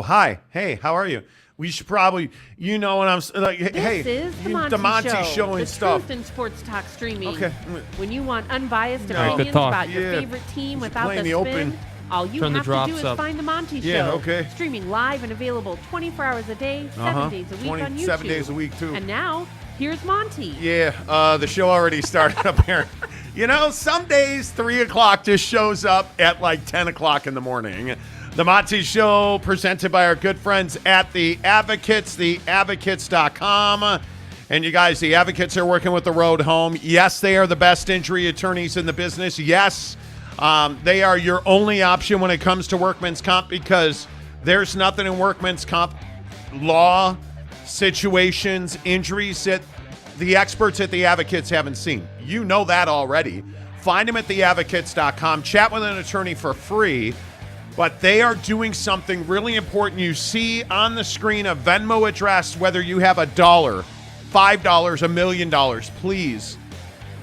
hi, hey, how are you? We should probably, you know what I'm like, hey, This is the Monty Show and the stuff. Truth in sports talk streaming. Okay. When you want unbiased No. opinions Good talk. about your Yeah. favorite team Just without playing the the spin, open. all you Turn the have to do drops is up. find the Monty Show. Yeah, okay. Streaming live and available 24 hours a day, 7 days a week on YouTube. 7 days a week, too. And now, here's Monty. Yeah, the show already started up here. You know, some days 3 o'clock just shows up at like 10 o'clock in the morning. The Monty Show, presented by our good friends at The Advocates, theadvocates.com. And you guys, The Advocates are working with the road home. Yes, they are the best injury attorneys in the business. Yes, they are your only option when it comes to workman's comp, because there's nothing in workman's comp law, situations, injuries that the experts at The Advocates haven't seen. You know that already. Find them at theadvocates.com. Chat with an attorney for free. But they are doing something really important. You see on the screen a Venmo address, whether you have $1, $5, $1 million. Please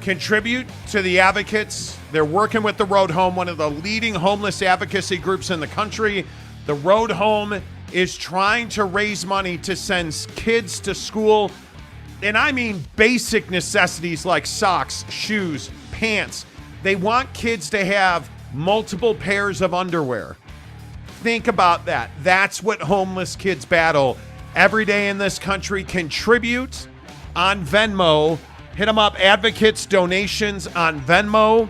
contribute to The Advocates. They're working with the Road Home, one of the leading homeless advocacy groups in the country. The Road Home is trying to raise money to send kids to school. And I mean basic necessities like socks, shoes, pants. They want kids to have multiple pairs of underwear. Think about that. That's what homeless kids battle every day in this country. Contribute on Venmo. Hit them up, Advocates donations on Venmo.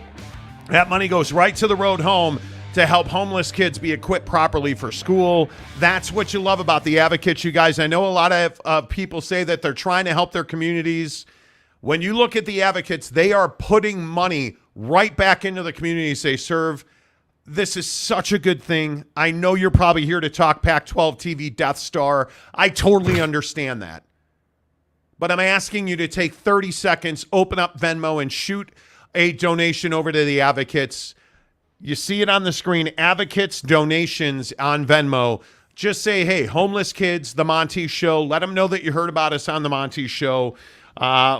That money goes right to the Road Home to help homeless kids be equipped properly for school. That's what you love about The Advocates, you guys. I know a lot of people say that they're trying to help their communities. When you look at The Advocates, they are putting money right back into the communities they serve. This is such a good thing. I know you're probably here to talk Pac-12 TV Death Star. I totally understand that. But I'm asking you to take 30 seconds, open up Venmo, and shoot a donation over to The Advocates. You see it on the screen, Advocates donations on Venmo. Just say, hey, homeless kids, The Monty Show. Let them know that you heard about us on The Monty Show.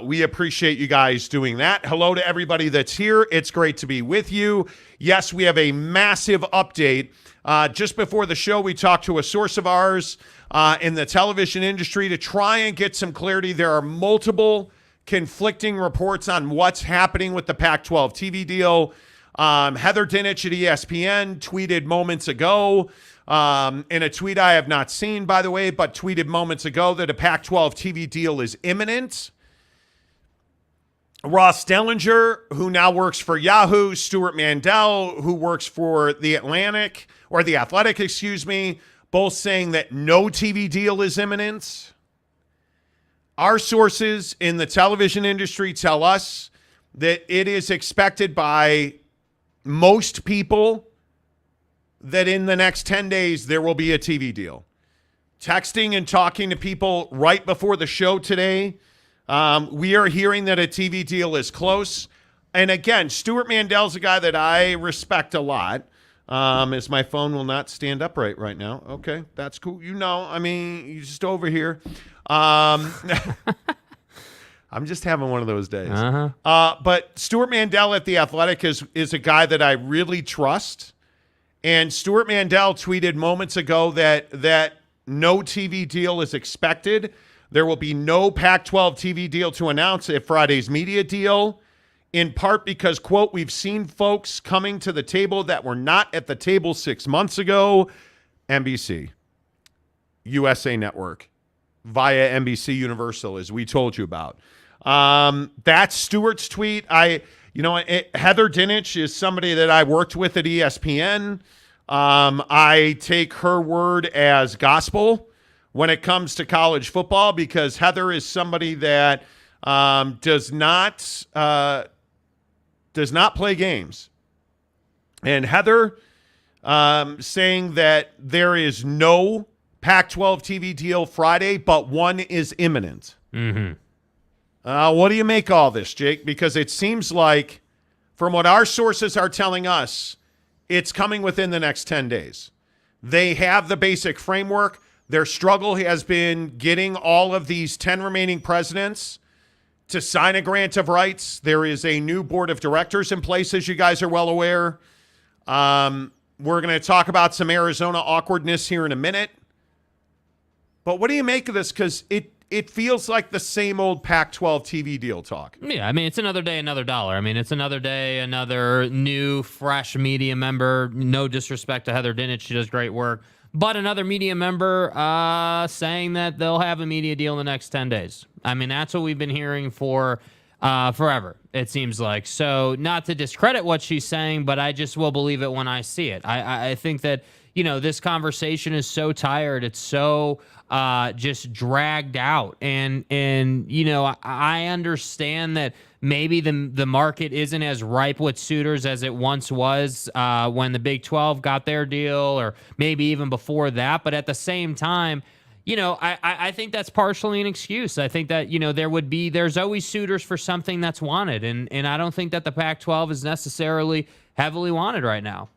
We appreciate you guys doing that. Hello to everybody that's here. It's great to be with you. Yes, we have a massive update. Just before the show, we talked to a source of ours in the television industry to try and get some clarity. There are multiple conflicting reports on what's happening with the Pac-12 TV deal. Heather Dinich at ESPN tweeted moments ago, in a tweet I have not seen, by the way, but tweeted moments ago that a Pac-12 TV deal is imminent. Ross Dellinger, who now works for Yahoo, Stuart Mandel, who works for The Athletic, both saying that no TV deal is imminent. Our sources in the television industry tell us that it is expected by most people that in the next 10 days there will be a TV deal. Texting and talking to people right before the show today, we are hearing that a TV deal is close. And again, Stuart Mandel's a guy that I respect a lot. As my phone will not stand upright right now. Okay, that's cool. You know, I mean, you're just over here. I'm just having one of those days. But Stuart Mandel at The Athletic is a guy that I really trust. And Stuart Mandel tweeted moments ago that no TV deal is expected. There will be no Pac-12 TV deal to announce at Friday's media deal, in part because, quote, we've seen folks coming to the table that were not at the table 6 months ago. NBC, USA Network, via NBC Universal, as we told you about. That's Stuart's tweet. Heather Dinich is somebody that I worked with at ESPN. I take her word as gospel when it comes to college football, because Heather is somebody that does not play games. And Heather saying that there is no Pac-12 TV deal Friday, but one is imminent. Mm-hmm. What do you make all this, Jake? Because it seems like, from what our sources are telling us, it's coming within the next 10 days. They have the basic framework. Their struggle has been getting all of these 10 remaining presidents to sign a grant of rights. There is a new board of directors in place, as you guys are well aware. We're going to talk about some Arizona awkwardness here in a minute. But what do you make of this? Because it feels like the same old Pac-12 TV deal talk. Yeah, I mean, it's another day, another dollar. I mean, it's another day, another new, fresh media member. No disrespect to Heather Dinich. She does great work. But another media member saying that they'll have a media deal in the next 10 days. I mean, that's what we've been hearing for forever, it seems like. So not to discredit what she's saying, but I just will believe it when I see it. I think that, this conversation is so tired. It's so just dragged out. And I understand that maybe the market isn't as ripe with suitors as it once was when the Big 12 got their deal, or maybe even before that. But at the same time, I think that's partially an excuse. I think that, there's always suitors for something that's wanted. And I don't think that the Pac-12 is necessarily heavily wanted right now.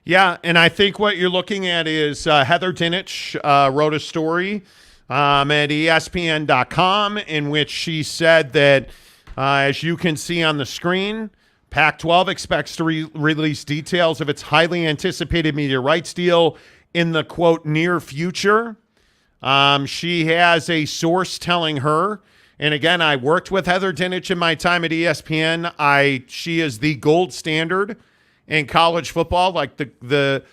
Yeah, and I think what you're looking at is Heather Dinich wrote a story at ESPN.com in which she said that, as you can see on the screen, Pac-12 expects to release details of its highly anticipated media rights deal in the, quote, near future. She has a source telling her, and again, I worked with Heather Dinich in my time at ESPN. She is the gold standard in college football. Like the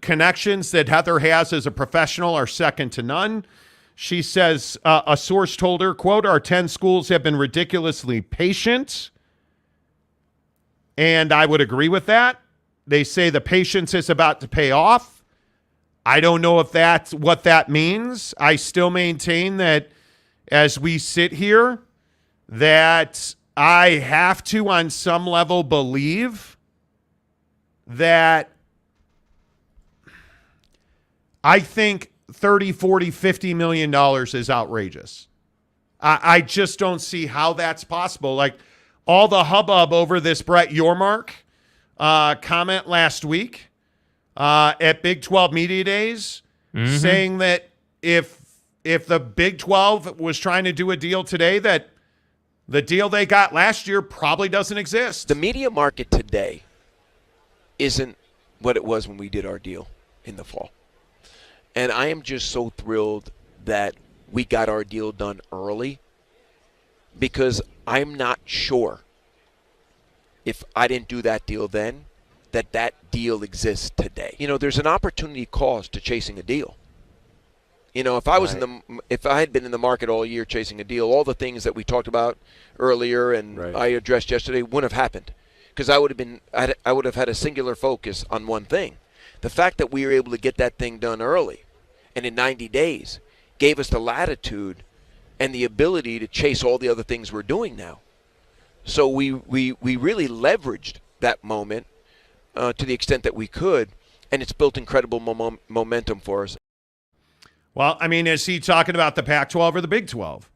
connections that Heather has as a professional are second to none. She says a source told her, quote, "Our 10 schools have been ridiculously patient." And I would agree with that. They say the patience is about to pay off. I don't know if that's what that means. I still maintain that as we sit here, that I have to, on some level, believe that I think $30, $40, $50 million is outrageous. I just don't see how that's possible. Like all the hubbub over this Brett Yormark comment last week at Big 12 Media Days, saying that if the Big 12 was trying to do a deal today, that the deal they got last year probably doesn't exist. The media market today isn't what it was when we did our deal in the fall. And I am just so thrilled that we got our deal done early, because I'm not sure if I didn't do that deal then, that deal exists today. There's an opportunity cost to chasing a deal. If I was if I had been in the market all year chasing a deal, all the things that we talked about earlier and I addressed yesterday wouldn't have happened. Because I would have had a singular focus on one thing. The fact that we were able to get that thing done early and in 90 days gave us the latitude and the ability to chase all the other things we're doing now. So we really leveraged that moment to the extent that we could, and it's built incredible momentum for us. Well, I mean, is he talking about the Pac-12 or the Big 12?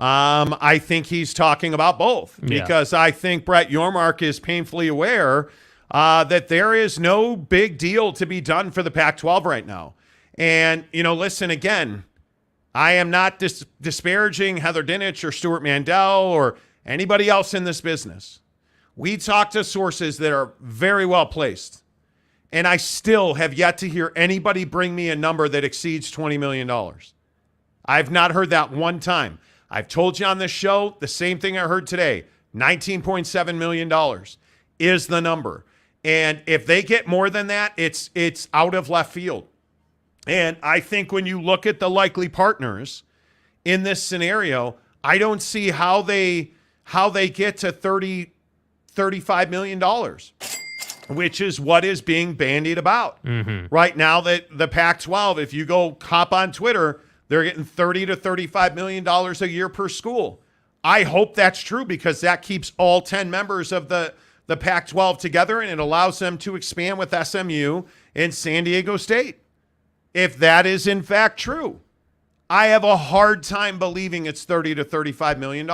I think he's talking about both, because I think Brett Yormark is painfully aware that there is no big deal to be done for the Pac-12 right now. And, listen, again, I am not disparaging Heather Dinich or Stuart Mandel or anybody else in this business. We talk to sources that are very well placed, and I still have yet to hear anybody bring me a number that exceeds $20 million. I've not heard that one time. I've told you on this show the same thing I heard today. $19.7 million is the number. And if they get more than that, it's out of left field. And I think when you look at the likely partners in this scenario, I don't see how they get to $35 million, which is what is being bandied about. Right now, that the Pac-12, if you go hop on Twitter, they're getting $30 to $35 million a year per school. I hope that's true, because that keeps all 10 members of the Pac-12 together, and it allows them to expand with SMU and San Diego State. If that is in fact true, I have a hard time believing it's $30 to $35 million,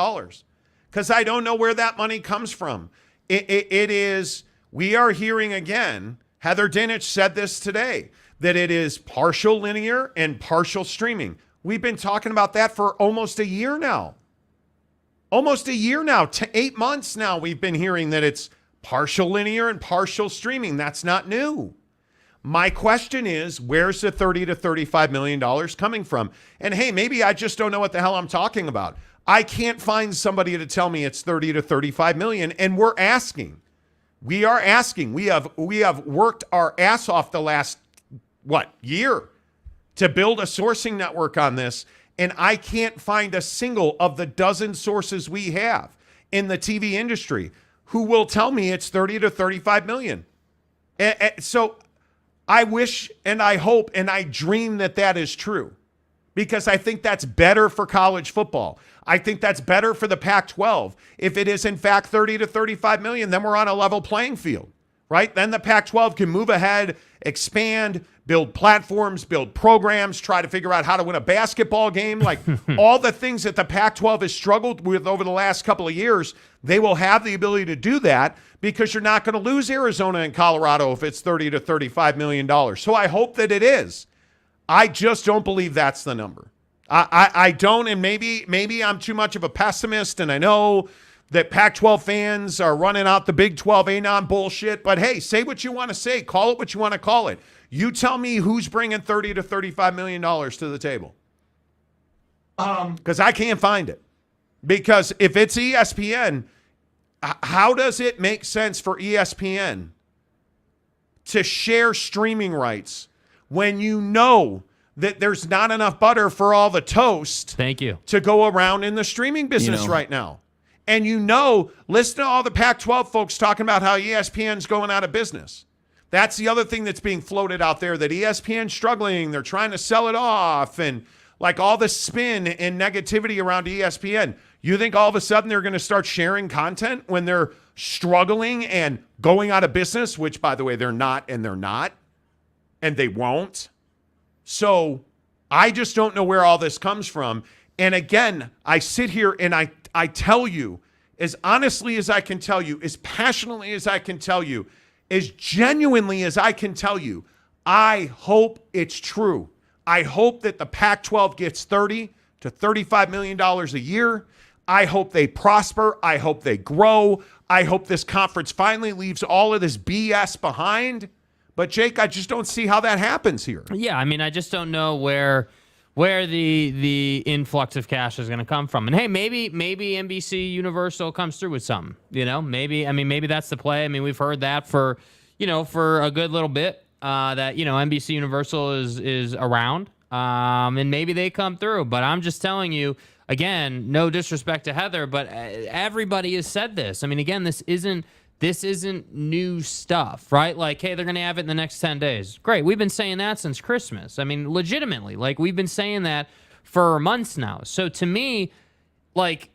because I don't know where that money comes from. It is, we are hearing again, Heather Dinich said this today, that it is partial linear and partial streaming. We've been talking about that for almost a year now. 8 months now we've been hearing that it's partial linear and partial streaming. That's not new. My question is, where's the $30 to $35 million coming from? And hey, maybe I just don't know what the hell I'm talking about. I can't find somebody to tell me it's 30 to 35 million, and we're asking. We are asking. We have worked our ass off the last, year to build a sourcing network on this, and I can't find a single of the dozen sources we have in the TV industry who will tell me it's 30 to 35 million. So I wish and I hope and I dream that is true, because I think that's better for college football. I think that's better for the Pac-12. If it is in fact 30 to 35 million, then we're on a level playing field, right? Then the Pac-12 can move ahead, expand, build platforms, build programs, try to figure out how to win a basketball game. Like all the things that the Pac-12 has struggled with over the last couple of years, they will have the ability to do that, because you're not going to lose Arizona and Colorado if it's $30 to $35 million. So I hope that it is. I just don't believe that's the number. I don't, and maybe I'm too much of a pessimist, and I know that Pac-12 fans are running out the Big 12 ANON bullshit, but hey, say what you want to say. Call it what you want to call it. You tell me who's bringing $30 to $35 million to the table. Because I can't find it. Because if it's ESPN, how does it make sense for ESPN to share streaming rights when you know that there's not enough butter for all the toast to go around in the streaming business right now? And listen to all the Pac-12 folks talking about how ESPN's going out of business. That's the other thing that's being floated out there, that ESPN's struggling. They're trying to sell it off, and like all the spin and negativity around ESPN. You think all of a sudden they're going to start sharing content when they're struggling and going out of business, which, by the way, they're not, and they won't. So I just don't know where all this comes from. And again, I sit here and I tell you, as honestly as I can tell you, as passionately as I can tell you, as genuinely as I can tell you, I hope it's true. I hope that the Pac-12 gets $30 to $35 million a year. I hope they prosper. I hope they grow. I hope this conference finally leaves all of this BS behind. But Jake, I just don't see how that happens here. Yeah, I mean, I just don't know where the influx of cash is going to come from. And hey, maybe NBC Universal comes through with something. Maybe that's the play. I mean, we've heard that for a good little bit, that NBC Universal is around, and maybe they come through. But I'm just telling you, again, no disrespect to Heather, but everybody has said this. I mean, again, this isn't new stuff, right? Like, hey, they're going to have it in the next 10 days. Great. We've been saying that since Christmas. I mean, legitimately, like, we've been saying that for months now. So to me, like,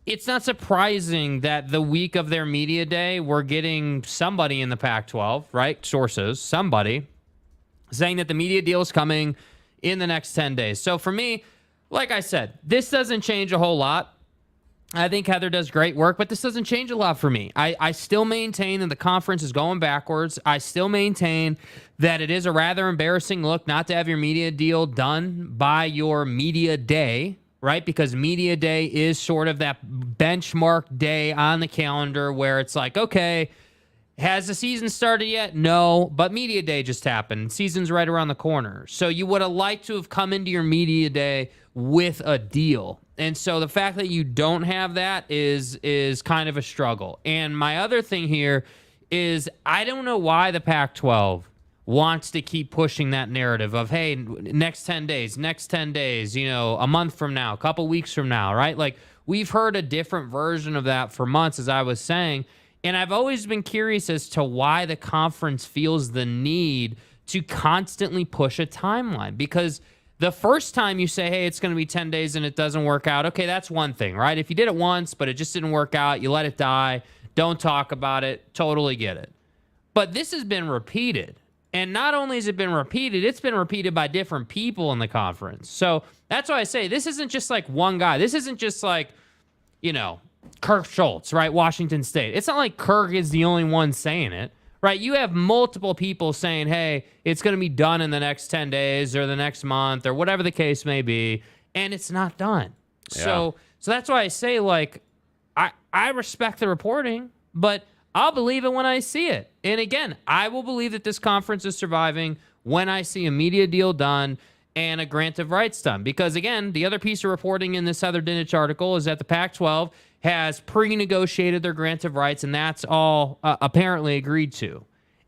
it's not surprising that the week of their media day, we're getting somebody in the Pac-12, right? Sources, somebody saying that the media deal is coming in the next 10 days. So for me, like I said, this doesn't change a whole lot. I think Heather does great work, but this doesn't change a lot for me. I still maintain that the conference is going backwards. I still maintain that it is a rather embarrassing look not to have your media deal done by your media day, right? Because media day is sort of that benchmark day on the calendar where it's like, okay, has the season started yet? No, but media day just happened. Season's right around the corner. So you would have liked to have come into your media day with a deal. And so the fact that you don't have that is kind of a struggle. And my other thing here is I don't know why the Pac-12 wants to keep pushing that narrative of, hey, next 10 days, a month from now, a couple weeks from now, right? Like, we've heard a different version of that for months, as I was saying. And I've always been curious as to why the conference feels the need to constantly push a timeline. Because the first time you say, hey, it's going to be 10 days and it doesn't work out, okay, that's one thing, right? If you did it once, but it just didn't work out, you let it die, don't talk about it, totally get it. But this has been repeated. And not only has it been repeated, it's been repeated by different people in the conference. So that's why I say this isn't just like one guy. This isn't just like, Kirk Schultz, right? Washington State. It's not like Kirk is the only one saying it. Right, you have multiple people saying, hey, it's going to be done in the next 10 days or the next month or whatever the case may be, and it's not done. Yeah. So that's why I say, like, I respect the reporting, but I'll believe it when I see it. And again, I will believe that this conference is surviving when I see a media deal done and a grant of rights done. Because again, the other piece of reporting in this Heather Dinich article is that the Pac-12 has pre-negotiated their grant of rights, and that's all apparently agreed to.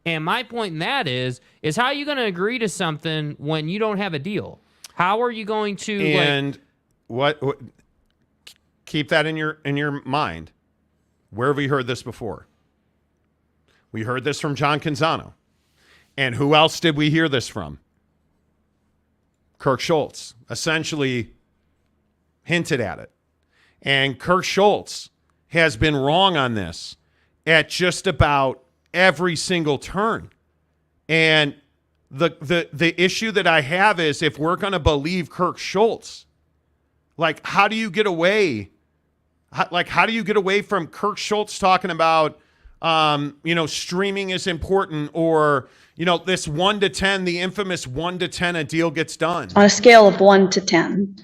And my point in that is how are you going to agree to something when you don't have a deal? How are you going to what keep that in your mind. Where have we heard this before? We heard this from John Canzano. And who else did we hear this from? Kirk Schultz essentially hinted at it. And Kirk Schultz has been wrong on this at just about every single turn. And the issue that I have is if we're going to believe Kirk Schultz, like how do you get away? How do you get away from Kirk Schultz talking about, streaming is important, or, this 1 to 10, the infamous 1 to 10, a deal gets done? On a scale of 1 to 10,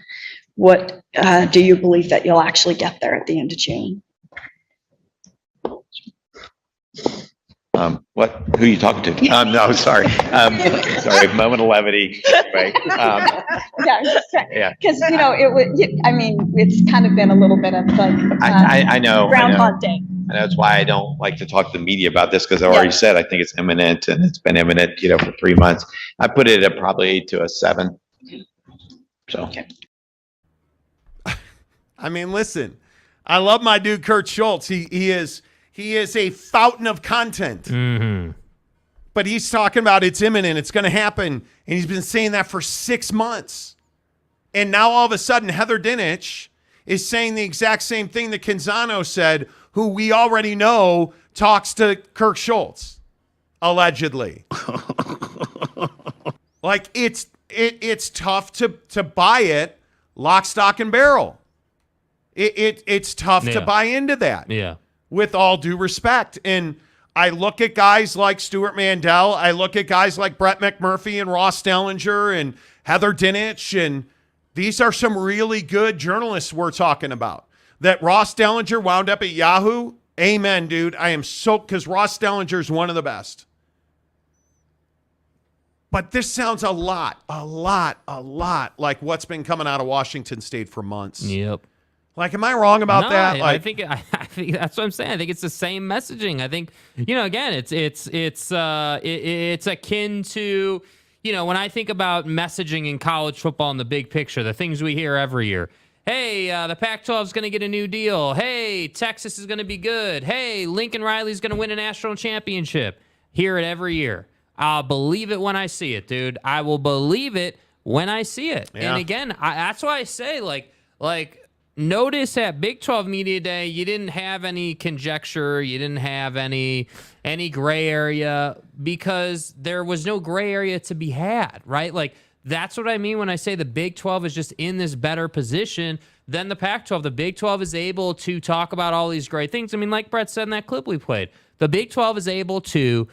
what do you believe that you'll actually get there at the end of June? Who are you talking to? No, sorry. Sorry, moment of levity. Anyway, Yeah, I'm just trying. yeah. Because, it's kind of been a little bit of like I know. Groundhog Day. And that's why I don't like to talk to the media about this, because I already said I think it's imminent, and it's been imminent, for 3 months. I put it at probably to a 7. So. Okay. I mean, listen, I love my dude Kurt Schultz. He is a fountain of content. Mm-hmm. But he's talking about it's imminent, it's going to happen, and he's been saying that for 6 months. And now all of a sudden, Heather Dinich is saying the exact same thing that Canzano said, who we already know talks to Kirk Schultz, allegedly. Like, it's tough to buy it lock, stock, and barrel. It's tough to buy into that. Yeah. With all due respect. And I look at guys like Stuart Mandel. I look at guys like Brett McMurphy and Ross Dellinger and Heather Dinich. And these are some really good journalists we're talking about. That Ross Dellinger wound up at Yahoo. Amen, dude. I am so, because Ross Dellinger is one of the best. But this sounds a lot like what's been coming out of Washington State for months. Yep. Like, am I wrong about that? I think that's what I'm saying. I think it's the same messaging. I think, again, it's akin to, when I think about messaging in college football in the big picture, the things we hear every year. Hey, the Pac-12 is going to get a new deal. Hey, Texas is going to be good. Hey, Lincoln Riley's going to win a national championship. Hear it every year. I'll believe it when I see it, dude. I will believe it when I see it. Yeah. And again, that's why I say, like, notice at Big 12 Media Day, you didn't have any conjecture. You didn't have any gray area, because there was no gray area to be had, right? Like, that's what I mean when I say the Big 12 is just in this better position than the Pac-12. The Big 12 is able to talk about all these great things. I mean, like Brett said in that clip we played, the Big 12 is able to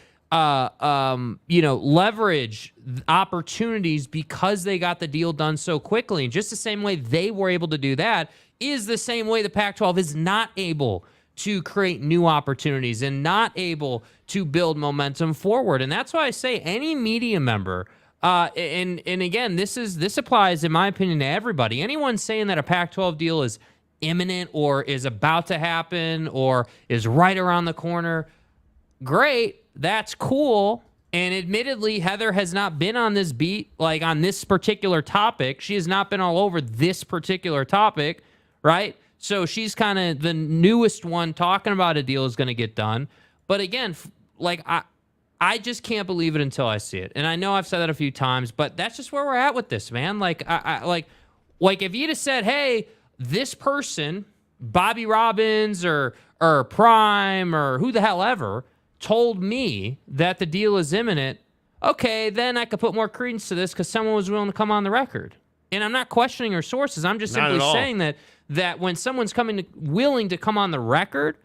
leverage opportunities because they got the deal done so quickly. And just the same way they were able to do that is the same way the Pac-12 is not able to create new opportunities and not able to build momentum forward. And that's why I say any media member, and again, this applies, in my opinion, to everybody. Anyone saying that a Pac-12 deal is imminent or is about to happen or is right around the corner, great, that's cool. And admittedly, Heather has not been on this beat, like on this particular topic. She has not been all over this particular topic, right? So she's kind of the newest one talking about a deal is going to get done. But again, like I just can't believe it until I see it. And I know I've said that a few times, but that's just where we're at with this, man. Like, like if you'd have said, hey, this person, Bobby Robbins or Prime or who the hell ever, told me that the deal is imminent, okay, then I could put more credence to this because someone was willing to come on the record. And I'm not questioning her sources. I'm just simply saying that when someone's willing to come on the record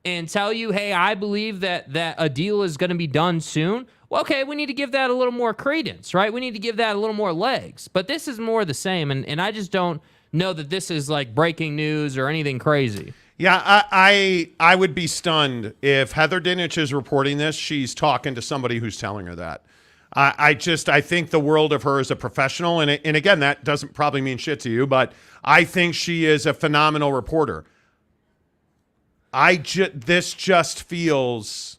and tell you, hey, I believe that a deal is going to be done soon, well, okay, we need to give that a little more credence, right? We need to give that a little more legs. But this is more the same, and I just don't know that this is like breaking news or anything crazy. Yeah, I would be stunned if Heather Dinich is reporting this. She's talking to somebody who's telling her that. I think the world of her as a professional, and again, that doesn't probably mean shit to you, but I think she is a phenomenal reporter. This just feels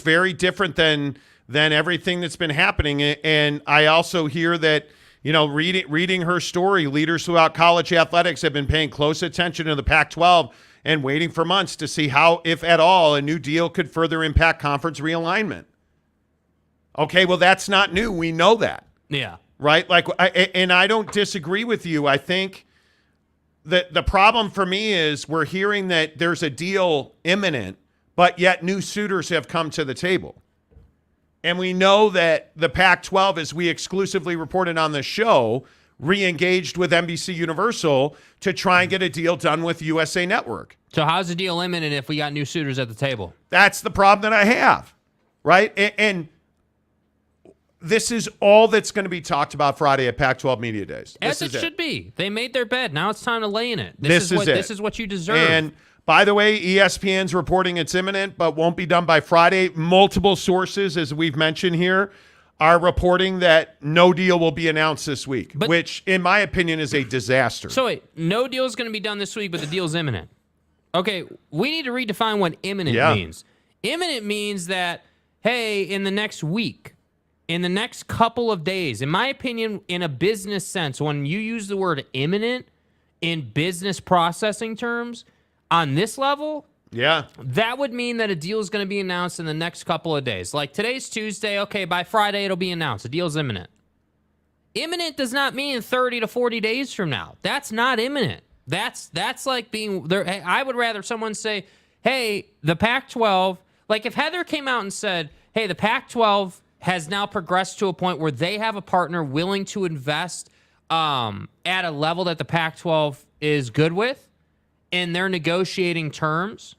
very different than everything that's been happening. And I also hear that, reading her story, leaders throughout college athletics have been paying close attention to the Pac-12 and waiting for months to see how, if at all, a new deal could further impact conference realignment. Okay, well, that's not new. We know that. Yeah. Right? And I don't disagree with you. I think that the problem for me is we're hearing that there's a deal imminent, but yet new suitors have come to the table. And we know that the Pac-12, as we exclusively reported on the show, re-engaged with NBC Universal to try and get a deal done with USA Network. So how's the deal imminent if we got new suitors at the table? That's the problem that I have, right? And this is all that's going to be talked about Friday at Pac-12 Media Days. As it should be. They made their bed. Now it's time to lay in it. This is what you deserve. And by the way, ESPN's reporting it's imminent, but won't be done by Friday. Multiple sources, as we've mentioned here, are reporting that no deal will be announced this week, which, in my opinion, is a disaster. So wait, no deal is going to be done this week, but the deal's imminent. Okay, we need to redefine what imminent means. Imminent means that, hey, in the next week, in the next couple of days, in my opinion, in a business sense, when you use the word imminent in business processing terms, on this level, that would mean that a deal is going to be announced in the next couple of days. Like today's Tuesday, okay, by Friday it'll be announced. A deal's imminent. Imminent does not mean 30 to 40 days from now. That's not imminent. That's like being there. I would rather someone say, hey, the Pac-12, like if Heather came out and said, hey, the Pac-12 has now progressed to a point where they have a partner willing to invest at a level that the Pac-12 is good with, and they're negotiating terms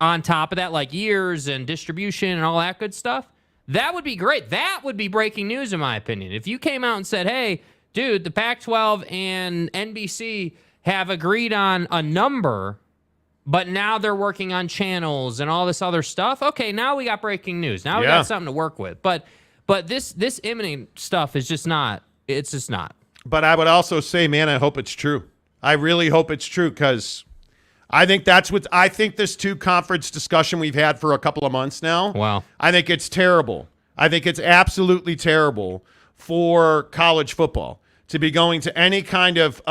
on top of that, like years and distribution and all that good stuff, that would be great. That would be breaking news, in my opinion. If you came out and said, hey, dude, the Pac-12 and NBC have agreed on a number, but now they're working on channels and all this other stuff. Okay, now we got breaking news. Now we got something to work with. But this imminent stuff is just not. It's just not. But I would also say, man, I hope it's true. I really hope it's true because I think I think this two-conference discussion we've had for a couple of months now. Wow. I think it's terrible. I think it's absolutely terrible for college football to be going to any kind of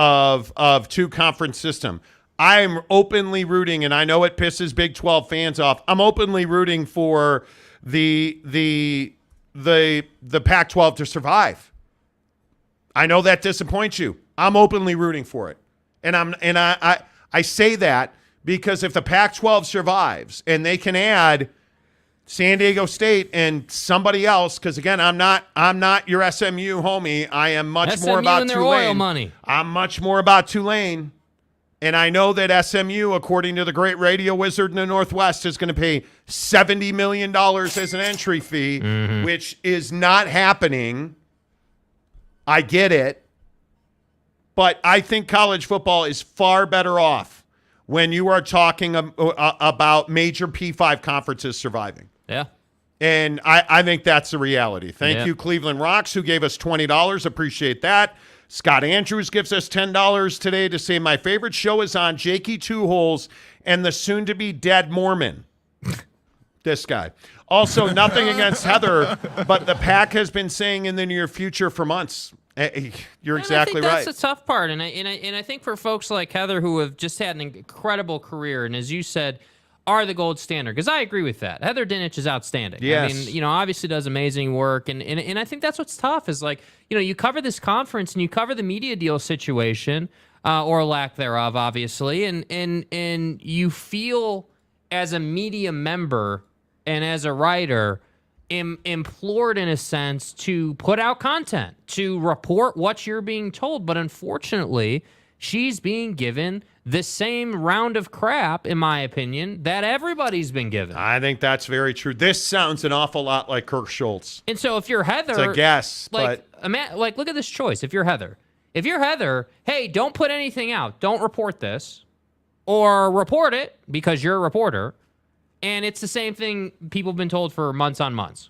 two-conference system. I'm openly rooting, and I know it pisses Big 12 fans off. I'm openly rooting for the Pac-12 to survive. I know that disappoints you. I'm openly rooting for it, and I say that because if the Pac-12 survives and they can add San Diego State and somebody else, because again, I'm not your SMU homie. I am much more about their Tulane. oil money. I'm much more about Tulane. And I know that SMU, according to the great radio wizard in the Northwest, is going to pay $70 million as an entry fee, which is not happening. I get it. But I think college football is far better off when you are talking about major P5 conferences surviving. Yeah. And I think that's the reality. Thank you, Cleveland Rocks, who gave us $20. Appreciate that. Scott Andrews gives us $10 today to say my favorite show is on Jakey Two Holes and the soon-to-be dead Mormon. This guy. Also, nothing against Heather, but the Pac has been saying in the near future for months. You're exactly right. That's the tough part, and I think for folks like Heather who have just had an incredible career, and as you said, are the gold standard. Because I agree with that. Heather Dinich is outstanding. Yes. I mean, obviously does amazing work, and I think that's what's tough is like, you cover this conference and you cover the media deal situation, or lack thereof, obviously, and you feel as a media member and as a writer implored in a sense to put out content, to report what you're being told. But unfortunately, she's being given the same round of crap, in my opinion, that everybody's been given. I think that's very true. This sounds an awful lot like Kirk Schultz. And so if you're Heather... It's a guess, but... look at this choice. If you're Heather, hey, don't put anything out. Don't report this. or report it because you're a reporter. And it's the same thing people have been told for months on months.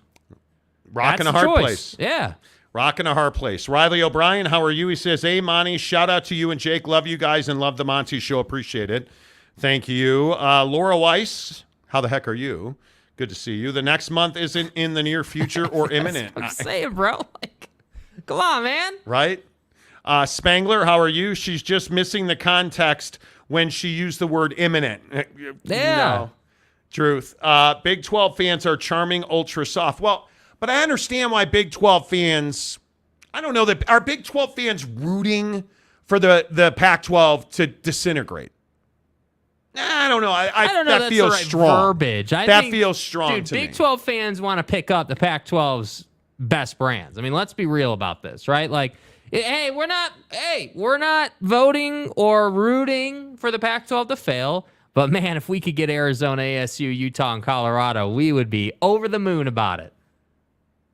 Rock in a That's the hard choice. place. Yeah. Rock in a hard place. Riley O'Brien, how are you? He says, hey, Monty, shout out to you and Jake. Love you guys and love the Monty Show. Appreciate it. Thank you. Laura Weiss, how the heck are you? Good to see you. The next month isn't in the near future or imminent. I'm saying, bro. Like, come on, man. Right? Spangler, how are you? She's just missing the context when she used the word imminent. Yeah. No. Truth. Big 12 fans are charming, ultra soft. Well, but I understand why Big 12 fans, I don't know, are Big 12 fans rooting for the Pac-12 to disintegrate? I don't know. I don't know. That That's feels the right strong. verbiage. That feels strong dude, to me. Big 12 fans want to pick up the Pac-12's best brands. I mean, let's be real about this, right? Like, hey, we're not voting or rooting for the Pac-12 to fail. But man, if we could get Arizona, ASU, Utah, and Colorado, we would be over the moon about it.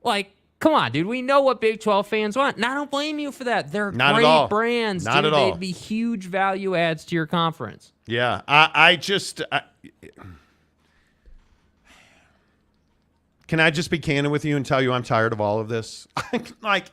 Like, come on, dude. We know what Big 12 fans want. And I don't blame you for that. They're Not great at all. brands. Not dude. at all. They'd be huge value adds to your conference. Yeah. Can I just be candid with you and tell you I'm tired of all of this? Like,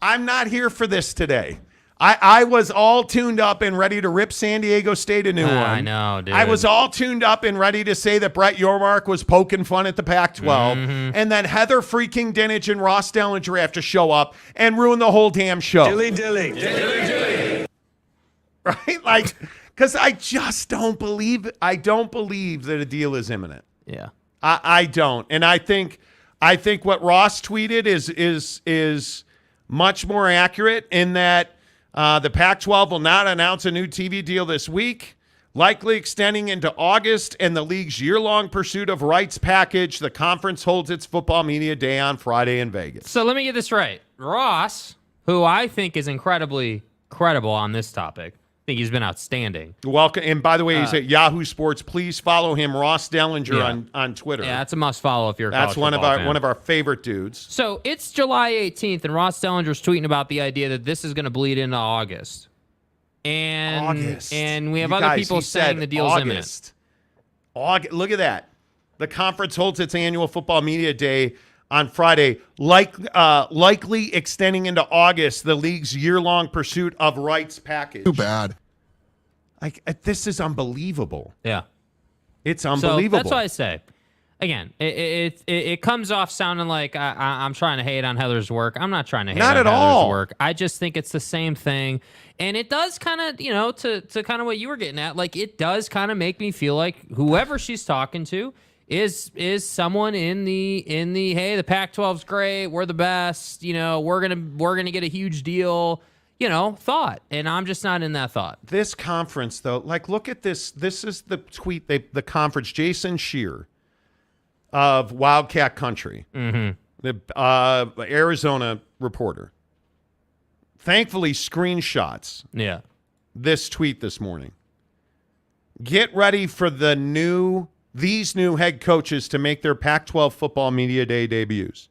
I'm not here for this today. I was all tuned up and ready to rip San Diego State a new one. I know, dude. I was all tuned up and ready to say that Brett Yormark was poking fun at the Pac-12. And then Heather freaking Dinich and Ross Dellinger have to show up and ruin the whole damn show. Dilly. Right? Like, because I just don't believe that a deal is imminent. Yeah. I don't. And I think what Ross tweeted is much more accurate in that the Pac-12 will not announce a new TV deal this week, likely extending into August, and the league's year-long pursuit of rights package. The conference holds its football media day on Friday in Vegas. So let me get this right. Ross, who I think is incredibly credible on this topic, I think he's been outstanding. Welcome. And by the way, he's at Yahoo Sports. Please follow him, Ross Dellinger, on Twitter. Yeah, that's a must follow if you're a That's college football fan. one of our favorite dudes. So it's July 18th, and Ross Dellinger's tweeting about the idea that this is going to bleed into August. And we have other people saying the deal's imminent. Look at that. The conference holds its annual football media day on Friday, likely extending into August, the league's year-long pursuit of rights package. Too bad. This is unbelievable. Yeah. It's unbelievable. So that's why I say, again, it comes off sounding like I'm trying to hate on Heather's work. I'm not trying to hate on Heather's work. I just think it's the same thing. And it does kind of, to kind of what you were getting at, like it does kind of make me feel like whoever she's talking to is someone in the hey, the Pac-12's great, we're the best, we're gonna get a huge deal, thought. And I'm just not in that thought. This conference, though, like look at this. This is the tweet the conference. Jason Shear of Wildcat Country, the Arizona reporter, thankfully screenshots this tweet this morning. Get ready for these new head coaches to make their Pac-12 football media day debuts.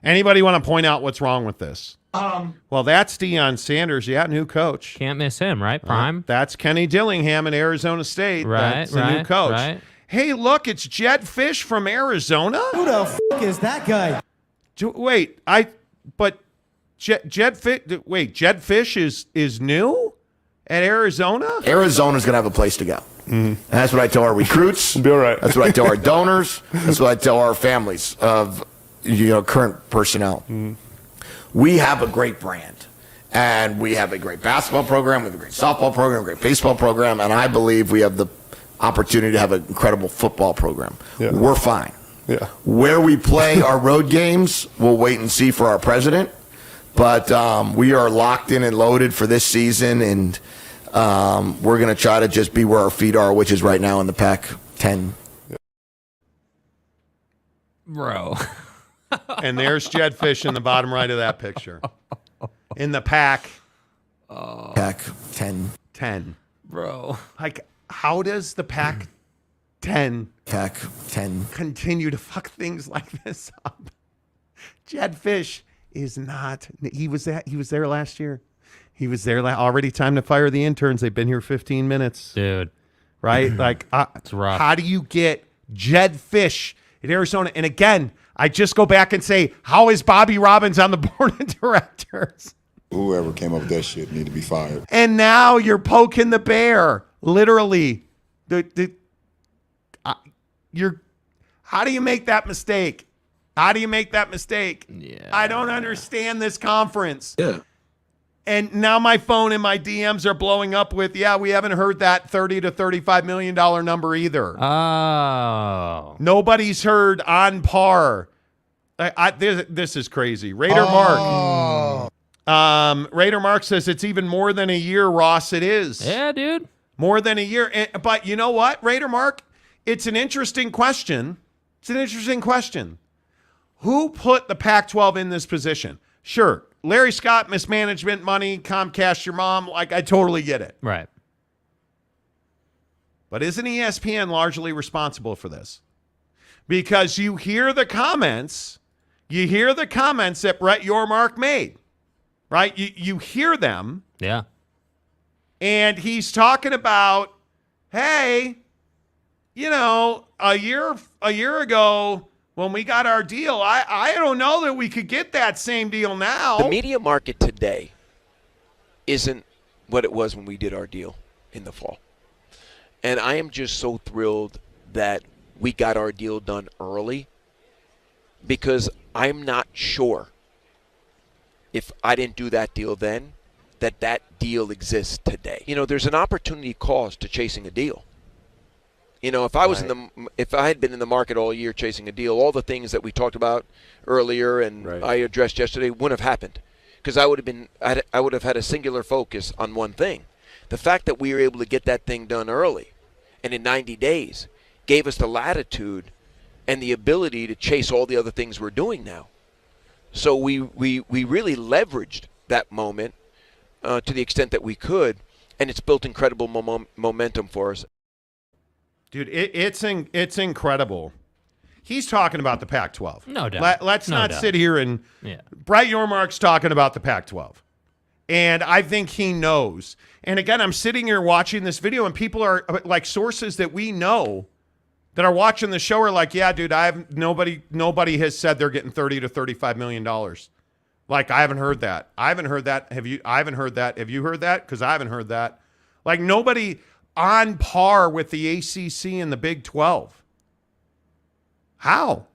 Anybody want to point out what's wrong with this? Well, that's Deion Sanders, new coach. Can't miss him, right? Prime. That's Kenny Dillingham in Arizona State. Right, That's the new coach. Right. Hey, look, it's Jed Fish from Arizona. Who the f*** is that guy? Jed Fish is new at Arizona? Arizona's going to have a place to go. And that's what I tell our recruits. Be all right. That's what I tell our donors. That's what I tell our families of current personnel. We have a great brand. And we have a great basketball program, we have a great softball program, a great baseball program, and I believe we have the opportunity to have an incredible football program. Yeah. We're fine. Yeah. Where we play our road games, we'll wait and see for our president. But we are locked in and loaded for this season, and we're going to try to just be where our feet are, which is right now in the Pac-10. Bro. And there's Jed Fish in the bottom right of that picture. In the Pac-10. 10. Bro. Like, how does the Pac-10 continue to fuck things like this up? Jed Fish is not. He was there last year. He was there already. Time to fire the interns. They've been here 15 minutes. Dude. Right? Like, It's rough. how do you get Jed Fish in Arizona? And again, I just go back and say, how is Bobby Robbins on the board of directors? Whoever came up with that shit need to be fired. And now you're poking the bear, literally. How do you make that mistake? How do you make that mistake? Yeah. I don't understand this conference. Yeah. And now my phone and my DMs are blowing up with, yeah, we haven't heard that $30 to $35 million number either. Oh. Nobody's heard on par. This is crazy. Raider Mark. Raider Mark says it's even more than a year, Ross. It is. Yeah, dude. More than a year. But you know what, Raider Mark? It's an interesting question. Who put the Pac-12 in this position? Sure, Larry Scott, mismanagement, money, Comcast, your mom. Like, I totally get it. Right. But isn't ESPN largely responsible for this? Because you hear the comments that Brett Yormark made, right? You hear them. Yeah. And he's talking about, hey, a year ago when we got our deal, I don't know that we could get that same deal now. The media market today isn't what it was when we did our deal in the fall. And I am just so thrilled that we got our deal done early, because I'm not sure if I didn't do that deal then, that deal exists today. There's an opportunity cost to chasing a deal. If I was if I had been in the market all year chasing a deal, all the things that we talked about earlier and I addressed yesterday wouldn't have happened, because I would have had a singular focus on one thing. The fact that we were able to get that thing done early and in 90 days gave us the latitude and the ability to chase all the other things we're doing now. So we really leveraged that moment to the extent that we could, and it's built incredible momentum for us. Dude, it's incredible. He's talking about the Pac-12. No doubt. Let's No not doubt. sit here and Brett Yormark's talking about the Pac-12. And I think he knows. And again, I'm sitting here watching this video, and people are like, sources that we know that are watching the show are like, yeah, dude, nobody has said they're getting $30 to $35 million. Like, I haven't heard that. I haven't heard that. I haven't heard that. Have you heard that? Because I haven't heard that. Like, nobody on par with the ACC and the Big 12. How?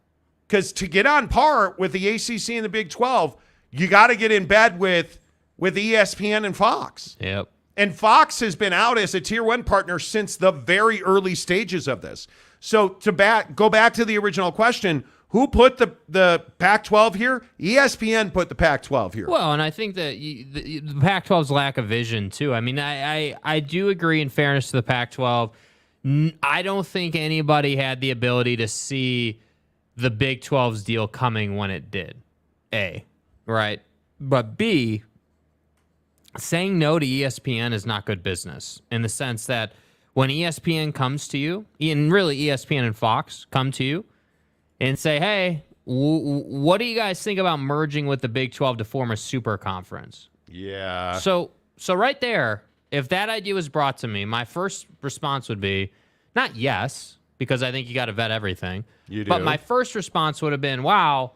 Because to get on par with the ACC and the Big 12, you got to get in bed with ESPN and Fox. Yep. And Fox has been out as a tier one partner since the very early stages of this. So to go back to the original question, who put the Pac-12 here? ESPN put the Pac-12 here. Well, and I think that the Pac-12's lack of vision, too. I mean, I do agree, in fairness to the Pac-12. I don't think anybody had the ability to see the Big 12's deal coming when it did, A, right? But B, saying no to ESPN is not good business, in the sense that when ESPN comes to you, and really ESPN and Fox come to you, and say, hey, what do you guys think about merging with the Big 12 to form a super conference? Yeah. So right there, if that idea was brought to me, my first response would be, not yes, because I think you got to vet everything. You do. But my first response would have been, wow,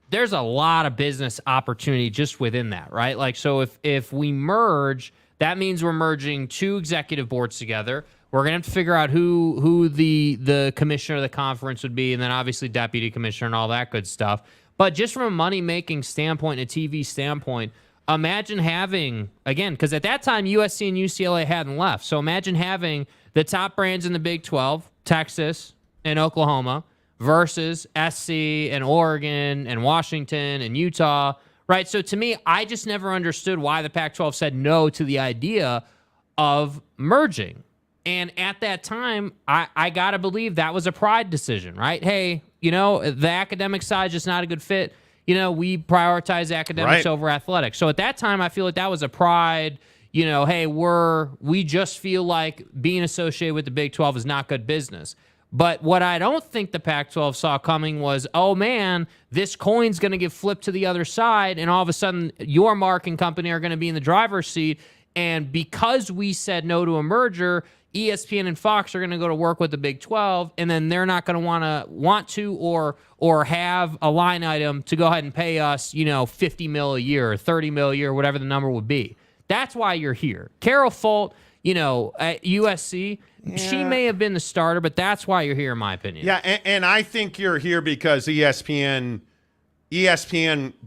there's a lot of business opportunity just within that, right? Like, so if we merge, that means we're merging two executive boards together. We're going to have to figure out who the commissioner of the conference would be, and then obviously deputy commissioner and all that good stuff. But just from a money-making standpoint, a TV standpoint, imagine having, again, because at that time, USC and UCLA hadn't left. So imagine having the top brands in the Big 12, Texas and Oklahoma, versus SC and Oregon and Washington and Utah, right? So to me, I just never understood why the Pac-12 said no to the idea of merging. And at that time, I got to believe that was a pride decision, right? Hey, the academic side is just not a good fit. We prioritize academics over athletics. So at that time, I feel like that was a pride, hey, we just feel like being associated with the Big 12 is not good business. But what I don't think the Pac-12 saw coming was, oh man, this coin's going to get flipped to the other side, and all of a sudden Yormark and company are going to be in the driver's seat. And because we said no to a merger, ESPN and Fox are going to go to work with the Big 12, and then they're not going to want to or have a line item to go ahead and pay us, $50 million a year or $30 million a year, whatever the number would be. That's why you're here. Carol Folt, at USC, she may have been the starter, but that's why you're here, in my opinion. Yeah, and I think you're here because ESPN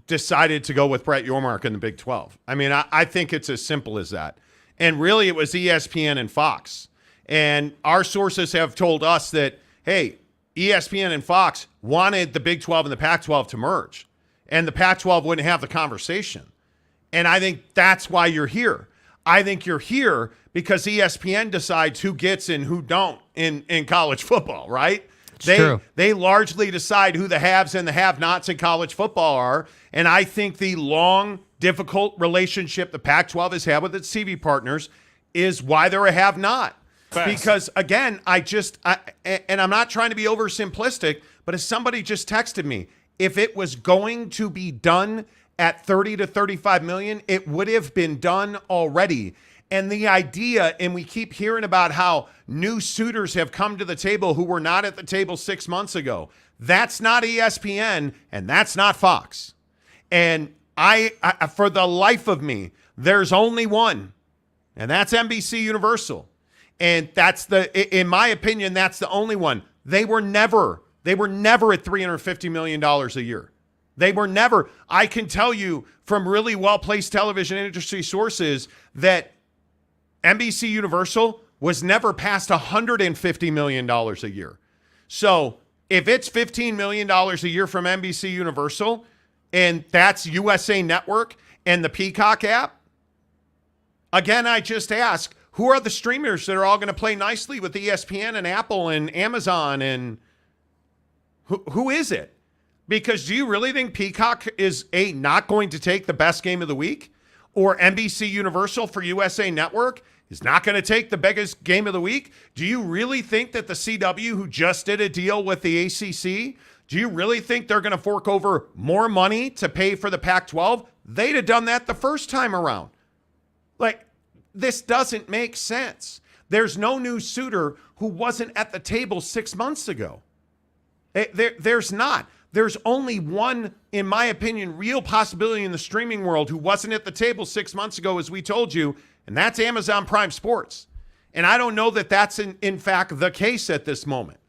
decided to go with Brett Yormark in the Big 12. I mean, I think it's as simple as that. And really, it was ESPN and Fox. And our sources have told us that, hey, ESPN and Fox wanted the Big 12 and the Pac-12 to merge. And the Pac-12 wouldn't have the conversation. And I think that's why you're here. I think you're here because ESPN decides who gets and who don't in college football, right? True. They largely decide who the haves and the have-nots in college football are. And I think the long, difficult relationship the Pac-12 has had with its TV partners is why they're a have-not. Because, again, and I'm not trying to be oversimplistic, but as somebody just texted me, if it was going to be done at 30 to 35 million, it would have been done already. And the idea, and we keep hearing about how new suitors have come to the table who were not at the table 6 months ago. That's not ESPN, and that's not Fox. And I for the life of me, there's only one, and that's NBC Universal. And in my opinion, that's the only one. They were never at $350 million a year. They were never. I can tell you from really well-placed television industry sources that NBC Universal was never past $150 million a year. So if it's $15 million a year from NBC Universal, and that's USA Network and the Peacock app, again, I just ask, who are the streamers that are all going to play nicely with ESPN and Apple and Amazon? And who is it? Because do you really think Peacock is not going to take the best game of the week? Or NBC Universal for USA Network is not going to take the biggest game of the week? Do you really think that the CW, who just did a deal with the ACC, do you really think they're going to fork over more money to pay for the Pac-12? They'd have done that the first time around. This doesn't make sense. There's no new suitor who wasn't at the table 6 months ago. There's not. There's only one, in my opinion, real possibility in the streaming world who wasn't at the table 6 months ago, as we told you, and that's Amazon Prime Sports. And I don't know that that's in fact the case at this moment.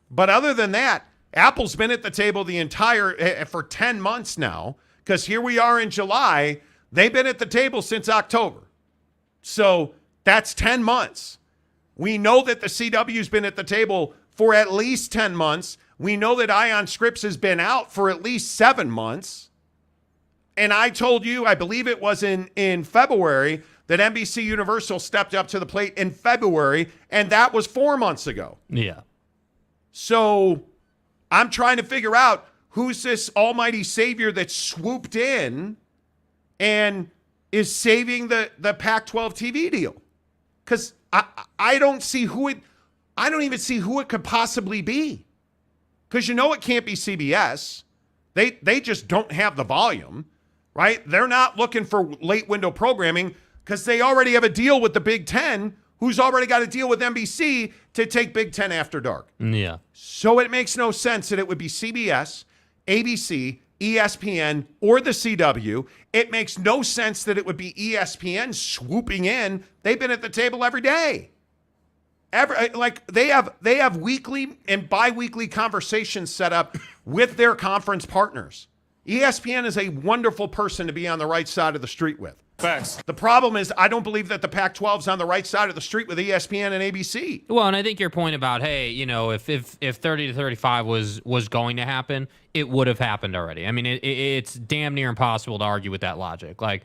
But other than that, Apple's been at the table for 10 months now, because here we are in July. They've been at the table since October. So that's 10 months. We know that the CW's been at the table for at least 10 months. We know that Ion Scripps has been out for at least 7 months. And I told you, I believe it was in February, that NBC Universal stepped up to the plate in February, and that was 4 months ago. Yeah. So I'm trying to figure out who's this almighty savior that swooped in and is saving the Pac-12 TV deal. Because I don't see I don't even see who it could possibly be. Because it can't be CBS. They just don't have the volume, right? They're not looking for late window programming because they already have a deal with the Big Ten, who's already got a deal with NBC to take Big Ten after dark. Yeah. So it makes no sense that it would be CBS, ABC, ESPN, or the CW. It makes no sense that it would be ESPN swooping in. They've been at the table every day. They have weekly and bi-weekly conversations set up with their conference partners. ESPN is a wonderful person to be on the right side of the street with. Facts. The problem is I don't believe that the Pac-12 is on the right side of the street with ESPN and ABC. Well, and I think your point about, hey, if 30 to 35 was going to happen, it would have happened already. I mean, it's damn near impossible to argue with that logic. Like,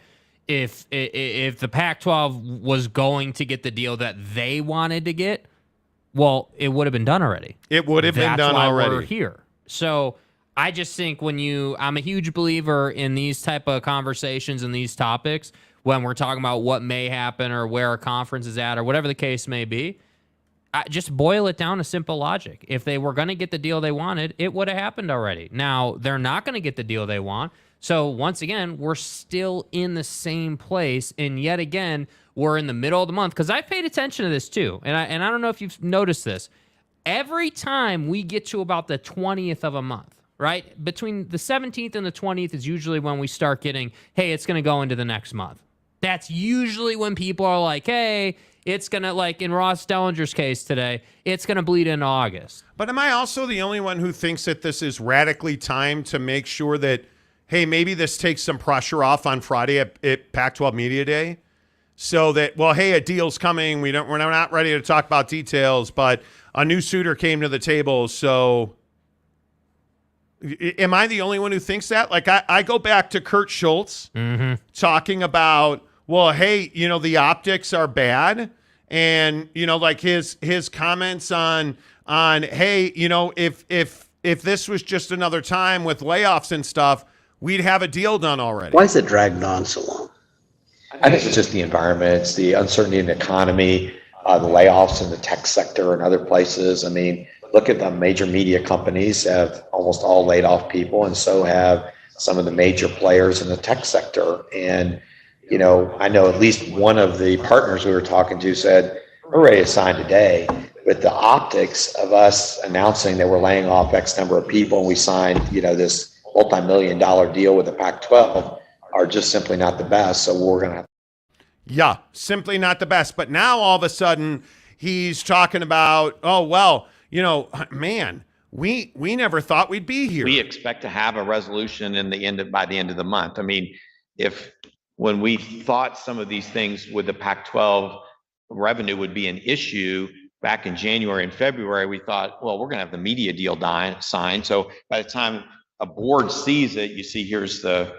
if the Pac-12 was going to get the deal that they wanted to get, well, it would have been done already. It would have been done already. We're here. So I just think I'm a huge believer in these type of conversations and these topics when we're talking about what may happen or where a conference is at or whatever the case may be. Just boil it down to simple logic. If they were going to get the deal they wanted, it would have happened already. Now, they're not going to get the deal they want. So, once again, we're still in the same place. And yet again, we're in the middle of the month. Because I've paid attention to this too. And I don't know if you've noticed this. Every time we get to about the 20th of a month, right? Between the 17th and the 20th is usually when we start getting, hey, it's going to go into the next month. That's usually when people are like, hey, it's going to, like in Ross Dellinger's case today, it's going to bleed into August. But am I also the only one who thinks that this is radically timed to make sure that, hey, maybe this takes some pressure off on Friday at Pac-12 Media Day? So that, well, hey, a deal's coming. We're not ready to talk about details, but a new suitor came to the table. So am I the only one who thinks that? Like, I go back to Kurt Schultz talking about, well, hey, the optics are bad. And, like his comments on, hey, if this was just another time with layoffs and stuff, we'd have a deal done already. Why is it dragged on so long? I think it's just the environment, it's the uncertainty in the economy, the layoffs in the tech sector and other places. I mean, look at the major media companies have almost all laid off people, and so have some of the major players in the tech sector. And, I know at least one of the partners we were talking to said, we're ready to sign today. But the optics of us announcing that we're laying off X number of people and we signed, this multi-million-dollar deal with the Pac-12 are just simply not the best. So we're going to have. Yeah, simply not the best. But now all of a sudden he's talking about, oh, well, man, we never thought we'd be here. We expect to have a resolution by the end of the month. I mean, when we thought some of these things with the Pac-12 revenue would be an issue back in January and February, we thought, well, we're going to have the media deal signed. So by the time a board sees it, you see here's the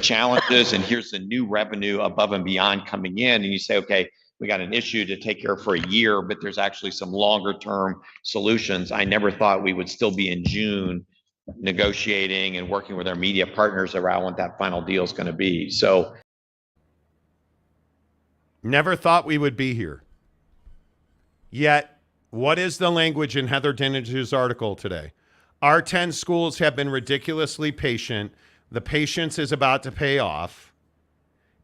challenges and here's the new revenue above and beyond coming in. And you say, okay, we got an issue to take care of for a year, but there's actually some longer term solutions. I never thought we would still be in June negotiating and working with our media partners around what that final deal is going to be. So never thought we would be here. Yet, what is the language in Heather Dinenge's article today? Our 10 schools have been ridiculously patient. The patience is about to pay off,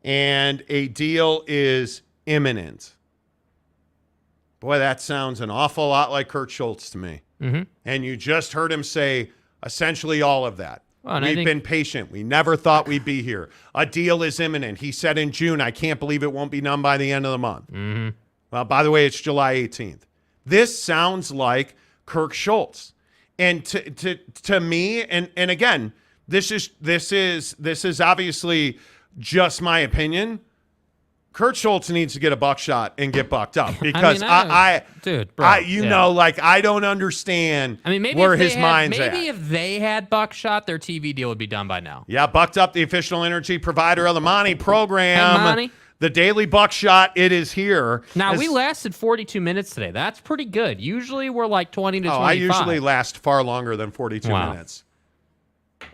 and a deal is imminent. Boy, that sounds an awful lot like Kurt Schultz to me. And you just heard him say essentially all of that. Well, We've been patient. We never thought we'd be here. A deal is imminent. He said in June, I can't believe it won't be done by the end of the month. Well, by the way, it's July 18th. This sounds like Kirk Schultz. And to me, and again, this is obviously just my opinion. Kurt Schultz needs to get a buckshot and get bucked up because I don't understand where his mind's at. Maybe if they had buckshot, their TV deal would be done by now. Yeah, Bucked Up, the official energy provider of the Monty program. The Daily Buckshot, it is here. Now, we lasted 42 minutes today. That's pretty good. Usually we're like 20 to 25. I usually last far longer than 42 minutes.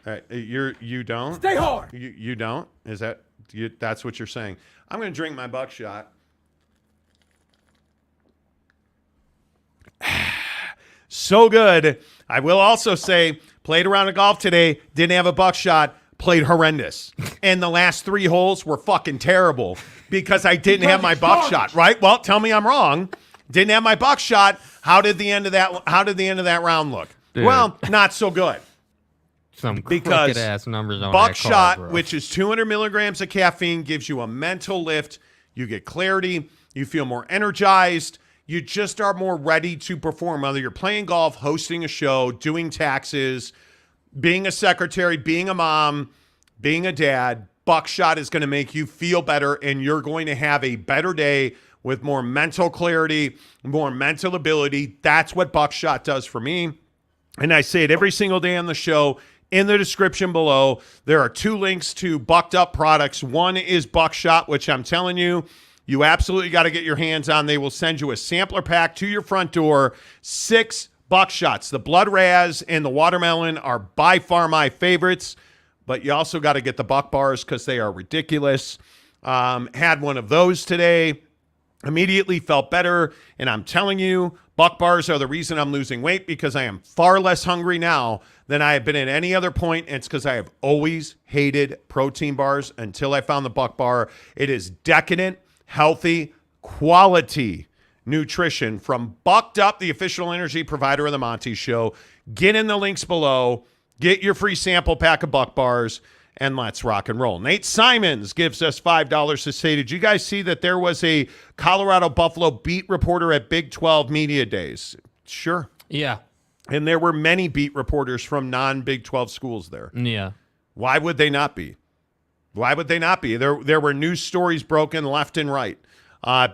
All right, you don't? Stay hard. You don't? Is that that's what you're saying? I'm going to drink my buckshot. So good. I will also say, played around a golf today, didn't have a buckshot, played horrendous. And the last 3 holes were fucking terrible because I didn't have my buckshot, right? Well, tell me I'm wrong. Didn't have my buckshot. How did the end of that round look? Dude. Well, not so good. Some crooked ass numbers on buckshot, that card, which is 200 milligrams of caffeine, gives you a mental lift. You get clarity. You feel more energized. You just are more ready to perform, whether you're playing golf, hosting a show, doing taxes, being a secretary, being a mom, being a dad. Buckshot is going to make you feel better, and you're going to have a better day with more mental clarity, more mental ability. That's what Buckshot does for me. And I say it every single day on the show. In the description below, there are 2 links to Bucked Up products. One is Buckshot, which I'm telling you, you absolutely got to get your hands on. They will send you a sampler pack to your front door. 6 Buckshots. The Blood Raz and the Watermelon are by far my favorites, but you also got to get the Buck Bars because they are ridiculous. Had one of those today. Immediately felt better, and I'm telling you, Buck bars are the reason I'm losing weight because I am far less hungry now than I have been at any other point. And it's because I have always hated protein bars until I found the Buck bar. It is decadent, healthy, quality nutrition from Bucked Up, the official energy provider of the Monty Show. Get in the links below. Get your free sample pack of Buck bars. And let's rock and roll. Nate Simons gives us $5 to say, did you guys see that there was a Colorado Buffalo beat reporter at Big 12 Media Days? Sure. Yeah. And there were many beat reporters from non-Big 12 schools there. Yeah. Why would they not be? Why would they not be? There were news stories broken left and right.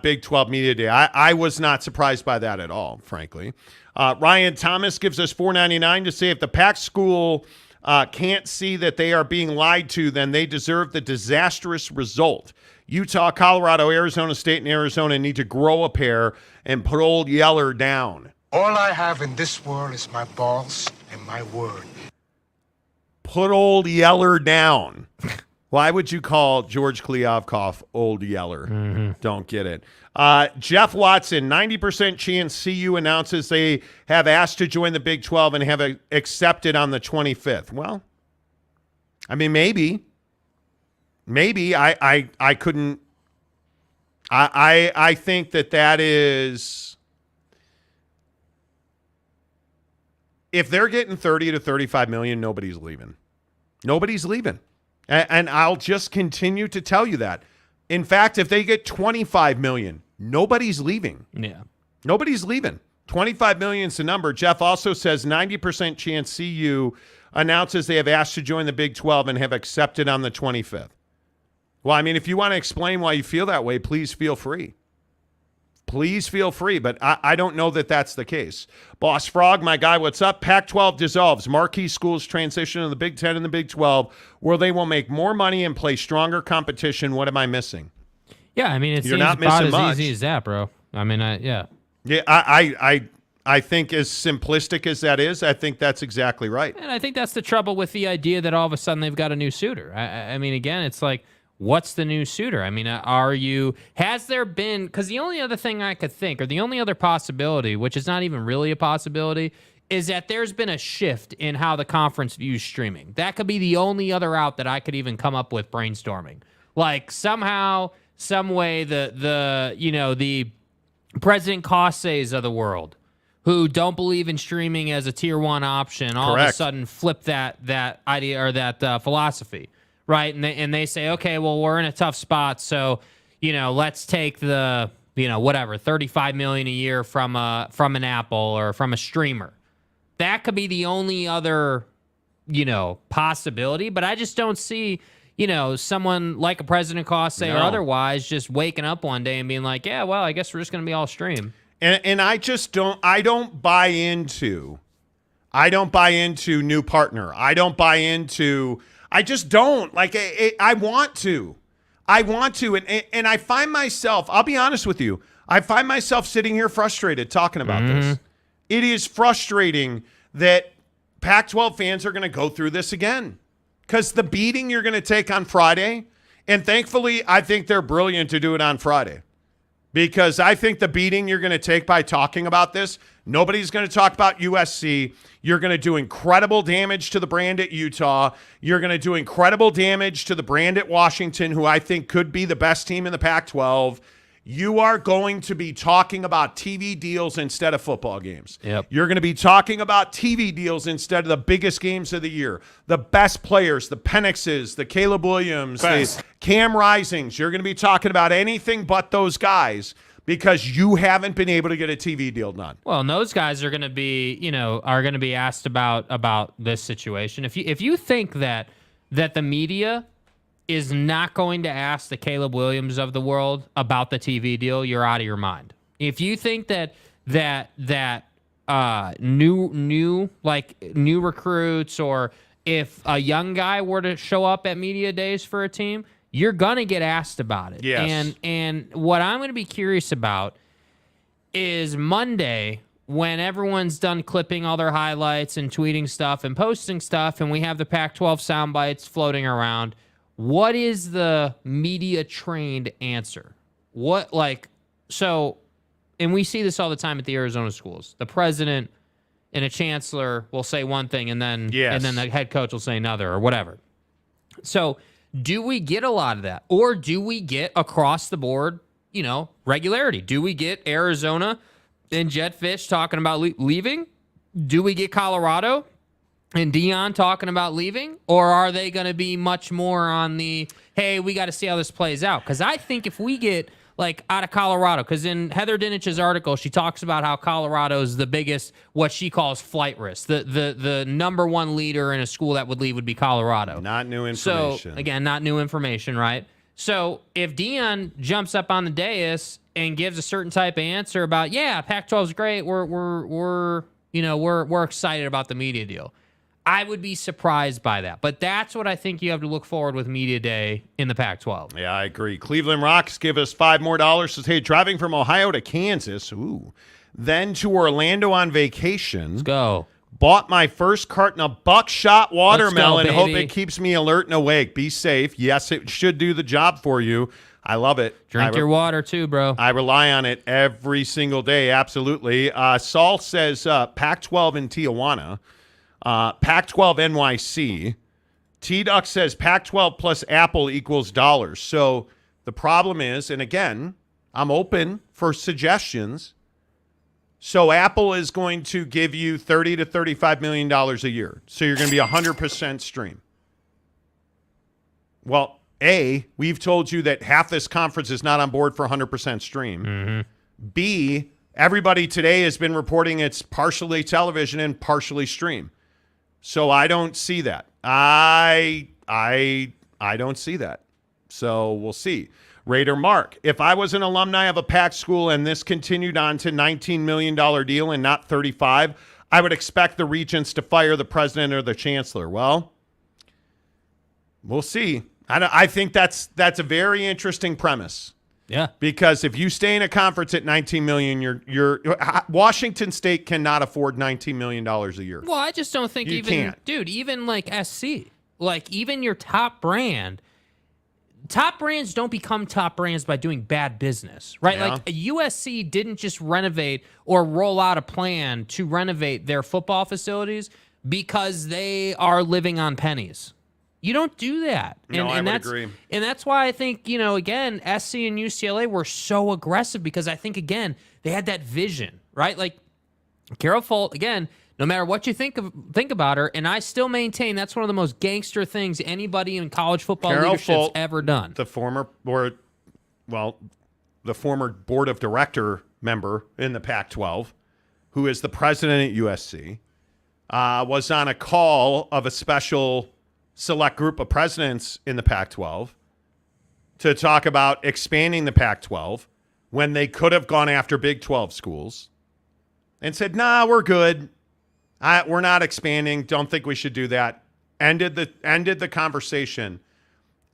Big 12 Media Day. I was not surprised by that at all, frankly. Ryan Thomas gives us $4.99 to say if the Pac school can't see that they are being lied to, then they deserve the disastrous result. Utah, Colorado, Arizona State, and Arizona need to grow a pair and put old Yeller down. All I have in this world is my balls and my word. Put old Yeller down. Why would you call George Kliavkoff old Yeller? Mm-hmm. Don't get it. Jeff Watson, 90% chance CU announces they have asked to join the Big 12 and have accepted on the 25th. Well, I mean, maybe. I couldn't. I think that is. If they're getting 30 to 35 million, nobody's leaving. Nobody's leaving. And I'll just continue to tell you that. In fact, if they get 25 million, nobody's leaving. Yeah. Nobody's leaving. 25 million is the number. Jeff also says 90% chance CU announces they have asked to join the Big 12 and have accepted on the 25th. Well, I mean, if you want to explain why you feel that way, please feel free. Please feel free, but I don't know that that's the case. Boss Frog, my guy, what's up? Pac-12 dissolves. Marquee schools transition to the Big 10 and the Big 12, where they will make more money and play stronger competition. What am I missing? Yeah, I mean, it seems about as easy as that, bro. I mean, yeah. Yeah, I think as simplistic as that is, I think that's exactly right. And I think that's the trouble with the idea that all of a sudden they've got a new suitor. I mean, again, it's like, what's the new suitor? I mean, has there been, because the only other thing I could think, or the only other possibility, which is not even really a possibility, is that there's been a shift in how the conference views streaming. That could be the only other out that I could even come up with brainstorming. Like somehow, some way, the President Cossays of the world, who don't believe in streaming as a tier 1 option, all of a sudden flip that idea or that philosophy. Right, and they say, okay, well, we're in a tough spot, so let's take the whatever $35 million a year from an Apple or from a streamer. That could be the only other possibility, but I just don't see someone like a President Cossay or otherwise just waking up one day and being like, yeah, well, I guess we're just going to be all stream. And I just don't. I don't buy into new partner. I don't buy into. I just don't. Like, I want to. And I find myself, I'll be honest with you, I find myself sitting here frustrated talking about this. It is frustrating that Pac-12 fans are going to go through this again. Because the beating you're going to take on Friday, and thankfully, I think they're brilliant to do it on Friday. Because I think the beating you're going to take by talking about this, nobody's going to talk about USC. You're going to do incredible damage to the brand at Utah. You're going to do incredible damage to the brand at Washington, who I think could be the best team in the Pac-12. You are going to be talking about TV deals instead of football games. Yep. You're going to be talking about TV deals instead of the biggest games of the year. The best players, the Penixes, the Caleb Williams, the Cam Risings. You're going to be talking about anything but those guys because you haven't been able to get a TV deal done. Well, and those guys are going to be asked about this situation. If you think that the media is not going to ask the Caleb Williams of the world about the TV deal, you're out of your mind. If you think that new recruits, or if a young guy were to show up at media days for a team, you're gonna get asked about it. Yes. And what I'm gonna be curious about is Monday, when everyone's done clipping all their highlights and tweeting stuff and posting stuff, and we have the Pac-12 sound bites floating around. What is the media-trained answer? What, like, So, and we see this all the time at the Arizona schools. The president and a chancellor will say one thing, and then the head coach will say another, or whatever. So, do we get a lot of that, or do we get across the board, regularity? Do we get Arizona and Jedd Fisch talking about leaving? Do we get Colorado and Deion talking about leaving? Or are they going to be much more on the, hey, we got to see how this plays out? Because I think if we get, out of Colorado, because in Heather Dinich's article, she talks about how Colorado is the biggest, what she calls flight risk. The number one leader in a school that would leave would be Colorado. Not new information. So, again, not new information, right? So if Deion jumps up on the dais and gives a certain type of answer about, yeah, Pac-12 is great, we're excited about the media deal, I would be surprised by that. But that's what I think you have to look forward with Media Day in the Pac-12. Yeah, I agree. Cleveland Rocks give us $5 more. Says, hey, driving from Ohio to Kansas, then to Orlando on vacation. Let's go. Bought my first carton of buckshot watermelon. Let's go, Hope baby. it keeps me alert and awake. Be safe. Yes, it should do the job for you. I love it. Drink your water too, bro. I rely on it every single day. Absolutely. Saul says Pac-12 in Tijuana. Pac-12 NYC. T-Duck says Pac-12 plus Apple equals dollars. So the problem is, and again, I'm open for suggestions. So Apple is going to give you $30 to $35 million a year. So you're going to be 100% stream. Well, A, we've told you that half this conference is not on board for 100% stream. Mm-hmm. B, everybody today has been reporting it's partially television and partially stream. So I don't see that. I don't see that. So we'll see. Raider Mark, if I was an alumni of a Pac school and this continued on to $19 million deal and not 35, I would expect the regents to fire the president or the chancellor. Well, we'll see. I think that's a very interesting premise. Yeah. Because if you stay in a conference at $19 million, you're Washington State cannot afford $19 million a year. Well, I just don't think even SC, even your top brands don't become top brands by doing bad business, right? Yeah. Like USC didn't just renovate or roll out a plan to renovate their football facilities because they are living on pennies. You don't do that. No, I would agree. And that's why I think, again, SC and UCLA were so aggressive because I think, again, they had that vision, right? Like Carol Folt, again, no matter what you think about her, and I still maintain that's one of the most gangster things anybody in college football leadership's ever done. The former board of director member in the Pac-12, who is the president at USC, was on a call of a special select group of presidents in the Pac-12 to talk about expanding the Pac-12 when they could have gone after Big 12 schools and said, nah, we're good. We're not expanding. Don't think we should do that. Ended the conversation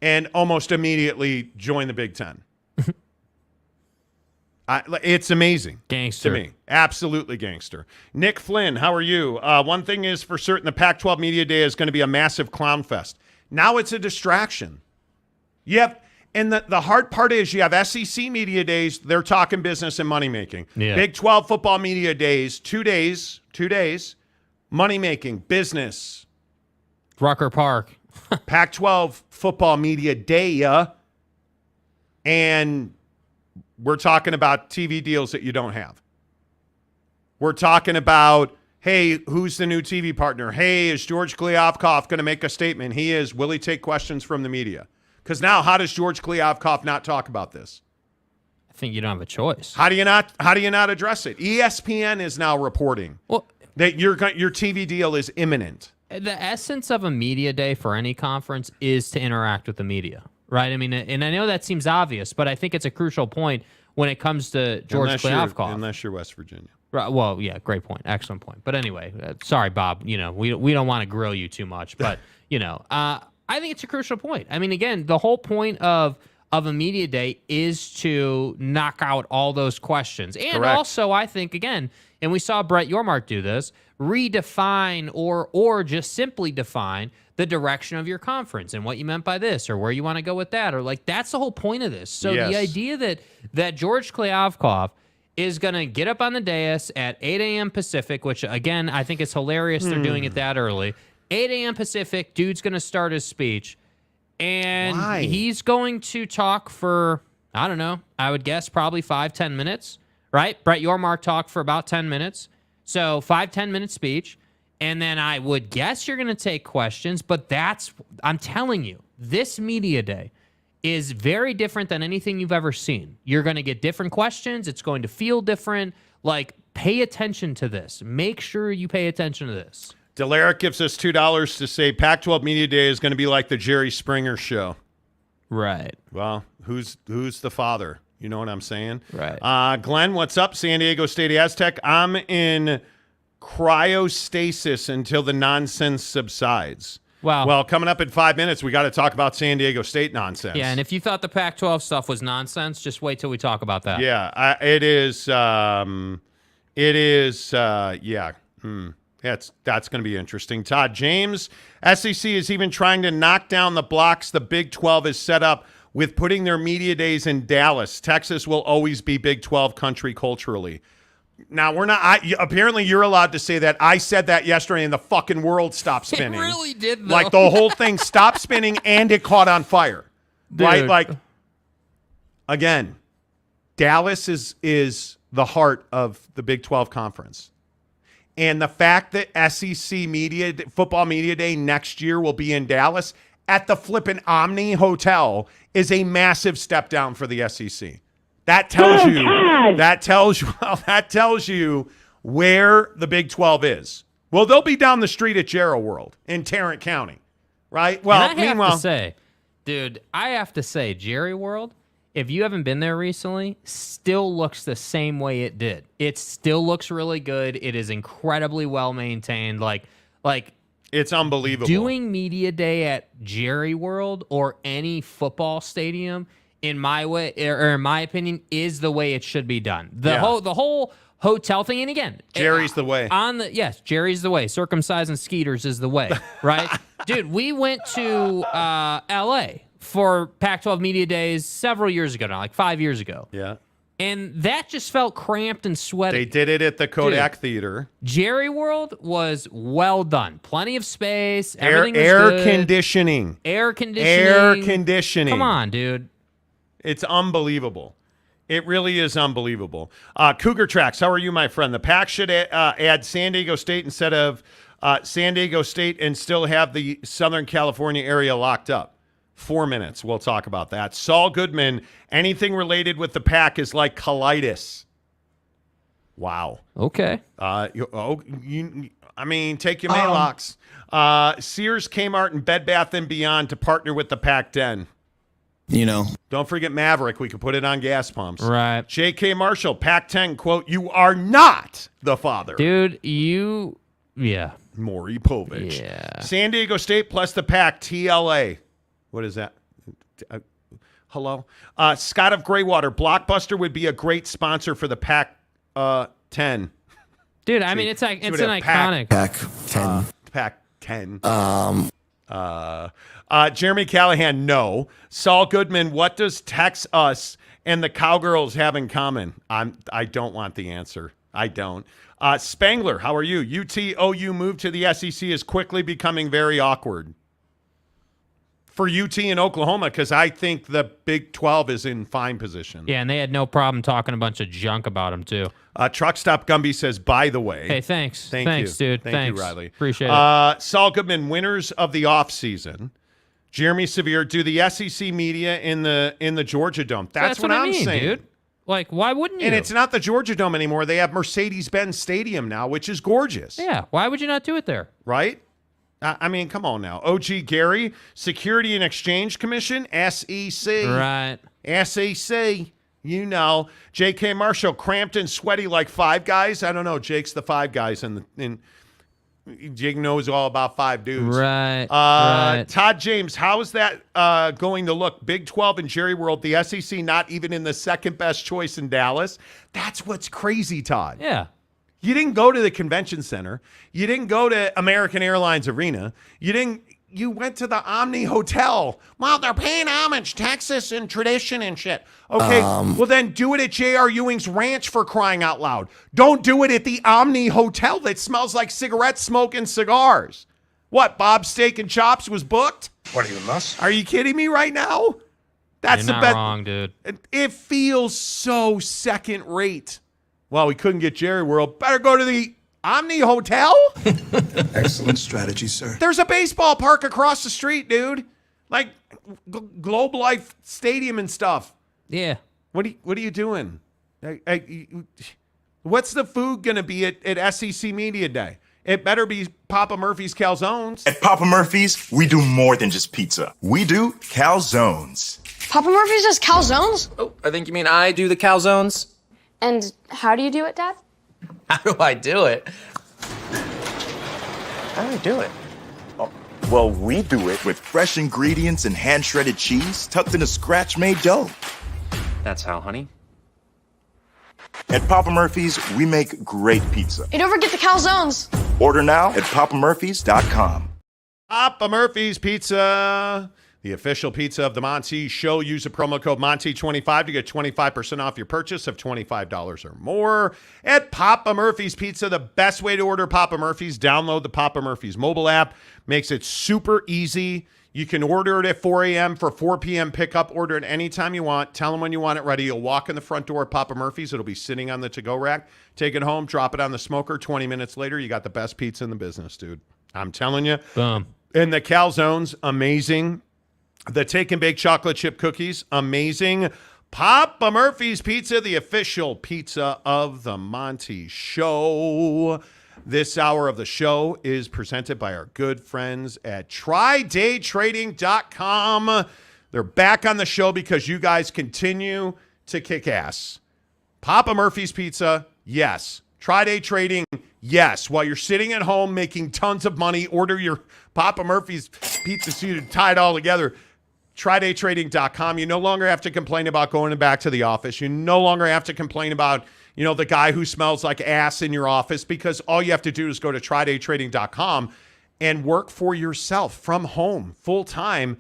and almost immediately joined the Big Ten. It's amazing. Gangster. To me. Absolutely gangster. Nick Flynn, how are you? One thing is for certain, the Pac-12 Media Day is going to be a massive clown fest. Now it's a distraction. And the hard part is you have SEC Media Days. They're talking business and money-making. Yeah. Big 12 Football Media Days, 2 days, money-making, business. Rucker Park. Pac-12 Football Media Day, and we're talking about TV deals that you don't have. We're talking about, hey, who's the new TV partner? Hey, is George Kliavkoff going to make a statement? He is. Will he take questions from the media? Because now, how does George Kliavkoff not talk about this? I think you don't have a choice. How do you not address it? ESPN is now reporting that your TV deal is imminent. The essence of a media day for any conference is to interact with the media, right? I mean, and I know that seems obvious, but I think it's a crucial point when it comes to George Kliavkoff. Unless you're West Virginia. Right, well, yeah, great point. Excellent point. But anyway, sorry, Bob. We don't want to grill you too much, but I think it's a crucial point. I mean, again, the whole point of of a media day is to knock out all those questions. And Correct. also, I think, again, and we saw Brett Yormark do this, redefine or just simply define the direction of your conference and what you meant by this or where you want to go with that. Or like, that's the whole point of this. So Yes. the idea that George Kliavkoff is going to get up on the dais at 8 a.m. Pacific, which, again, I think it's hilarious they're doing it that early. 8 a.m. Pacific, dude's going to start his speech. And Why? he's going to talk for, I don't know, I would guess probably 5-10 minutes, right? Brett Yormark talked for about 10 minutes. So 5-10 minute speech. And then I would guess you're going to take questions. But I'm telling you, this media day is very different than anything you've ever seen. You're going to get different questions. It's going to feel different. Like, pay attention to this. Make sure you pay attention to this. Delaric gives us $2 to say Pac-12 Media Day is going to be like the Jerry Springer show. Right. Well, who's the father? You know what I'm saying? Right. Glenn, what's up? San Diego State Aztec. I'm in cryostasis until the nonsense subsides. Wow. Well, coming up in 5 minutes, we got to talk about San Diego State nonsense. Yeah, and if you thought the Pac-12 stuff was nonsense, just wait till we talk about that. Yeah, it is. Yeah. That's going to be interesting. Todd James, SEC is even trying to knock down the blocks the Big 12 is set up with putting their media days in Dallas. Texas will always be Big 12 country culturally. Now, we're not. Apparently, you're allowed to say that. I said that yesterday, and the fucking world stopped spinning. It really did, though. Like, the whole thing stopped spinning, and it caught on fire. Dude. Right? Like, again, Dallas is the heart of the Big 12 conference. And the fact that SEC football media day next year will be in Dallas at the flippin' Omni Hotel is a massive step down for the SEC. That tells you. That tells you where the Big 12 is. Well, they'll be down the street at Jarrow World in Tarrant County, right? Well, and I have to say, Jerry World, if you haven't been there recently, still looks the same way it did. It still looks really good. It is incredibly well maintained. Like it's unbelievable. Doing media day at Jerry World or any football stadium, in my opinion, is the way it should be done. The whole hotel thing, and again, Jerry's the way. Jerry's the way. Circumcising skeeters is the way, right? Dude, we went to L.A. for Pac-12 Media Days several years ago now, like 5 years ago. Yeah. And that just felt cramped and sweaty. They did it at the Kodak Theater. Jerry World was well done. Plenty of space. Everything was air good. conditioning. Air conditioning. Come on, dude. It's unbelievable. It really is unbelievable. Cougar Tracks, how are you, my friend? The Pac should add San Diego State instead of San Diego State and still have the Southern California area locked up. 4 minutes. We'll talk about that. Saul Goodman, anything related with the Pac is like colitis. Wow. Okay. I mean, take your Maalox. Sears, Kmart, and Bed Bath & Beyond to partner with the Pac-10. You know. Don't forget Maverick. We could put it on gas pumps. Right. J.K. Marshall, Pac-10, quote, "You are not the father." Dude, Maury Povich. Yeah. San Diego State plus the Pac, TLA. What is that? Hello? Scott of Graywater, Blockbuster would be a great sponsor for the Pac-10. Dude, I mean, it's an iconic. Pac-10. Pac-10. Jeremy Callahan, no. Saul Goodman, what does Tex Us and the Cowgirls have in common? I don't want the answer. I don't. Spangler, how are you? UT-OU move to the SEC is quickly becoming very awkward. For UT and Oklahoma, because I think the Big 12 is in fine position. Yeah, and they had no problem talking a bunch of junk about them, too. Truck Stop Gumby says, by the way. Hey, thanks. Thanks, dude. Thank you, Riley. Appreciate it. Saul Goodman, winners of the offseason. Jeremy Sevier, do the SEC media in the Georgia Dome. That's what I'm saying, dude. Like, why wouldn't you? And it's not the Georgia Dome anymore. They have Mercedes-Benz Stadium now, which is gorgeous. Yeah, why would you not do it there? Right? I mean, come on now. OG Gary, Security and Exchange Commission, SEC. Right. SEC, you know. J.K. Marshall, cramped and sweaty like Five Guys. I don't know. Jake's the Five Guys. Jig knows all about 5 dudes. Right. Todd James, how is that going to look? Big 12 and Jerry World, the SEC not even in the second best choice in Dallas. That's what's crazy, Todd. Yeah. You didn't go to the convention center. You didn't go to American Airlines Arena. You went to the Omni Hotel. Well, they're paying homage, Texas and tradition and shit. Okay, well then do it at J.R. Ewing's Ranch for crying out loud. Don't do it at the Omni Hotel that smells like cigarette smoke and cigars. What, Bob's Steak and Chops was booked? What are you, nuts? Are you kidding me right now? That's You're the not best. wrong, dude. It feels so second rate. Well, we couldn't get Jerry World. Better go to the Omni Hotel? Excellent strategy, sir. There's a baseball park across the street, dude. Like Globe Life Stadium and stuff. Yeah. What are you doing? What's the food going to be at SEC Media Day? It better be Papa Murphy's Calzones. At Papa Murphy's, we do more than just pizza. We do calzones. Papa Murphy's does calzones? Oh, I think you mean I do the calzones. And how do you do it, Dad? How do I do it? How do I do it? Oh, well, we do it with fresh ingredients and hand-shredded cheese tucked in a scratch-made dough. That's how, honey. At Papa Murphy's, we make great pizza. Hey, don't forget the calzones. Order now at papamurphys.com. Papa Murphy's Pizza, the official pizza of the Monty Show. Use the promo code Monty25 to get 25% off your purchase of $25 or more. At Papa Murphy's Pizza, the best way to order Papa Murphy's, download the Papa Murphy's mobile app. Makes it super easy. You can order it at 4 a.m. for 4 p.m. pickup. Order it anytime you want. Tell them when you want it ready. You'll walk in the front door at Papa Murphy's. It'll be sitting on the to-go rack. Take it home, drop it on the smoker. 20 minutes later, you got the best pizza in the business, dude. I'm telling you. Boom. And the calzones, amazing. The take and bake chocolate chip cookies, amazing. Papa Murphy's Pizza, the official pizza of the Monty Show. This hour of the show is presented by our good friends at TryDayTrading.com. They're back on the show because you guys continue to kick ass. Papa Murphy's Pizza, yes. Try-Day Trading, yes. While you're sitting at home making tons of money, order your Papa Murphy's Pizza so you tie it all together. TryDayTrading.com. You no longer have to complain about going back to the office. You no longer have to complain about, the guy who smells like ass in your office, because all you have to do is go to TryDayTrading.com and work for yourself from home full time.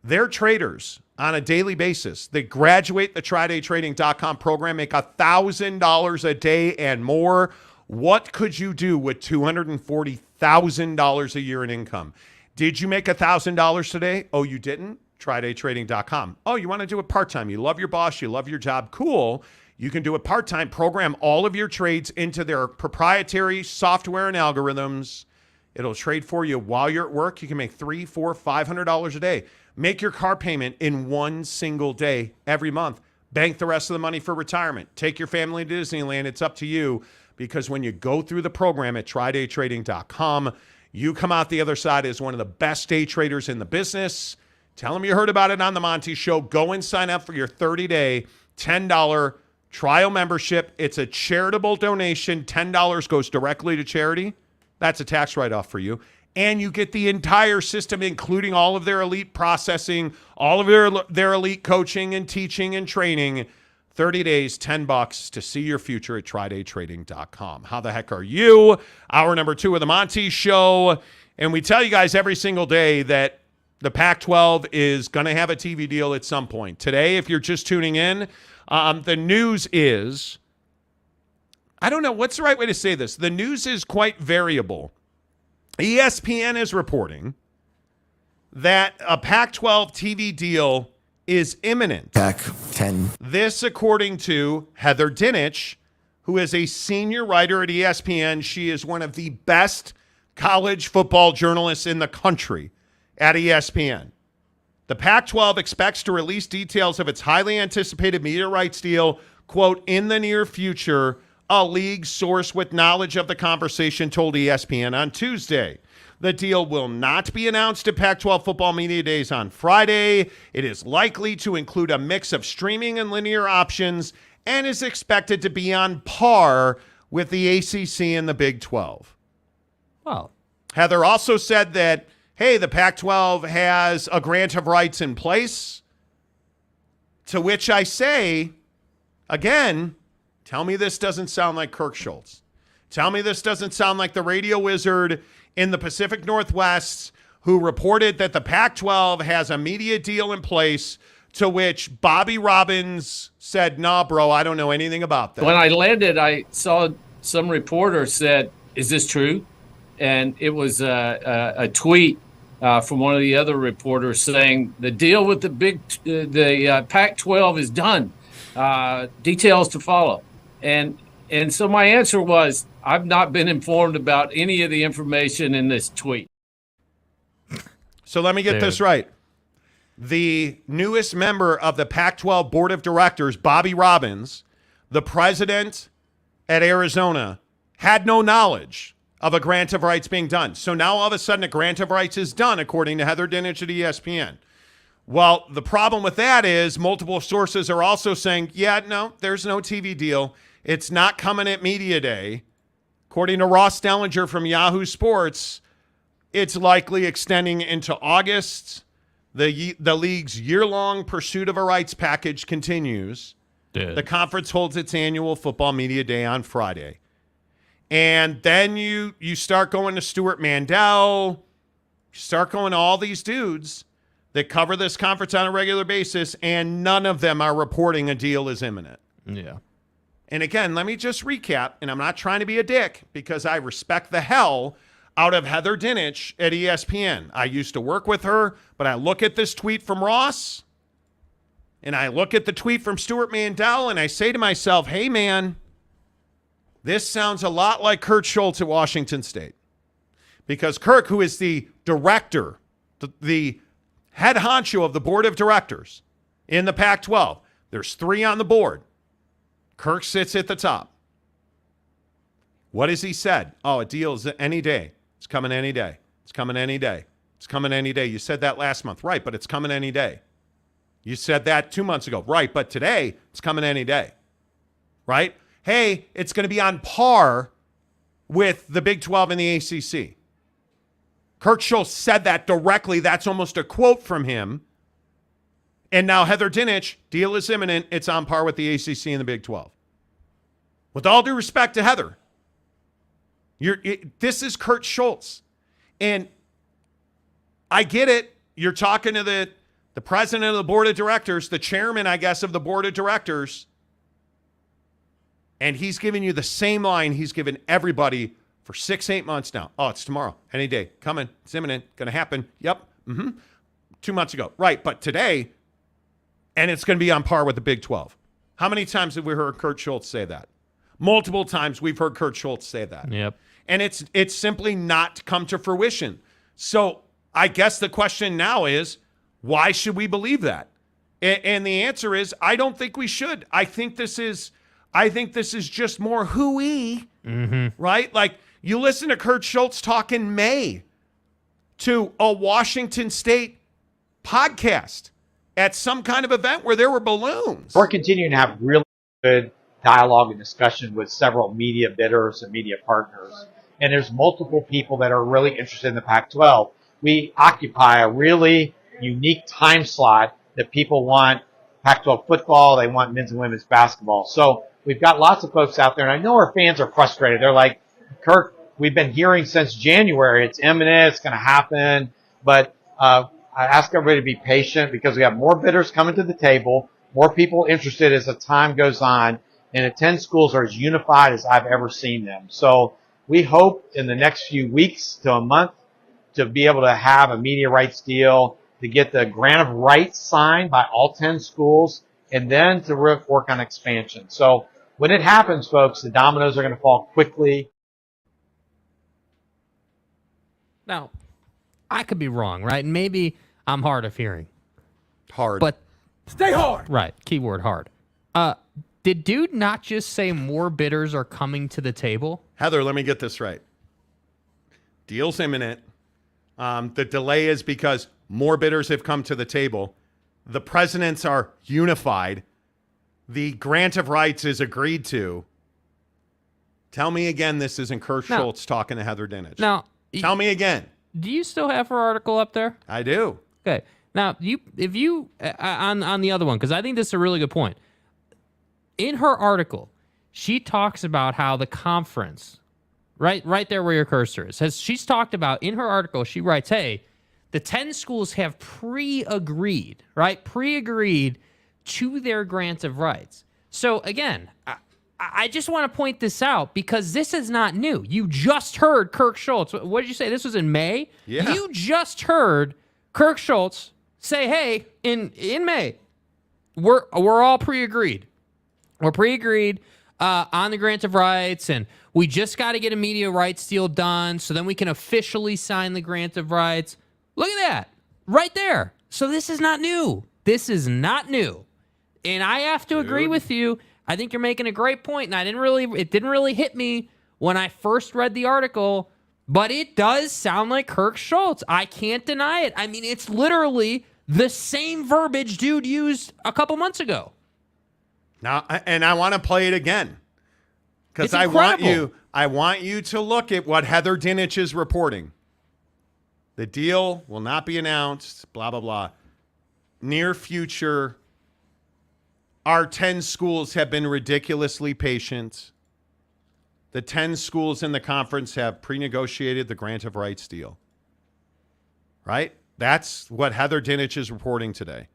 They're traders on a daily basis. They graduate the TryDayTrading.com program, make $1,000 a day and more. What could you do with $240,000 a year in income? Did you make $1,000 today? Oh, you didn't? TryDayTrading.com. Oh, you want to do it part-time. You love your boss. You love your job. Cool. You can do it part-time. Program all of your trades into their proprietary software and algorithms. It'll trade for you while you're at work. You can make $300, $400, $500 a day. Make your car payment in one single day every month. Bank the rest of the money for retirement. Take your family to Disneyland. It's up to you, because when you go through the program at TryDayTrading.com, you come out the other side as one of the best day traders in the business. Tell them you heard about it on the Monty Show. Go and sign up for your 30-day, $10 trial membership. It's a charitable donation. $10 goes directly to charity. That's a tax write-off for you. And you get the entire system, including all of their elite processing, all of their elite coaching and teaching and training. 30 days, $10 to see your future at TryDayTrading.com. How the heck are you? Hour number 2 of the Monty Show. And we tell you guys every single day that the Pac-12 is going to have a TV deal at some point. Today, if you're just tuning in, the news is, I don't know, what's the right way to say this? The news is quite variable. ESPN is reporting that a Pac-12 TV deal is imminent. Pac-10. This according to Heather Dinich, who is a senior writer at ESPN. She is one of the best college football journalists in the country at ESPN. The Pac-12 expects to release details of its highly anticipated media rights deal, quote, in the near future, a league source with knowledge of the conversation told ESPN on Tuesday. The deal will not be announced at Pac-12 Football Media Days on Friday. It is likely to include a mix of streaming and linear options and is expected to be on par with the ACC and the Big 12. Well, Heather also said that, hey, the Pac-12 has a grant of rights in place, to which I say, again, tell me this doesn't sound like Kirk Schultz. Tell me this doesn't sound like the radio wizard in the Pacific Northwest who reported that the Pac-12 has a media deal in place, to which Bobby Robbins said, nah, bro, I don't know anything about that. When I landed, I saw some reporter said, is this true? And it was a tweet from one of the other reporters saying the deal with the Pac-12 is done. Details to follow. And so my answer was, I've not been informed about any of the information in this tweet. So let me get this right. The newest member of the Pac-12 Board of Directors, Bobby Robbins, the president at Arizona, had no knowledge of a grant of rights being done. So now all of a sudden a grant of rights is done, according to Heather Dinich at ESPN. Well, the problem with that is multiple sources are also saying, yeah, no, there's no TV deal. It's not coming at Media Day. According to Ross Dellinger from Yahoo Sports, it's likely extending into August. The league's year-long pursuit of a rights package continues. Dude. The conference holds its annual football media day on Friday. And then you start going to Stuart Mandel, you start going to all these dudes that cover this conference on a regular basis, and none of them are reporting a deal is imminent. Yeah. And again, let me just recap, and I'm not trying to be a dick because I respect the hell out of Heather Dinich at ESPN. I used to work with her, but I look at this tweet from Ross, and I look at the tweet from Stuart Mandel, and I say to myself, hey, man, this sounds a lot like Kurt Schultz at Washington State. Because Kirk, who is the director, the head honcho of the board of directors in the Pac-12, there's 3 on the board. Kirk sits at the top. What has he said? Oh, a deal is any day. It's coming any day. It's coming any day. It's coming any day. You said that last month. Right, but it's coming any day. You said that 2 months ago. Right, but today, it's coming any day. Right? Hey, it's going to be on par with the Big 12 and the ACC. Kurt Schultz said that directly. That's almost a quote from him. And now Heather Dinich, deal is imminent. It's on par with the ACC and the Big 12. With all due respect to Heather, this is Kurt Schultz. And I get it. You're talking to the president of the board of directors, the chairman, I guess, of the board of directors. And he's giving you the same line he's given everybody for 6-8 months now. Oh, it's tomorrow. Any day. Coming. It's imminent. Going to happen. Yep. 2 months ago. Right. But today, and it's going to be on par with the Big 12. How many times have we heard Kurt Schultz say that? Multiple times we've heard Kurt Schultz say that. Yep. And it's simply not come to fruition. So I guess the question now is, why should we believe that? And the answer is, I don't think we should. I think this is just more hooey, right? Like, you listen to Kurt Schultz talk in May to a Washington State podcast at some kind of event where there were balloons. We're continuing to have really good dialogue and discussion with several media bidders and media partners. And there's multiple people that are really interested in the Pac-12. We occupy a really unique time slot that people want Pac-12 football, they want men's and women's basketball. So we've got lots of folks out there, and I know our fans are frustrated. They're like, Kirk, we've been hearing since January, it's imminent, it's going to happen. But I ask everybody to be patient because we have more bidders coming to the table, more people interested as the time goes on, and the 10 schools are as unified as I've ever seen them. So we hope in the next few weeks to a month to be able to have a media rights deal, to get the grant of rights signed by all 10 schools, and then to work on expansion. So when it happens, folks, the dominoes are going to fall quickly. Now, I could be wrong, right? And maybe I'm hard of hearing. Hard. But stay hard. Right. Keyword hard. Did dude not just say more bidders are coming to the table? Heather, let me get this right. Deal's imminent. The delay is because more bidders have come to the table. The presidents are unified. The grant of rights is agreed to. Tell me again this isn't Kurt Schultz talking to Heather Dinich. Now, Tell me again. Do you still have her article up there? I do. Okay. Now, if you on the other one, because I think this is a really good point. In her article, she talks about how the conference, right there where your cursor is, she's talked about in her article, she writes, hey, the 10 schools have pre-agreed to their grant of rights. So again, I just want to point this out because this is not new. You just heard Kirk Schultz. What did you say? This was in May? Yeah. You just heard Kirk Schultz say, hey, in May, we're all pre-agreed. We're pre-agreed on the grant of rights, and we just got to get a media rights deal done so then we can officially sign the grant of rights. Look at that. Right there. So this is not new. This is not new. And I have to agree with you. I think you're making a great point, and it didn't really hit me when I first read the article, but it does sound like Kirk Schultz. I can't deny it. I mean, it's literally the same verbiage dude used a couple months ago. Now, and I want to play it again because I want you to look at what Heather Dinich is reporting. The deal will not be announced, blah, blah, blah. Near future, our 10 schools have been ridiculously patient. The 10 schools in the conference have pre-negotiated the grant of rights deal. Right? That's what Heather Dinich is reporting today.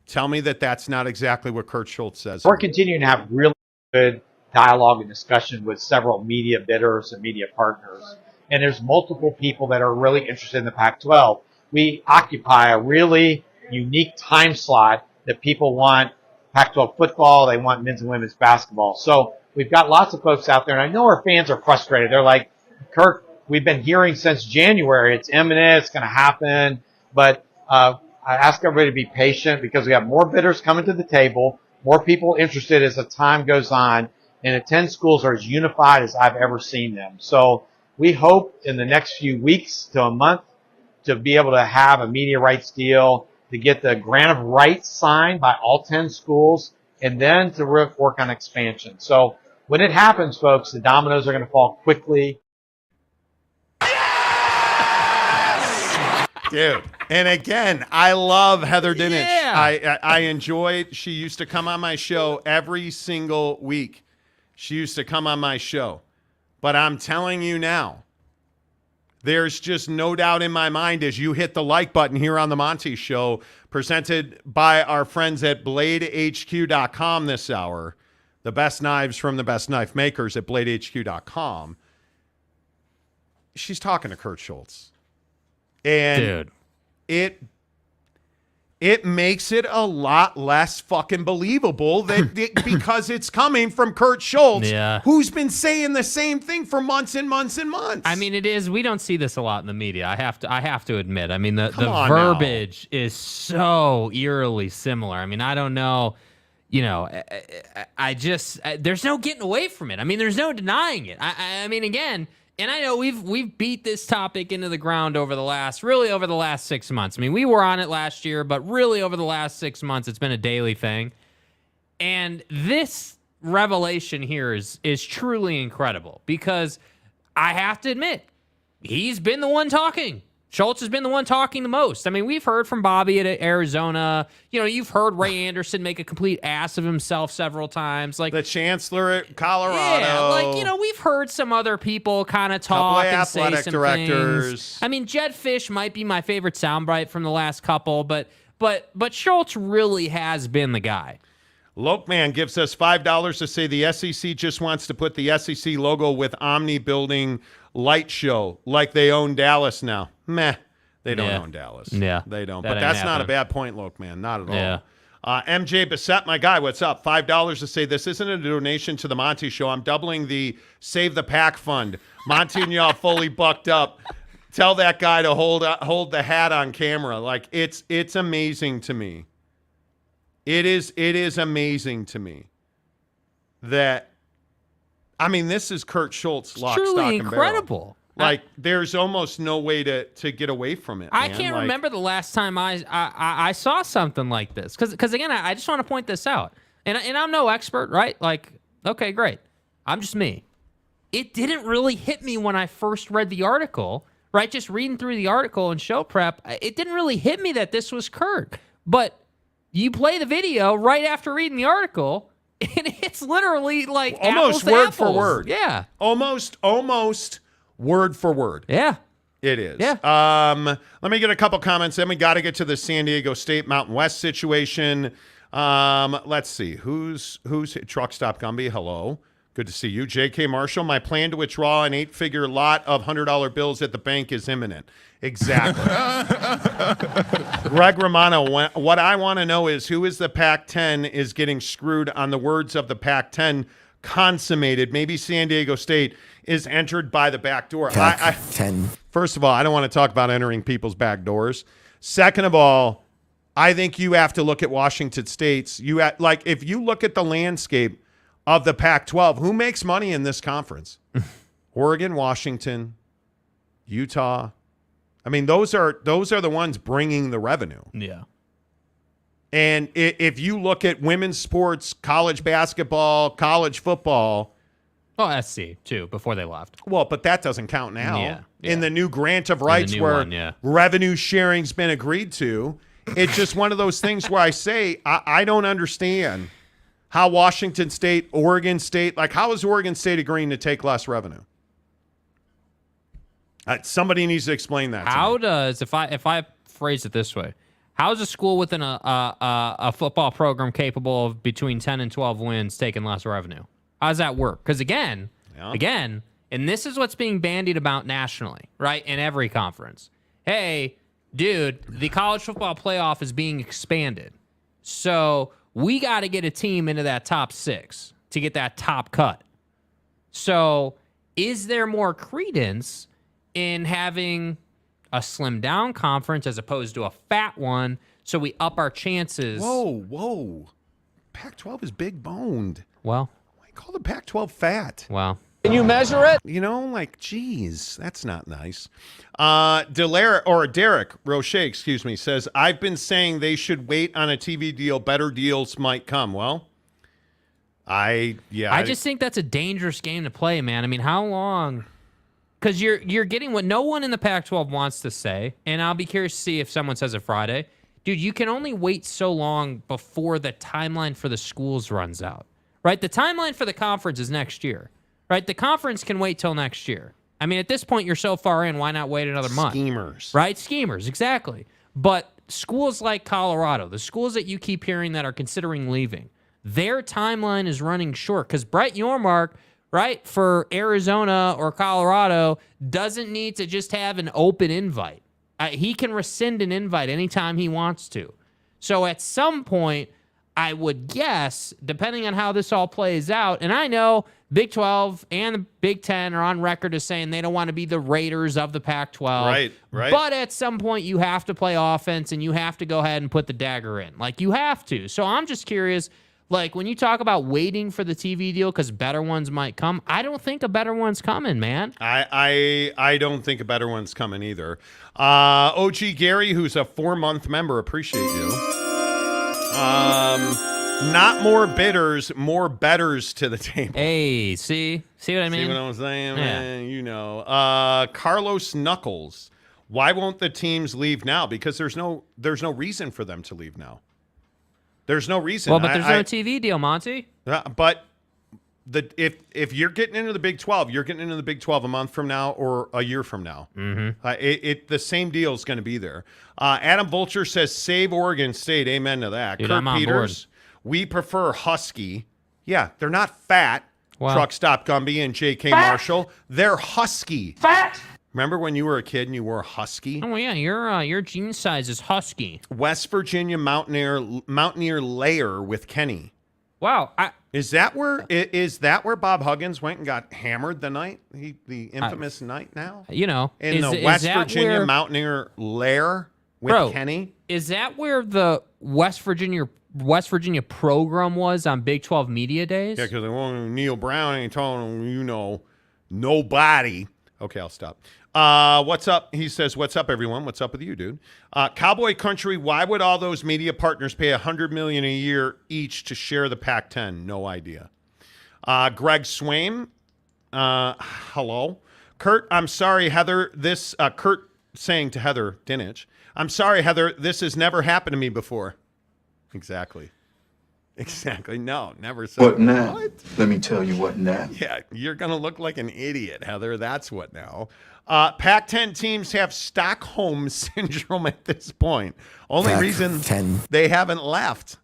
Tell me that that's not exactly what Kurt Schultz says. We're continuing to have really good dialogue and discussion with several media bidders and media partners. And there's multiple people that are really interested in the Pac-12. We occupy a really unique time slot that people want Pac-12 football, they want men's and women's basketball. So we've got lots of folks out there, and I know our fans are frustrated. They're like, Kirk, we've been hearing since January, it's imminent, it's going to happen. But I ask everybody to be patient because we have more bidders coming to the table, more people interested as the time goes on, and the 10 schools are as unified as I've ever seen them. So we hope in the next few weeks to a month to be able to have a media rights deal, to get the grant of rights signed by all 10 schools, and then to work on expansion. So when it happens, folks, the dominoes are going to fall quickly. Dude. And again, I love Heather Dinich. Yeah. I enjoyed, she used to come on my show every single week. She used to come on my show. But I'm telling you now, there's just no doubt in my mind as you hit the like button here on the Monty Show, presented by our friends at BladeHQ.com this hour. The best knives from the best knife makers at BladeHQ.com. She's talking to Kurt Schultz. And dude, it makes it a lot less fucking believable that because it's coming from Kurt Schultz, who's been saying the same thing for months and months and months. I mean, it is. We don't see this a lot in the media. I have to admit. I mean, the verbiage is so eerily similar. I mean, I don't know. You know, I just there's no getting away from it. I mean, there's no denying it. I mean, again. And I know we've beat this topic into the ground over the last 6 months. I mean, we were on it last year, but really over the last 6 months, it's been a daily thing. And this revelation here is truly incredible because I have to admit, he's been the one talking. Schultz has been the one talking the most. I mean, we've heard from Bobby at Arizona. You know, you've heard Ray Anderson make a complete ass of himself several times. Like the chancellor at Colorado. Yeah, like, you know, we've heard some other people kind of talk and say some directors. Things. I mean, Jed Fish might be my favorite soundbite from the last couple, but Schultz really has been the guy. Lokeman gives us $5 to say the SEC just wants to put the SEC logo with Omni Building Light Show like they own Dallas now. Meh. They don't own Dallas. Yeah. They don't. That But that's ain't not a happening. bad point, Lokeman. Not at all. Yeah. MJ Bissett, my guy, what's up? $5 to say this isn't a donation to the Monty Show. I'm doubling the Save the Pack fund. Monty and y'all fully bucked up. Tell that guy to hold the hat on camera. Like, it's amazing to me. It is amazing to me that, I mean, this is Kurt Schultz, lock, Truly stock, and incredible. barrel. Like, there's almost no way to get away from it. I man. can't Like, remember the last time I saw something like this. Because again, I just want to point this out. And I'm no expert, right? Like, okay, great. I'm just me. It didn't really hit me when I first read the article, right? Just reading through the article and show prep, it didn't really hit me that this was Kurt. But you play the video right after reading the article, and it's literally like almost apples to word apples. for word. Yeah. Almost word for word. Yeah. It is. Yeah. Let me get a couple comments. Then we got to get to the San Diego State Mountain West situation. Let's see. Who's Truck Stop Gumby? Hello. Good to see you. J.K. Marshall, my plan to withdraw an 8-figure lot of $100 bills at the bank is imminent. Exactly. Greg Romano, what I want to know is who is the Pac-10 is getting screwed on the words of the Pac-10 consummated. Maybe San Diego State is entered by the back door. Pac-10. First of all, I don't want to talk about entering people's back doors. Second of all, I think you have to look at Washington State's. If you look at the landscape of the Pac-12, who makes money in this conference? Oregon, Washington, Utah. I mean, those are the ones bringing the revenue. Yeah. And if you look at women's sports, college basketball, college football. Oh, SC, too, before they left. Well, but that doesn't count now. Yeah. In the new grant of rights where revenue sharing's been agreed to. It's just one of those things where I say, I don't understand how Washington State, Oregon State, how is Oregon State agreeing to take less revenue? Somebody needs to explain that. How does, if I phrase it this way, how is a school within a football program capable of between 10 and 12 wins taking less revenue? How does that work? Because again, and this is what's being bandied about nationally, right? In every conference. Hey, dude, the college football playoff is being expanded. So we got to get a team into that top 6 to get that top cut. So is there more credence in having a slim down conference as opposed to a fat one so we up our chances? Whoa. Pac-12 is big boned. Well, why call the Pac-12 fat? Well, can you measure it? Geez, that's not nice. Derek Roche, says, I've been saying they should wait on a TV deal. Better deals might come. Well, I just think that's a dangerous game to play, man. I mean, how long? Because you're getting what no one in the Pac-12 wants to say, and I'll be curious to see if someone says it Friday. Dude, you can only wait so long before the timeline for the schools runs out, right? The timeline for the conference is next year, right? The conference can wait till next year. I mean, at this point, you're so far in, why not wait another month? Schemers. Right? Schemers, exactly. But schools like Colorado, the schools that you keep hearing that are considering leaving, their timeline is running short because Brett Yormark, right, for Arizona or Colorado, doesn't need to just have an open invite. He can rescind an invite anytime he wants to. So at some point, I would guess, depending on how this all plays out, and I know Big 12 and the Big 10 are on record as saying they don't want to be the Raiders of the Pac-12. Right. But at some point, you have to play offense, and you have to go ahead and put the dagger in. You have to. So I'm just curious, when you talk about waiting for the TV deal because better ones might come, I don't think a better one's coming, man. I don't think a better one's coming either. OG Gary, who's a 4-month member, appreciate you. Not more bidders, more betters to the table. Hey, see what I mean? See what I'm saying, man? Carlos Knuckles. Why won't the teams leave now? Because there's no reason for them to leave now. There's no reason. Well, but there's no TV deal, Monty. But if you're getting into the Big 12, you're getting into the Big 12 a month from now or a year from now. Mm-hmm. The same deal is going to be there. Adam Vulture says, save Oregon State. Amen to that. Dude, Kurt I'm on Peters, we prefer Husky. Yeah, they're not fat. Wow. Truck Stop Gumby and J.K. Marshall. They're Husky. Fat. Remember when you were a kid and you wore Husky? Oh yeah, your jean size is Husky. West Virginia Mountaineer Layer with Kenny. Wow, is that where Bob Huggins went and got hammered the night the infamous night now? In the West Virginia Mountaineer Lair with Kenny. Is that where the West Virginia program was on Big 12 Media Days? Yeah, because Neil Brown ain't telling nobody. Okay, I'll stop. What's up? He says, what's up, everyone? What's up with you, dude? Cowboy Country, why would all those media partners pay $100 million a year each to share the Pac-10? No idea. Greg Swain, hello. Kurt, I'm sorry, Heather. Kurt saying to Heather Dinich, I'm sorry, Heather, this has never happened to me before. Exactly. No, never said What now? What? Let me tell you what now. Yeah, you're going to look like an idiot, Heather. That's what now. Pac-10 teams have Stockholm syndrome at this point. Only reason they haven't left.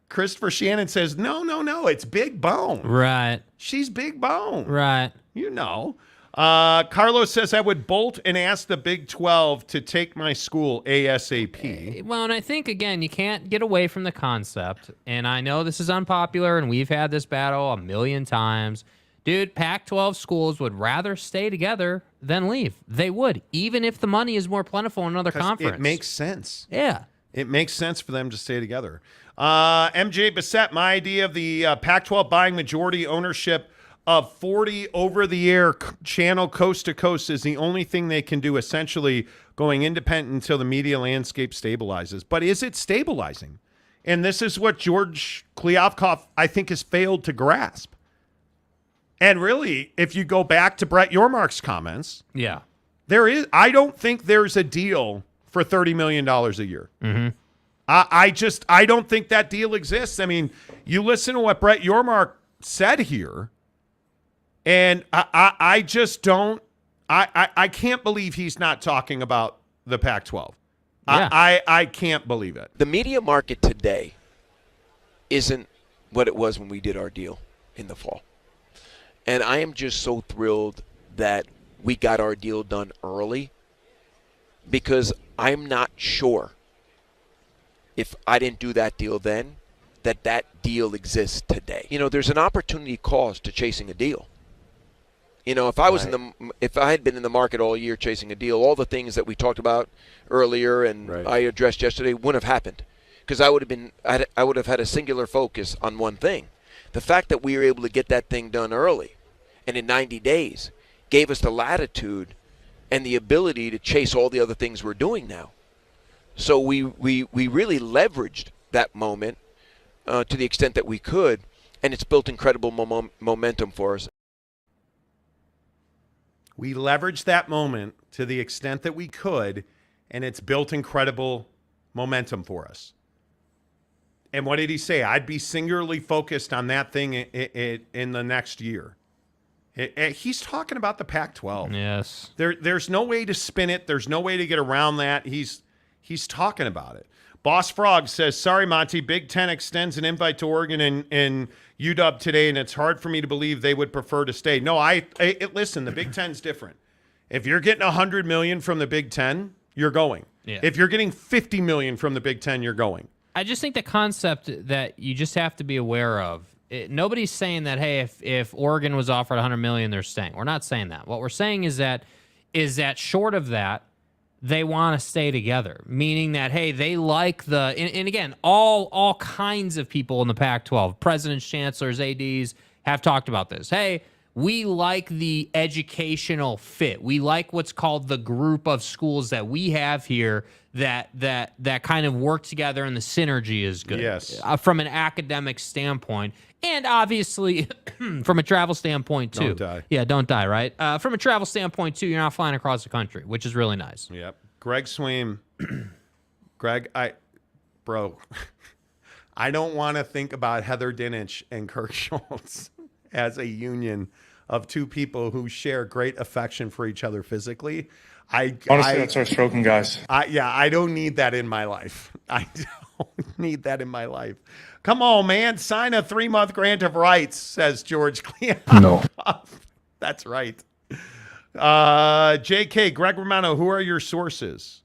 Christopher Shannon says, no, it's Big Bone. Right. She's Big Bone. Right. You know. Carlos says, I would bolt and ask the Big 12 to take my school ASAP. Well, and I think, again, you can't get away from the concept. And I know this is unpopular, and we've had this battle a million times. Dude, Pac-12 schools would rather stay together than leave. They would, even if the money is more plentiful in another conference. It makes sense. Yeah. It makes sense for them to stay together. MJ Bissett, my idea of the Pac-12 buying majority ownership of 40 over-the-air channel coast to coast is the only thing they can do, essentially going independent until the media landscape stabilizes. But is it stabilizing? And this is what George Kliavkoff, I think, has failed to grasp. And really, if you go back to Brett Yormark's comments, yeah, I don't think there's a deal for $30 million a year. Mm-hmm. I don't think that deal exists. I mean, you listen to what Brett Yormark said here, and I just don't. I can't believe he's not talking about the Pac-12. Yeah. I can't believe it. The media market today isn't what it was when we did our deal in the fall. And I am just so thrilled that we got our deal done early, because I'm not sure if I didn't do that deal then, that deal exists today. You know, there's an opportunity cost to chasing a deal. You know, if I was if I had been in the market all year chasing a deal, all the things that we talked about earlier and I addressed yesterday wouldn't have happened, because I would have had a singular focus on one thing. The fact that we were able to get that thing done early and in 90 days gave us the latitude and the ability to chase all the other things we're doing now. So we really leveraged that moment to the extent that we could, and it's built incredible momentum for us. We leveraged that moment to the extent that we could, and it's built incredible momentum for us. And what did he say? I'd be singularly focused on that thing in the next year. He's talking about the Pac-12. Yes. There's no way to spin it. There's no way to get around that. He's talking about it. Boss Frog says, sorry, Monty, Big Ten extends an invite to Oregon and UW today, and it's hard for me to believe they would prefer to stay. No, listen, the Big Ten's different. If you're getting $100 million from the Big Ten, you're going. Yeah. If you're getting $50 million from the Big Ten, you're going. I just think the concept that you just have to be aware of, nobody's saying that, hey, if Oregon was offered $100 million, they're staying. We're not saying that. What we're saying is that short of that, they want to stay together, meaning that, hey, they like and again, all kinds of people in the Pac-12, presidents, chancellors, ADs have talked about this. Hey, we like the educational fit. We like what's called the group of schools that we have here that kind of work together, and the synergy is good. Yes. From an academic standpoint, and obviously from a travel standpoint too. Don't die. Yeah, don't die, right? From a travel standpoint too, you're not flying across the country, which is really nice. Yep. Greg Swaim. Greg, I don't want to think about Heather Dinich and Kirk Schultz as a union of two people who share great affection for each other physically. Honestly, that starts stroking, guys. I don't need that in my life. I don't need that in my life. Come on, man. Sign a 3-month grant of rights, says George Cleon. No. That's right. JK, Greg Romano, who are your sources?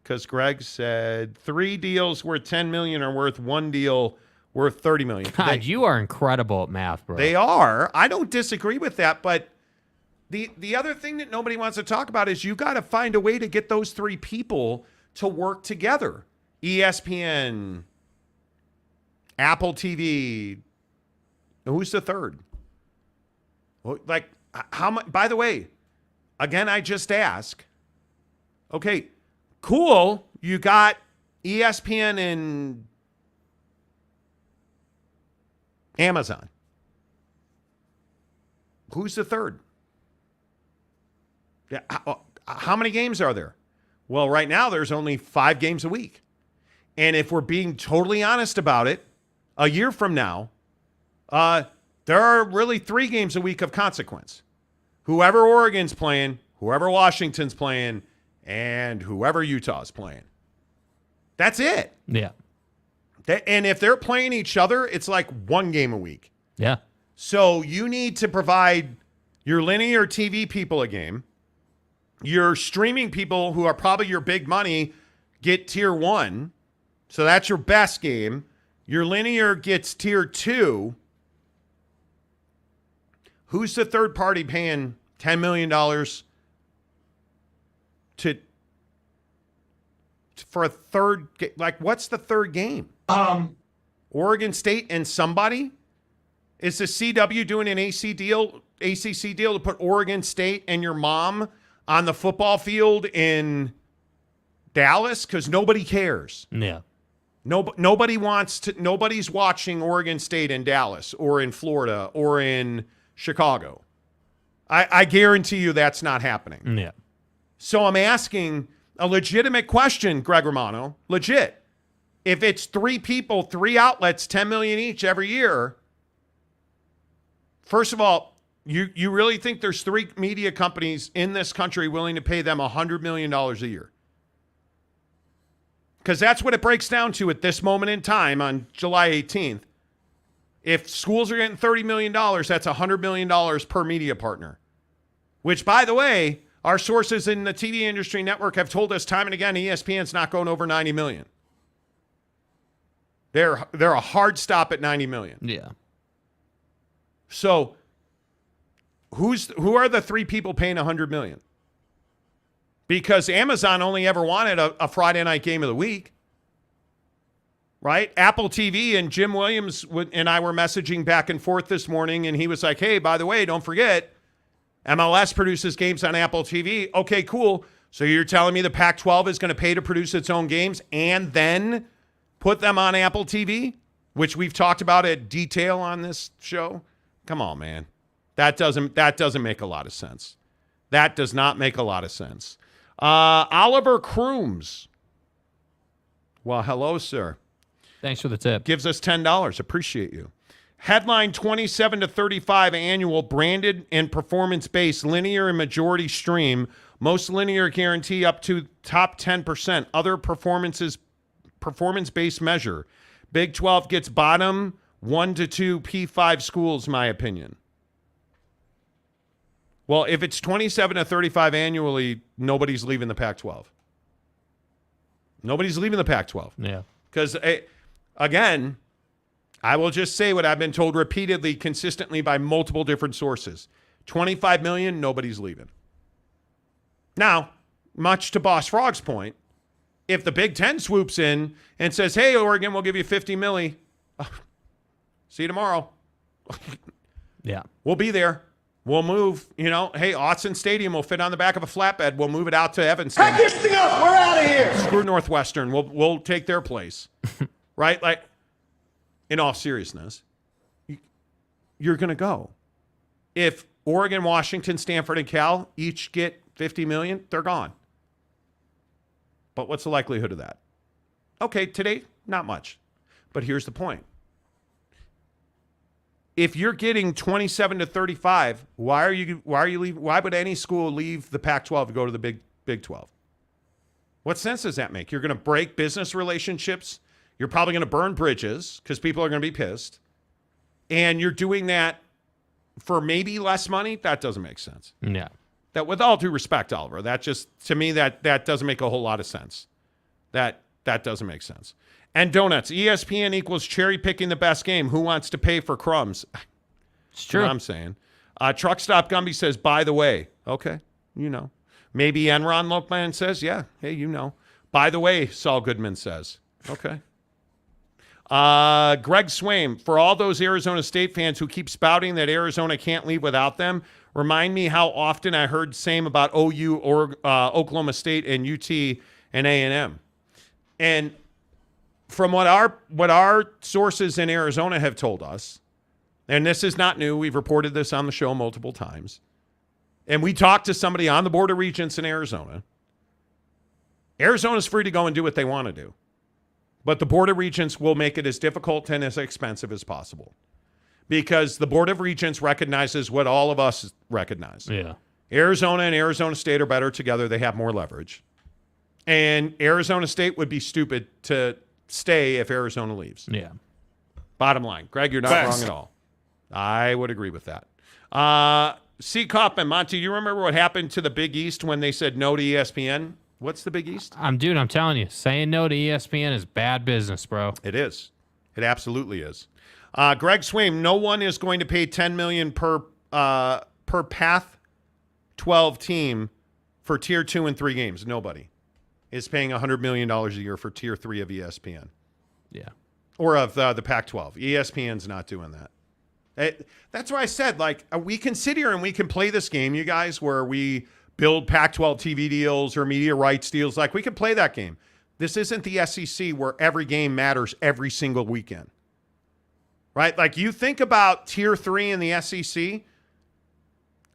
Because Greg said 3 deals worth $10 million are worth 1 deal worth $30 million. God, you are incredible at math, bro. They are. I don't disagree with that, but the other thing that nobody wants to talk about is you got to find a way to get those 3 people to work together. ESPN, Apple TV. Who's the third? Like, how much? By the way, again, I just ask. Okay, cool. You got ESPN and Amazon. Who's the third? Yeah. How many games are there? Well, right now there's only 5 games a week. And if we're being totally honest about it, a year from now, there are really 3 games a week of consequence. Whoever Oregon's playing, whoever Washington's playing, and whoever Utah's playing. That's it. Yeah. And if they're playing each other, it's like 1 game a week. Yeah. So you need to provide your linear TV people a game. Your streaming people, who are probably your big money, get tier 1. So that's your best game. Your linear gets tier 2. Who's the third party paying $10 million for a third? Like, what's the third game? Oregon State and somebody? Is the CW doing an ACC deal to put Oregon State and your mom on the football field in Dallas? Because nobody cares. Yeah. Nobody wants to. Nobody's watching Oregon State in Dallas or in Florida or in Chicago. I guarantee you that's not happening. Yeah. So I'm asking a legitimate question, Greg Romano. Legit. If it's 3 people, 3 outlets, $10 million each every year, first of all, you really think there's 3 media companies in this country willing to pay them $100 million a year? Because that's what it breaks down to at this moment in time on July 18th. If schools are getting $30 million, that's $100 million per media partner. Which, by the way, our sources in the TV industry network have told us time and again, ESPN's not going over $90 million. They're a hard stop at $90 million. Yeah. So who are the 3 people paying $100 million? Because Amazon only ever wanted a Friday night game of the week, right? Apple TV, and Jim Williams and I were messaging back and forth this morning, and he was like, hey, by the way, don't forget, MLS produces games on Apple TV. Okay, cool. So you're telling me the Pac-12 is going to pay to produce its own games and then put them on Apple TV, which we've talked about at detail on this show? Come on, man. That doesn't make a lot of sense. That does not make a lot of sense. Oliver Crooms. Well, hello, sir. Thanks for the tip. Gives us $10. Appreciate you. Headline 27 to 35 annual branded and performance-based linear and majority stream. Most linear guarantee up to top 10%. Other performance-based measure. Big 12 gets bottom 1 to 2 P5 schools, my opinion. Well, if it's 27 to 35 annually, nobody's leaving the Pac-12. Nobody's leaving the Pac-12. Yeah. Because, again, I will just say what I've been told repeatedly, consistently by multiple different sources. 25 million, nobody's leaving. Now, much to Boss Frog's point, if the Big Ten swoops in and says, hey, Oregon, we'll give you 50 milli. See you tomorrow. Yeah. We'll be there. We'll move. Hey, Autzen Stadium will fit on the back of a flatbed. We'll move it out to Evanston. Pack this thing up. We're out of here. Screw Northwestern. We'll take their place. Right? Like, in all seriousness, you're going to go. If Oregon, Washington, Stanford, and Cal each get 50 million, they're gone. But what's the likelihood of that? Okay, today, not much. But here's the point. If you're getting 27 to 35, why are you leaving? Why would any school leave the Pac-12 to go to the Big 12? What sense does that make? You're going to break business relationships. You're probably going to burn bridges because people are going to be pissed. And you're doing that for maybe less money? That doesn't make sense. Yeah. That, with all due respect, Oliver, that just, to me, that doesn't make a whole lot of sense. That doesn't make sense. And donuts. ESPN equals cherry picking the best game. Who wants to pay for crumbs? It's true. You know what I'm saying. Truck Stop Gumby says, by the way. Okay. Maybe Enron Lopeman says, yeah. Hey, By the way, Saul Goodman says. Okay. Greg Swaim, for all those Arizona State fans who keep spouting that Arizona can't leave without them, remind me how often I heard same about OU or Oklahoma State and UT and A&M. And from what our sources in Arizona have told us, and this is not new, we've reported this on the show multiple times, And we talked to somebody on the Board of Regents in Arizona. Arizona's free to go and do what they want to do. But the Board of Regents will make it as difficult and as expensive as possible. Because the Board of Regents recognizes what all of us recognize. Yeah. Arizona and Arizona State are better together. They have more leverage. And Arizona State would be stupid to stay if Arizona leaves. Yeah. Bottom line. Greg, you're not wrong at all. I would agree with that. C. Kaufman, Monty, you remember what happened to the Big East when they said no to ESPN? What's the Big East? I'm telling you, saying no to ESPN is bad business, bro. It is. It absolutely is. Greg Swaim, no one is going to pay $10 million per Pac-12 team for Tier 2 and 3 games. Nobody is paying $100 million a year for Tier 3 of ESPN. Yeah. Or of the Pac-12. ESPN's not doing that. That's why I said, like, we can sit here and we can play this game, you guys, where we build Pac-12 TV deals or media rights deals. Like, we can play that game. This isn't the SEC where every game matters every single weekend. Right? Like, you think about Tier 3 in the SEC.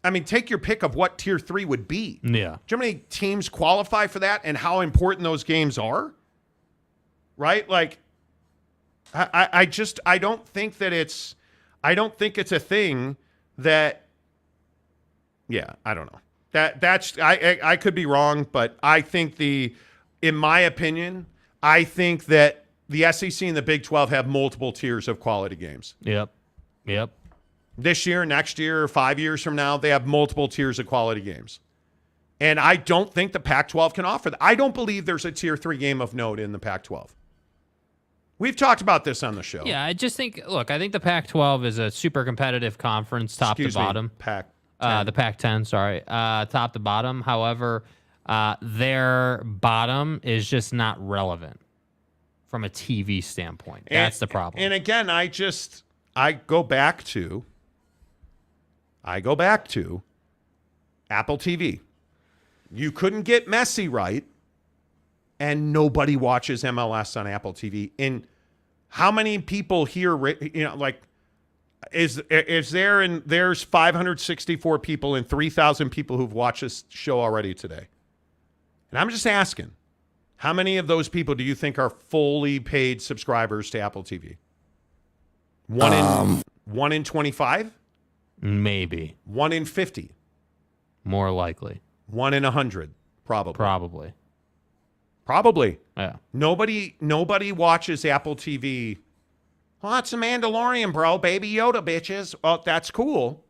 I mean, take your pick of what Tier 3 would be. Yeah. Do you know how many teams qualify for that and how important those games are? Right? Like, I don't think it's a thing that, yeah, I don't know. I could be wrong, but I think in my opinion, I think that the SEC and the Big 12 have multiple tiers of quality games. Yep. This year, next year, 5 years from now, they have multiple tiers of quality games. And I don't think the Pac-12 can offer that. I don't believe there's a Tier 3 game of note in the Pac-12. We've talked about this on the show. Yeah, I just think, look, I think the Pac-12 is a super competitive conference, top to bottom. Pac-10. The Pac-10, sorry. Top to bottom. However, their bottom is just not relevant from a TV standpoint. That's the problem. And again, I go back to Apple TV. You couldn't get Messi right, and nobody watches MLS on Apple TV. And how many people here, like, there's 564 people and 3,000 people who've watched this show already today. And I'm just asking, how many of those people do you think are fully paid subscribers to Apple TV? One in 25? Maybe. 1 in 50? More likely. 1 in 100? Probably. Yeah. Nobody watches Apple TV. Well, that's the Mandalorian, bro. Baby Yoda, bitches. Well, that's cool.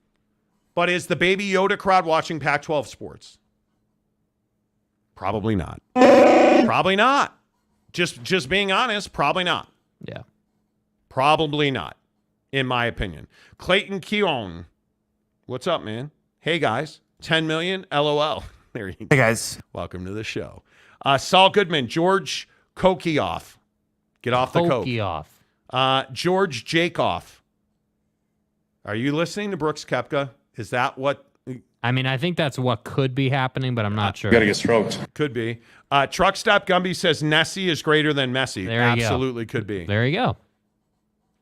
But is the Baby Yoda crowd watching Pac-12 sports? Probably not. Probably not. Just being honest, probably not. Yeah. Probably not, in my opinion. Clayton Keon. What's up, man? Hey, guys. 10 million? LOL. There you go. Hey, guys. Welcome to the show. Saul Goodman, George Kokioff. Get off the coke. George Jacoff. Are you listening to Brooks Koepka? Is that what? I mean, I think that's what could be happening, but I'm not sure. You gotta get stroked. Could be. Truck Stop Gumby says Nessie is greater than Messi. There you go. Absolutely could be. There you go.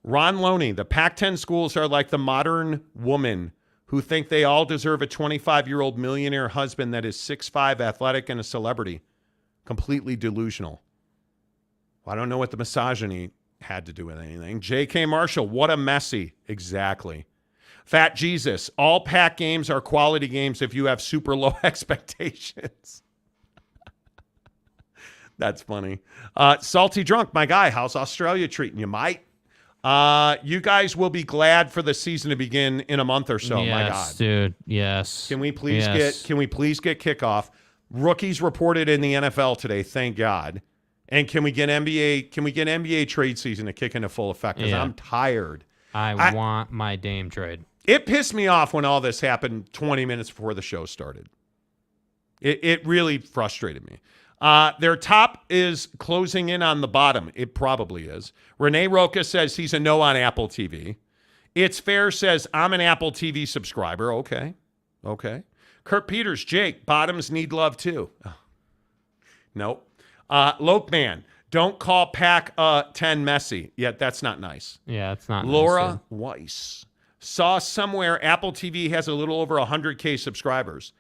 Ron Loney, the Pac-10 schools are like the modern woman who think they all deserve a 25-year-old millionaire husband that is 6'5", athletic, and a celebrity. Completely delusional. Well, I don't know what the misogyny had to do with anything. J.K. Marshall, what a messy. Exactly. Fat Jesus, all Pac games are quality games if you have super low expectations. That's funny. Salty Drunk, my guy, how's Australia treating you, mate? You guys will be glad for the season to begin in a month or so. Yes, my God, dude. Yes. Can we please get kickoff? Rookies reported in the NFL today. Thank God. And can we get NBA trade season to kick into full effect? Because I'm tired. I want my Dame trade. It pissed me off when all this happened 20 minutes before the show started. It really frustrated me. Their top is closing in on the bottom. It probably is. Renee Roca says he's a no on Apple TV. It's Fair says, I'm an Apple TV subscriber. Okay. Kurt Peters, Jake, bottoms need love too. Oh. Nope. Lopeman, don't call Pac-10 messy. Yeah, that's not nice. Yeah, it's not Laura nice, Weiss Saw somewhere Apple TV has a little over 100K subscribers,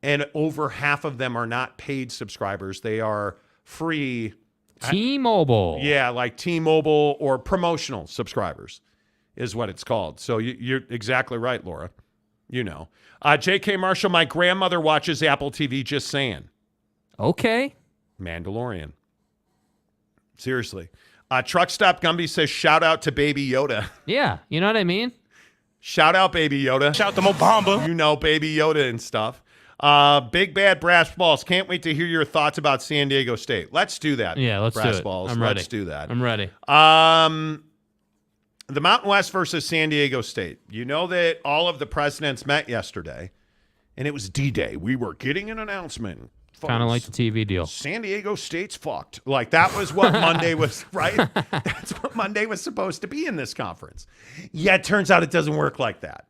and over half of them are not paid subscribers. They are free. T-Mobile. Yeah, like T-Mobile or promotional subscribers is what it's called. So you're exactly right, Laura. You know. J.K. Marshall, my grandmother watches Apple TV, just saying. Okay. Mandalorian. Seriously. Truck Stop Gumby says, shout out to Baby Yoda. Yeah, you know what I mean? Shout out Baby Yoda. Shout to Mobamba. You know Baby Yoda and stuff. Big Bad Brass Balls. Can't wait to hear your thoughts about San Diego State. Let's do that. Yeah, let's Brass do it. Balls. I'm ready. Let's do that. I'm ready. The Mountain West versus San Diego State. You know that all of the presidents met yesterday, and it was D-Day. We were getting an announcement. Kind of like the TV deal. San Diego State's fucked. Like, that was what Monday was, right? That's what Monday was supposed to be in this conference. Yeah, it turns out it doesn't work like that.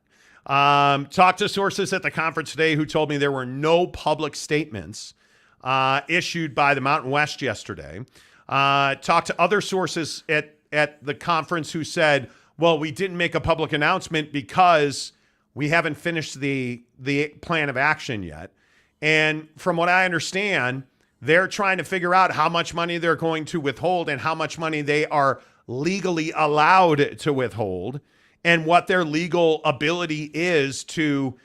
Talked to sources at the conference today who told me there were no public statements issued by the Mountain West yesterday. Talked to other sources at the conference who said, well, we didn't make a public announcement because we haven't finished the plan of action yet. And from what I understand, they're trying to figure out how much money they're going to withhold and how much money they are legally allowed to withhold and what their legal ability is to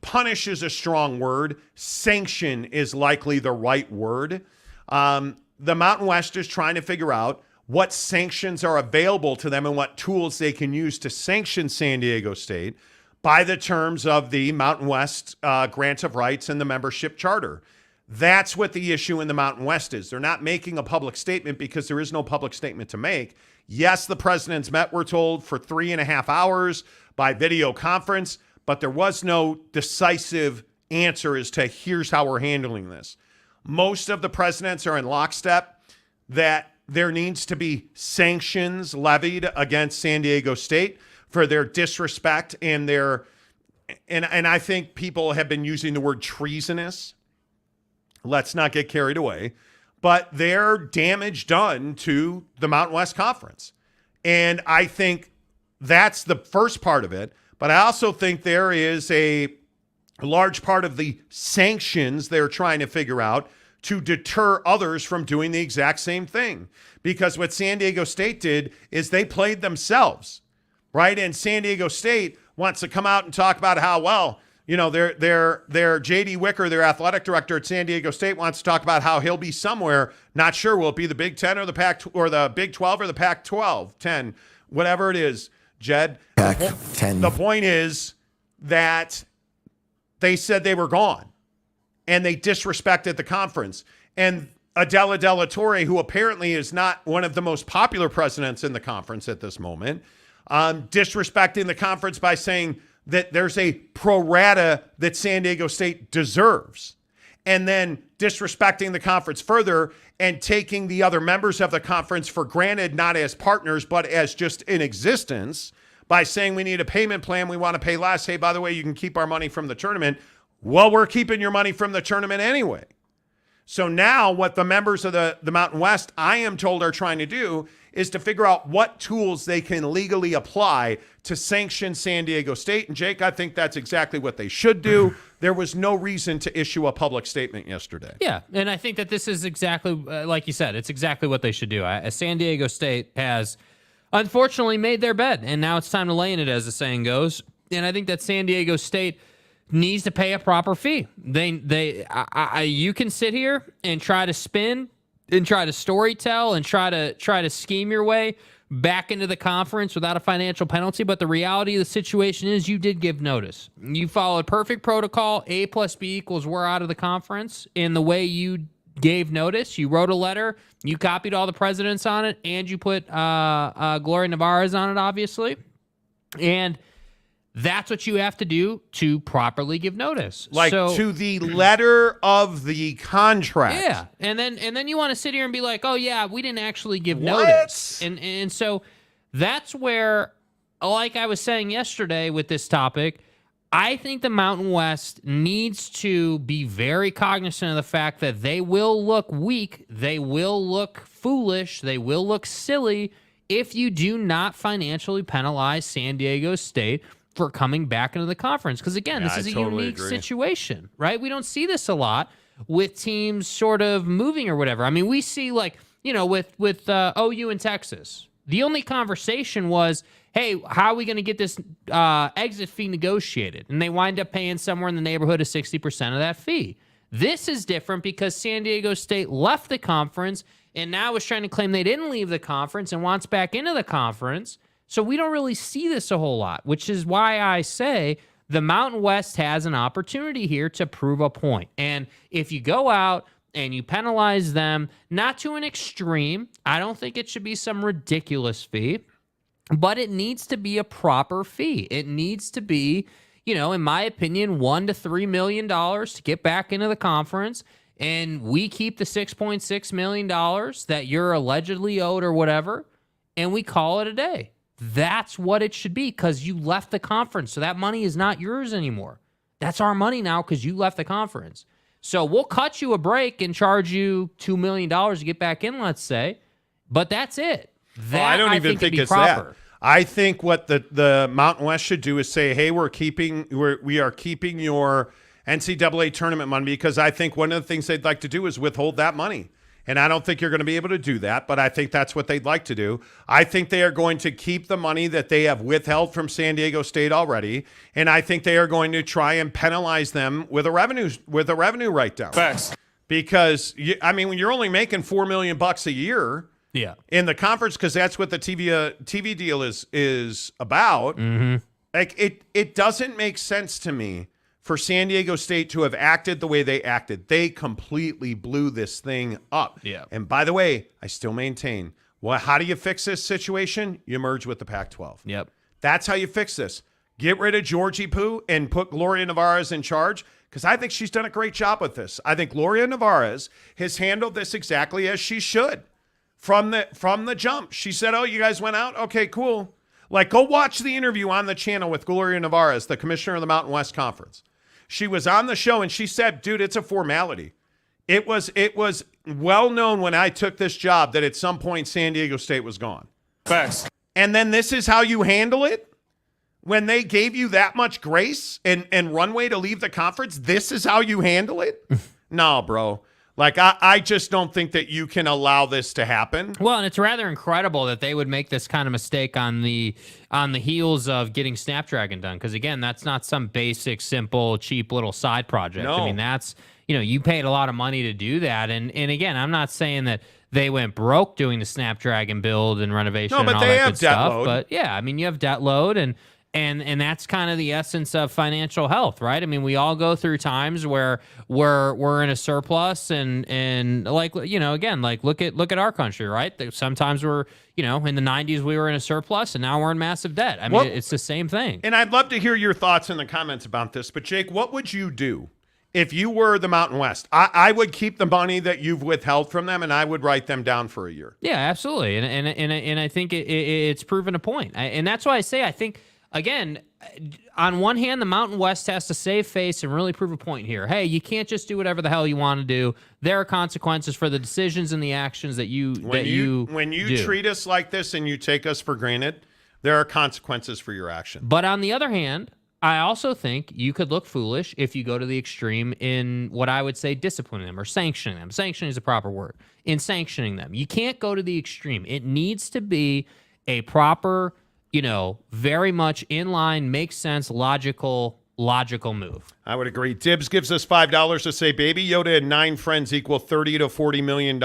punish is a strong word. Sanction is likely the right word. The Mountain West is trying to figure out what sanctions are available to them and what tools they can use to sanction San Diego State by the terms of the Mountain West Grant of Rights and the membership charter. That's what the issue in the Mountain West is. They're not making a public statement because there is no public statement to make. Yes, the presidents met, we're told, for 3.5 hours by video conference, but there was no decisive answer as to here's how we're handling this. Most of the presidents are in lockstep that there needs to be sanctions levied against San Diego State for their disrespect and their, and I think people have been using the word treasonous. Let's not get carried away. But their damage done to the Mountain West Conference. And I think that's the first part of it. But I also think there is a large part of the sanctions they're trying to figure out to deter others from doing the exact same thing. Because what San Diego State did is they played themselves, right? And San Diego State wants to come out and talk about how, well, you know, their J.D. Wicker, their athletic director at San Diego State, wants to talk about how he'll be somewhere. Not sure. Will it be the Big 10 or the Pac or the Big 12 or the Pac-12, 10, whatever it is, Jed. Pac-10. The point is that they said they were gone, and they disrespected the conference. And Adela De La Torre, who apparently is not one of the most popular presidents in the conference at this moment, disrespecting the conference by saying that there's a pro rata that San Diego State deserves, and then disrespecting the conference further and taking the other members of the conference for granted, not as partners, but as just in existence, by saying we need a payment plan, we want to pay less. Hey, by the way, you can keep our money from the tournament. Well, we're keeping your money from the tournament anyway. So now what the members of the Mountain West, I am told, are trying to do is to figure out what tools they can legally apply to sanction San Diego State. And Jake, I think that's exactly what they should do. There was no reason to issue a public statement yesterday. Yeah, and I think that this is exactly, like you said, it's exactly what they should do. San Diego State has unfortunately made their bed, and now it's time to lay in it, as the saying goes. And I think that San Diego State needs to pay a proper fee. You can sit here and try to spin and try to storytell and try to scheme your way back into the conference without a financial penalty. But the reality of the situation is you did give notice. You followed perfect protocol. A plus B equals we're out of the conference in the way you gave notice. You wrote a letter. You copied all the presidents on it, and you put Gloria Nevarez on it, obviously. And that's what you have to do to properly give notice. To the letter of the contract. Yeah. And then you want to sit here and be like, oh yeah, we didn't actually give notice. And so that's where, like I was saying yesterday with this topic, I think the Mountain West needs to be very cognizant of the fact that they will look weak, they will look foolish, they will look silly if you do not financially penalize San Diego State for coming back into the conference. Because, again, this is a unique situation, right? We don't see this a lot with teams sort of moving or whatever. I mean, we see, like, you know, with OU in Texas, the only conversation was, hey, how are we going to get this exit fee negotiated? And they wind up paying somewhere in the neighborhood of 60% of that fee. This is different because San Diego State left the conference and now is trying to claim they didn't leave the conference and wants back into the conference. So we don't really see this a whole lot, which is why I say the Mountain West has an opportunity here to prove a point. And if you go out and you penalize them, not to an extreme, I don't think it should be some ridiculous fee, but it needs to be a proper fee. It needs to be, you know, in my opinion, $1 to $3 million to get back into the conference, and we keep the $6.6 million that you're allegedly owed or whatever, and we call it a day. That's what it should be, because you left the conference, so that money is not yours anymore. That's our money now because you left the conference. So we'll cut you a break and charge you $2 million to get back in, let's say, but that's it. That, I don't even think it's proper. That. I think what the Mountain West should do is say, hey, we are keeping your NCAA tournament money, because I think one of the things they'd like to do is withhold that money. And I don't think you're going to be able to do that, but I think that's what they'd like to do. I think they are going to keep the money that they have withheld from San Diego State already, and I think they are going to try and penalize them with a revenue write-down. Facts. Because when you're only making $4 million a year, yeah, in the conference, because that's what the TV deal is about. Mm-hmm. Like it doesn't make sense to me for San Diego State to have acted the way they acted. They completely blew this thing up. Yeah. And by the way, I still maintain, well, how do you fix this situation? You merge with the Pac-12. Yep. That's how you fix this. Get rid of Georgie Poo and put Gloria Nevarez in charge, because I think she's done a great job with this. I think Gloria Nevarez has handled this exactly as she should. From the jump, she said, oh, you guys went out? Okay, cool. Like, go watch the interview on the channel with Gloria Nevarez, the commissioner of the Mountain West Conference. She was on the show, and she said, dude, it's a formality. It was well known when I took this job that at some point San Diego State was gone. Facts. And then this is how you handle it? When they gave you that much grace and runway to leave the conference, this is how you handle it? No, bro. Like, I just don't think that you can allow this to happen. Well, and it's rather incredible that they would make this kind of mistake on the heels of getting Snapdragon done. Because, again, that's not some basic, simple, cheap little side project. No. I mean, that's, you paid a lot of money to do that. And again, I'm not saying that they went broke doing the Snapdragon build and renovation and all that good stuff. Load. But, yeah, I mean, you have debt load, and that's kind of the essence of financial health, right? I mean, we all go through times where we're in a surplus and like, again, like look at our country, right? Sometimes we're, in the 90s we were in a surplus and now we're in massive debt. I mean, it's the same thing. And I'd love to hear your thoughts in the comments about this. But Jake, what would you do if you were the Mountain West? I would keep the money that you've withheld from them, and I would write them down for a year. Yeah, absolutely. And I think it's proven a point. And that's why I say, I think, again, on one hand, the Mountain West has to save face and really prove a point here. Hey, you can't just do whatever the hell you want to do. There are consequences for the decisions and the actions that you When you treat us like this and you take us for granted, there are consequences for your action. But on the other hand, I also think you could look foolish if you go to the extreme in what I would say disciplining them or sanctioning them. Sanctioning is the proper word. In sanctioning them, you can't go to the extreme. It needs to be a proper, very much in line, makes sense, logical move. I would agree. Dibbs gives us $5 to say Baby Yoda and 9 friends equal $30 to $40 million.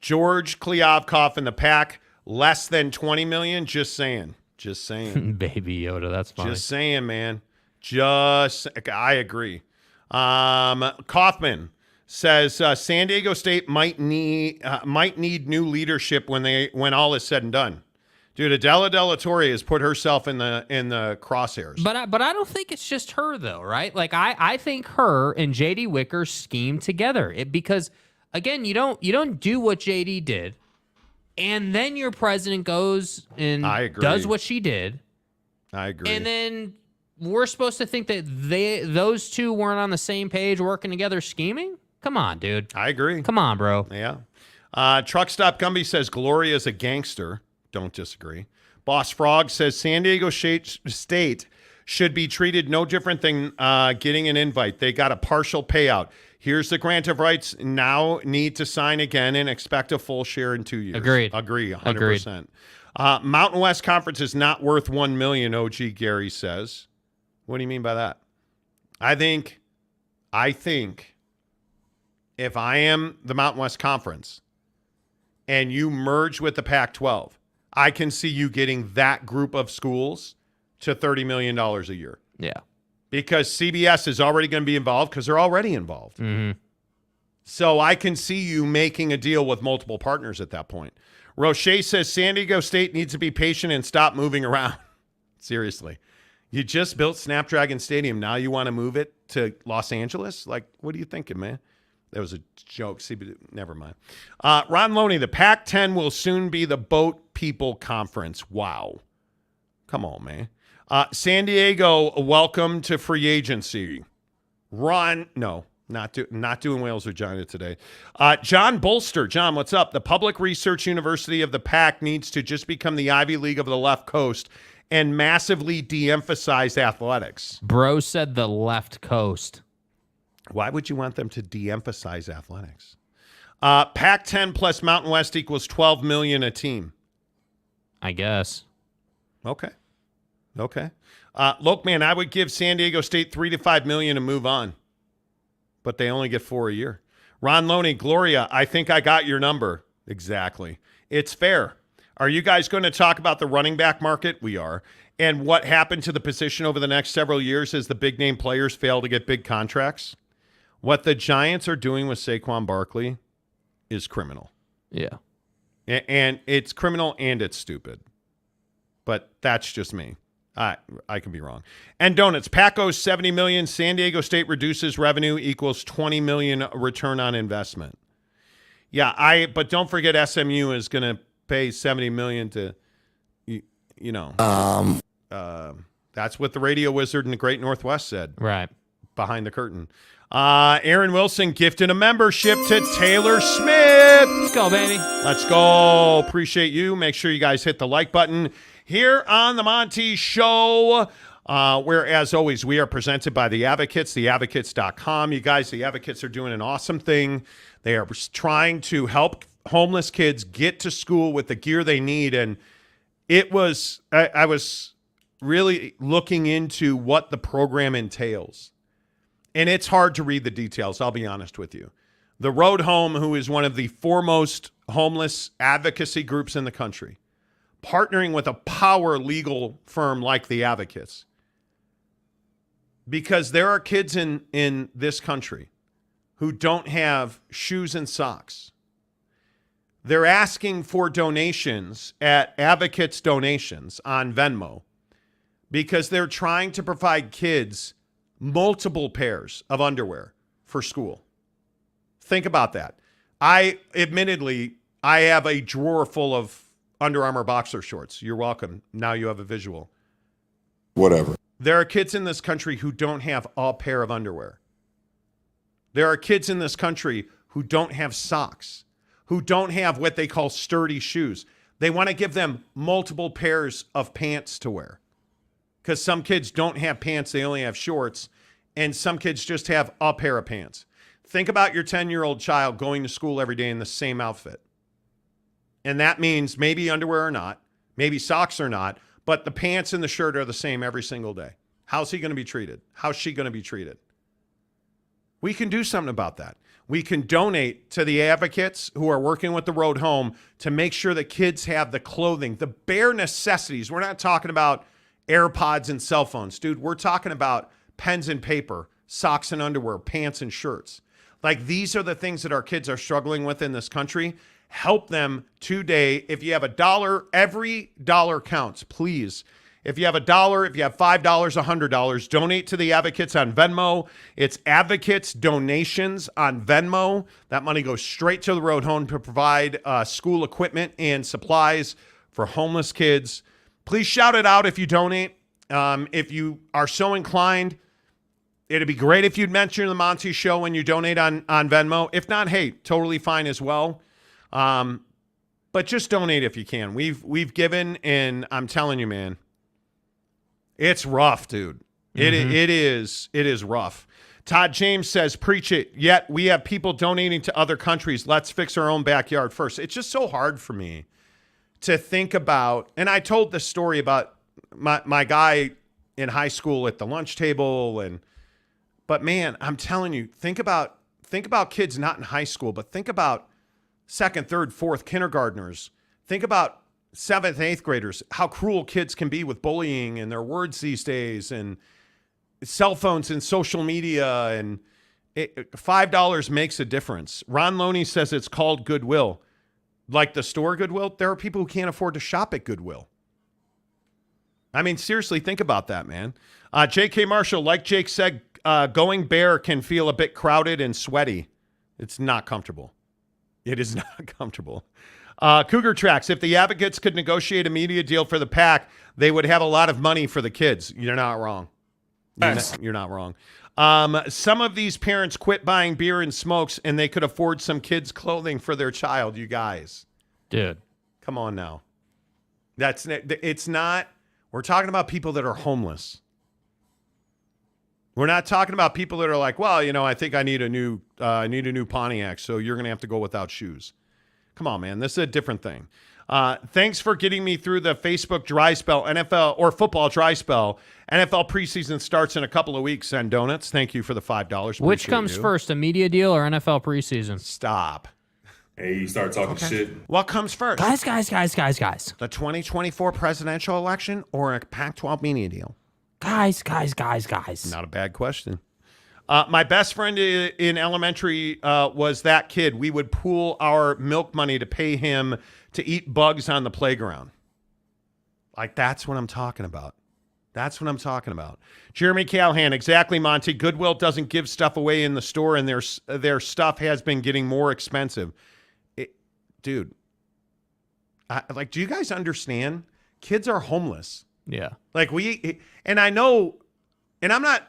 George Kliavkoff in the pack, less than $20 million. Just saying. Baby Yoda, that's funny. Just saying, man. I agree. Kaufman says San Diego State might need new leadership when all is said and done. Dude, Adela De La Torre has put herself in the crosshairs. But I don't think it's just her, though, right? Like I think her and J.D. Wicker scheme together. Because again, you don't do what J.D. did, and then your president goes and does what she did. I agree. And then we're supposed to think that those two weren't on the same page working together scheming? Come on, dude. I agree. Come on, bro. Yeah. Truck Stop Gumby says Gloria is a gangster. Don't disagree. Boss Frog says San Diego State should be treated no different than getting an invite. They got a partial payout. Here's the grant of rights. Now need to sign again and expect a full share in 2 years. Agreed. Agree, 100%. Mountain West Conference is not worth $1 million, OG Gary says. What do you mean by that? I think if I am the Mountain West Conference and you merge with the Pac-12, I can see you getting that group of schools to $30 million a year. Yeah. Because CBS is already going to be involved because they're already involved. Mm-hmm. So I can see you making a deal with multiple partners at that point. Roche says San Diego State needs to be patient and stop moving around. Seriously. You just built Snapdragon Stadium. Now you want to move it to Los Angeles? Like, what are you thinking, man? That was a joke. See, but never mind. Ron Loney, the Pac-10 will soon be the Boat People Conference. Wow. Come on, man. San Diego, welcome to free agency. Ron, no, not doing Wales Regina today. John Bolster. John, what's up? The Public Research University of the Pac needs to just become the Ivy League of the left coast and massively de-emphasize athletics. Bro said the left coast. Why would you want them to de-emphasize athletics? Pac-10 plus Mountain West equals $12 million a team. I guess. Okay. Look, man, I would give San Diego State $3 to $5 million to move on, but they only get $4 million a year. Ron Loney, Gloria, I think I got your number. Exactly. It's fair. Are you guys going to talk about the running back market? We are. And what happened to the position over the next several years as the big name players fail to get big contracts? What the Giants are doing with Saquon Barkley is criminal. Yeah. And it's criminal and it's stupid. But that's just me. I can be wrong. And donuts. Pac owes $70 million. San Diego State reduces revenue equals $20 million return on investment. Yeah, but don't forget SMU is going to pay $70 million to, that's what the radio wizard in the Great Northwest said. Right. Behind the curtain. Aaron Wilson gifted a membership to Taylor Smith. Let's go, baby. Let's go. Appreciate you. Make sure you guys hit the like button here on the Monty Show, where, as always, we are presented by The Advocates, theadvocates.com. You guys, The Advocates are doing an awesome thing. They are trying to help homeless kids get to school with the gear they need. And I was really looking into what the program entails. And it's hard to read the details, I'll be honest with you. The Road Home, who is one of the foremost homeless advocacy groups in the country, partnering with a power legal firm like the Advocates. Because there are kids in this country who don't have shoes and socks. They're asking for donations at Advocates Donations on Venmo because they're trying to provide kids multiple pairs of underwear for school. Think about that. I have a drawer full of Under Armour boxer shorts. You're welcome. Now you have a visual. Whatever. There are kids in this country who don't have a pair of underwear. There are kids in this country who don't have socks, who don't have what they call sturdy shoes. They want to give them multiple pairs of pants to wear. Because some kids don't have pants, they only have shorts, and some kids just have a pair of pants. Think about your 10-year-old child going to school every day in the same outfit. And that means maybe underwear or not, maybe socks or not, but the pants and the shirt are the same every single day. How's he going to be treated? How's she going to be treated? We can do something about that. We can donate to the advocates who are working with the Road Home to make sure that kids have the clothing, the bare necessities. We're not talking about AirPods and cell phones, dude. We're talking about pens and paper, socks and underwear, pants and shirts. Like, these are the things that our kids are struggling with in this country. Help them today. If you have $1, every dollar counts, please. If you have $1, if you have $5, $100, donate to the Advocates on Venmo. It's Advocates Donations on Venmo. That money goes straight to the Road Home to provide school equipment and supplies for homeless kids. Please shout it out if you donate. If you are so inclined, it'd be great if you'd mention the Monty Show when you donate on Venmo. If not, hey, totally fine as well. But just donate if you can. We've given, and I'm telling you, man, It's rough, dude. It is rough. Todd James says, preach it. Yet we have people donating to other countries. Let's fix our own backyard first. It's just so hard for me to think about. And I told this story about my guy in high school at the lunch table. But man, I'm telling you, think about kids not in high school, but think about second, third, fourth kindergartners. Think about seventh, eighth graders, how cruel kids can be with bullying and their words these days and cell phones and social media, and $5 makes a difference. Ron Loney says it's called Goodwill. Like the store Goodwill, there are people who can't afford to shop at Goodwill. I mean, seriously, think about that, man. J.K. Marshall, like Jake said, going bare can feel a bit crowded and sweaty. It's not comfortable. It is not comfortable. Cougar Tracks, if the Advocates could negotiate a media deal for the Pac, they would have a lot of money for the kids. You're not wrong. You're not wrong. Some of these parents quit buying beer and smokes, and they could afford some kids' clothing for their child. You guys, dude, come on now. It's not. We're talking about people that are homeless. We're not talking about people that are like, well, I think I need a new Pontiac, so you're going to have to go without shoes. Come on, man. This is a different thing. Thanks for getting me through the Facebook dry spell, NFL or football dry spell. NFL preseason starts in a couple of weeks. Send donuts. Thank you for the $5. Which comes first, a media deal or NFL preseason? Stop. Hey, you start talking shit. What comes first? Guys. The 2024 presidential election or a Pac-12 media deal? Guys. Not a bad question. My best friend in elementary was that kid. We would pool our milk money to pay him to eat bugs on the playground. Like, that's what I'm talking about. Jeremy Callahan, exactly, Monty. Goodwill doesn't give stuff away in the store, and their stuff has been getting more expensive. Dude, do you guys understand? Kids are homeless. Yeah. And I know, and I'm not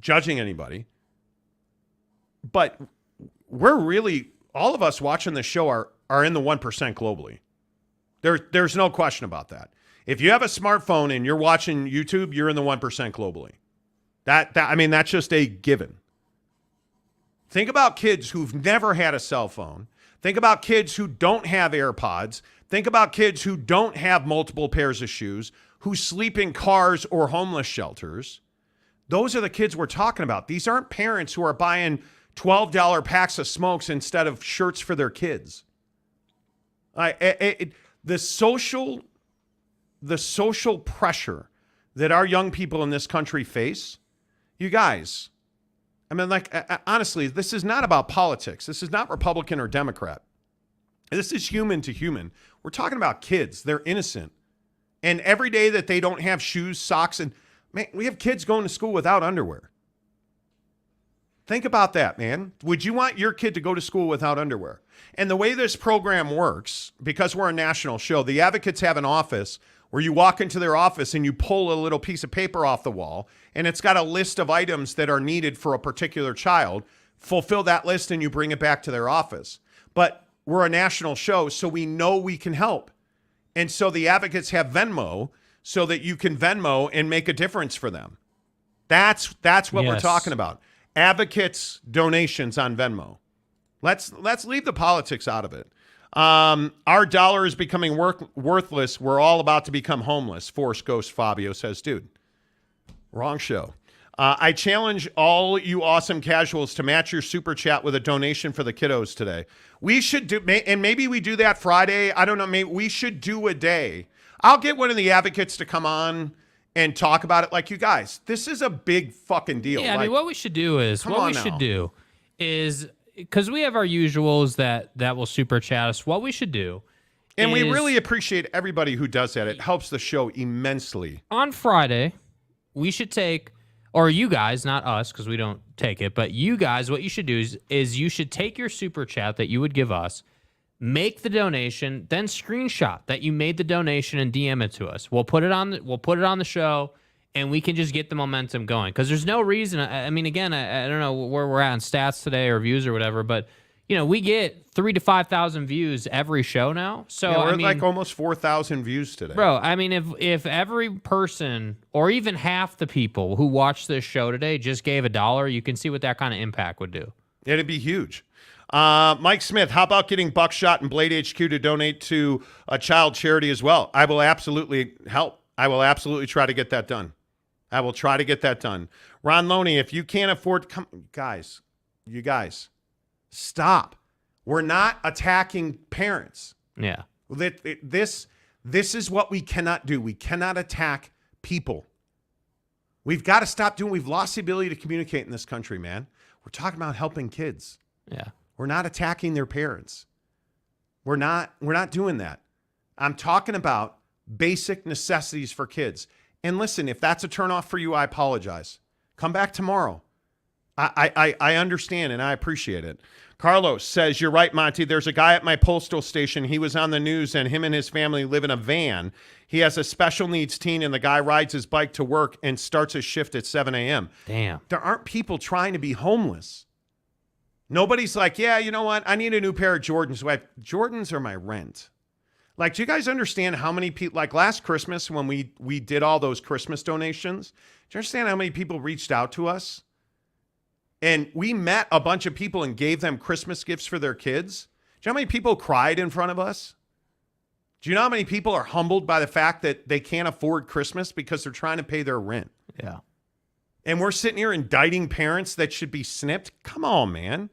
judging anybody, but we're really, all of us watching this show are in the 1% globally. There's no question about that. If you have a smartphone and you're watching YouTube, you're in the 1% globally. That's just a given. Think about kids who've never had a cell phone. Think about kids who don't have AirPods. Think about kids who don't have multiple pairs of shoes, who sleep in cars or homeless shelters. Those are the kids we're talking about. These aren't parents who are buying $12 packs of smokes instead of shirts for their kids. The social pressure that our young people in this country face, you guys, honestly, this is not about politics. This is not Republican or Democrat. This is human to human. We're talking about kids. They're innocent. And every day that they don't have shoes, socks, and man, we have kids going to school without underwear. Think about that, man. Would you want your kid to go to school without underwear? And the way this program works, because we're a national show, the Advocates have an office where you walk into their office and you pull a little piece of paper off the wall, and it's got a list of items that are needed for a particular child. Fulfill that list and you bring it back to their office. But we're a national show, so we know we can help. And so the Advocates have Venmo so that you can Venmo and make a difference for them. That's what we're talking about. Advocates donations on Venmo. Let's leave the politics out of it. Our dollar is becoming worthless. We're all about to become homeless. Force Ghost Fabio says, dude, wrong show. I challenge all you awesome casuals to match your super chat with a donation for the kiddos today. We should do, and maybe we do that Friday. I don't know. Maybe we should do a day. I'll get one of the Advocates to come on and talk about it. Like, you guys, this is a big fucking deal. Yeah, what we should do is, because we have our usuals that will super chat us, what we should do and we really appreciate everybody who does that. It helps the show immensely. On Friday, we should take, or you guys, not us, because we don't take it, but you guys, what you should do is you should take your super chat that you would give us, make the donation, then screenshot that you made the donation and DM it to us. We'll put it on the show, and we can just get the momentum going. Because there's no reason. I mean, again, I don't know where we're at in stats today or views or whatever, but we get 3,000 to 5,000 views every show now. So Yeah, we're I mean, like almost 4,000 views today. bro, I mean, if every person or even half the people who watch this show today just gave $1, you can see what that kind of impact would do. It'd be huge. Mike Smith, how about getting Buckshot and Blade HQ to donate to a child charity as well? I will absolutely help. I will absolutely try to get that done. I will try to get that done. Ron Loney, if you can't afford, you guys, stop. We're not attacking parents. Yeah. This is what we cannot do. We cannot attack people. We've got to stop doing. We've lost the ability to communicate in this country, man. We're talking about helping kids. Yeah. We're not attacking their parents. We're not doing that. I'm talking about basic necessities for kids. And listen, if that's a turnoff for you, I apologize. Come back tomorrow. I understand and I appreciate it. Carlos says, you're right, Monty. There's a guy at my postal station. He was on the news and him and his family live in a van. He has a special needs teen and the guy rides his bike to work and starts his shift at 7 a.m. Damn. There aren't people trying to be homeless. Nobody's like, yeah, you know what? I need a new pair of Jordans. Jordans are my rent. Like, do you guys understand how many people, like last Christmas when we did all those Christmas donations, do you understand how many people reached out to us? And we met a bunch of people and gave them Christmas gifts for their kids. Do you know how many people cried in front of us? Do you know how many people are humbled by the fact that they can't afford Christmas because they're trying to pay their rent? Yeah. And we're sitting here indicting parents that should be snipped? Come on, man.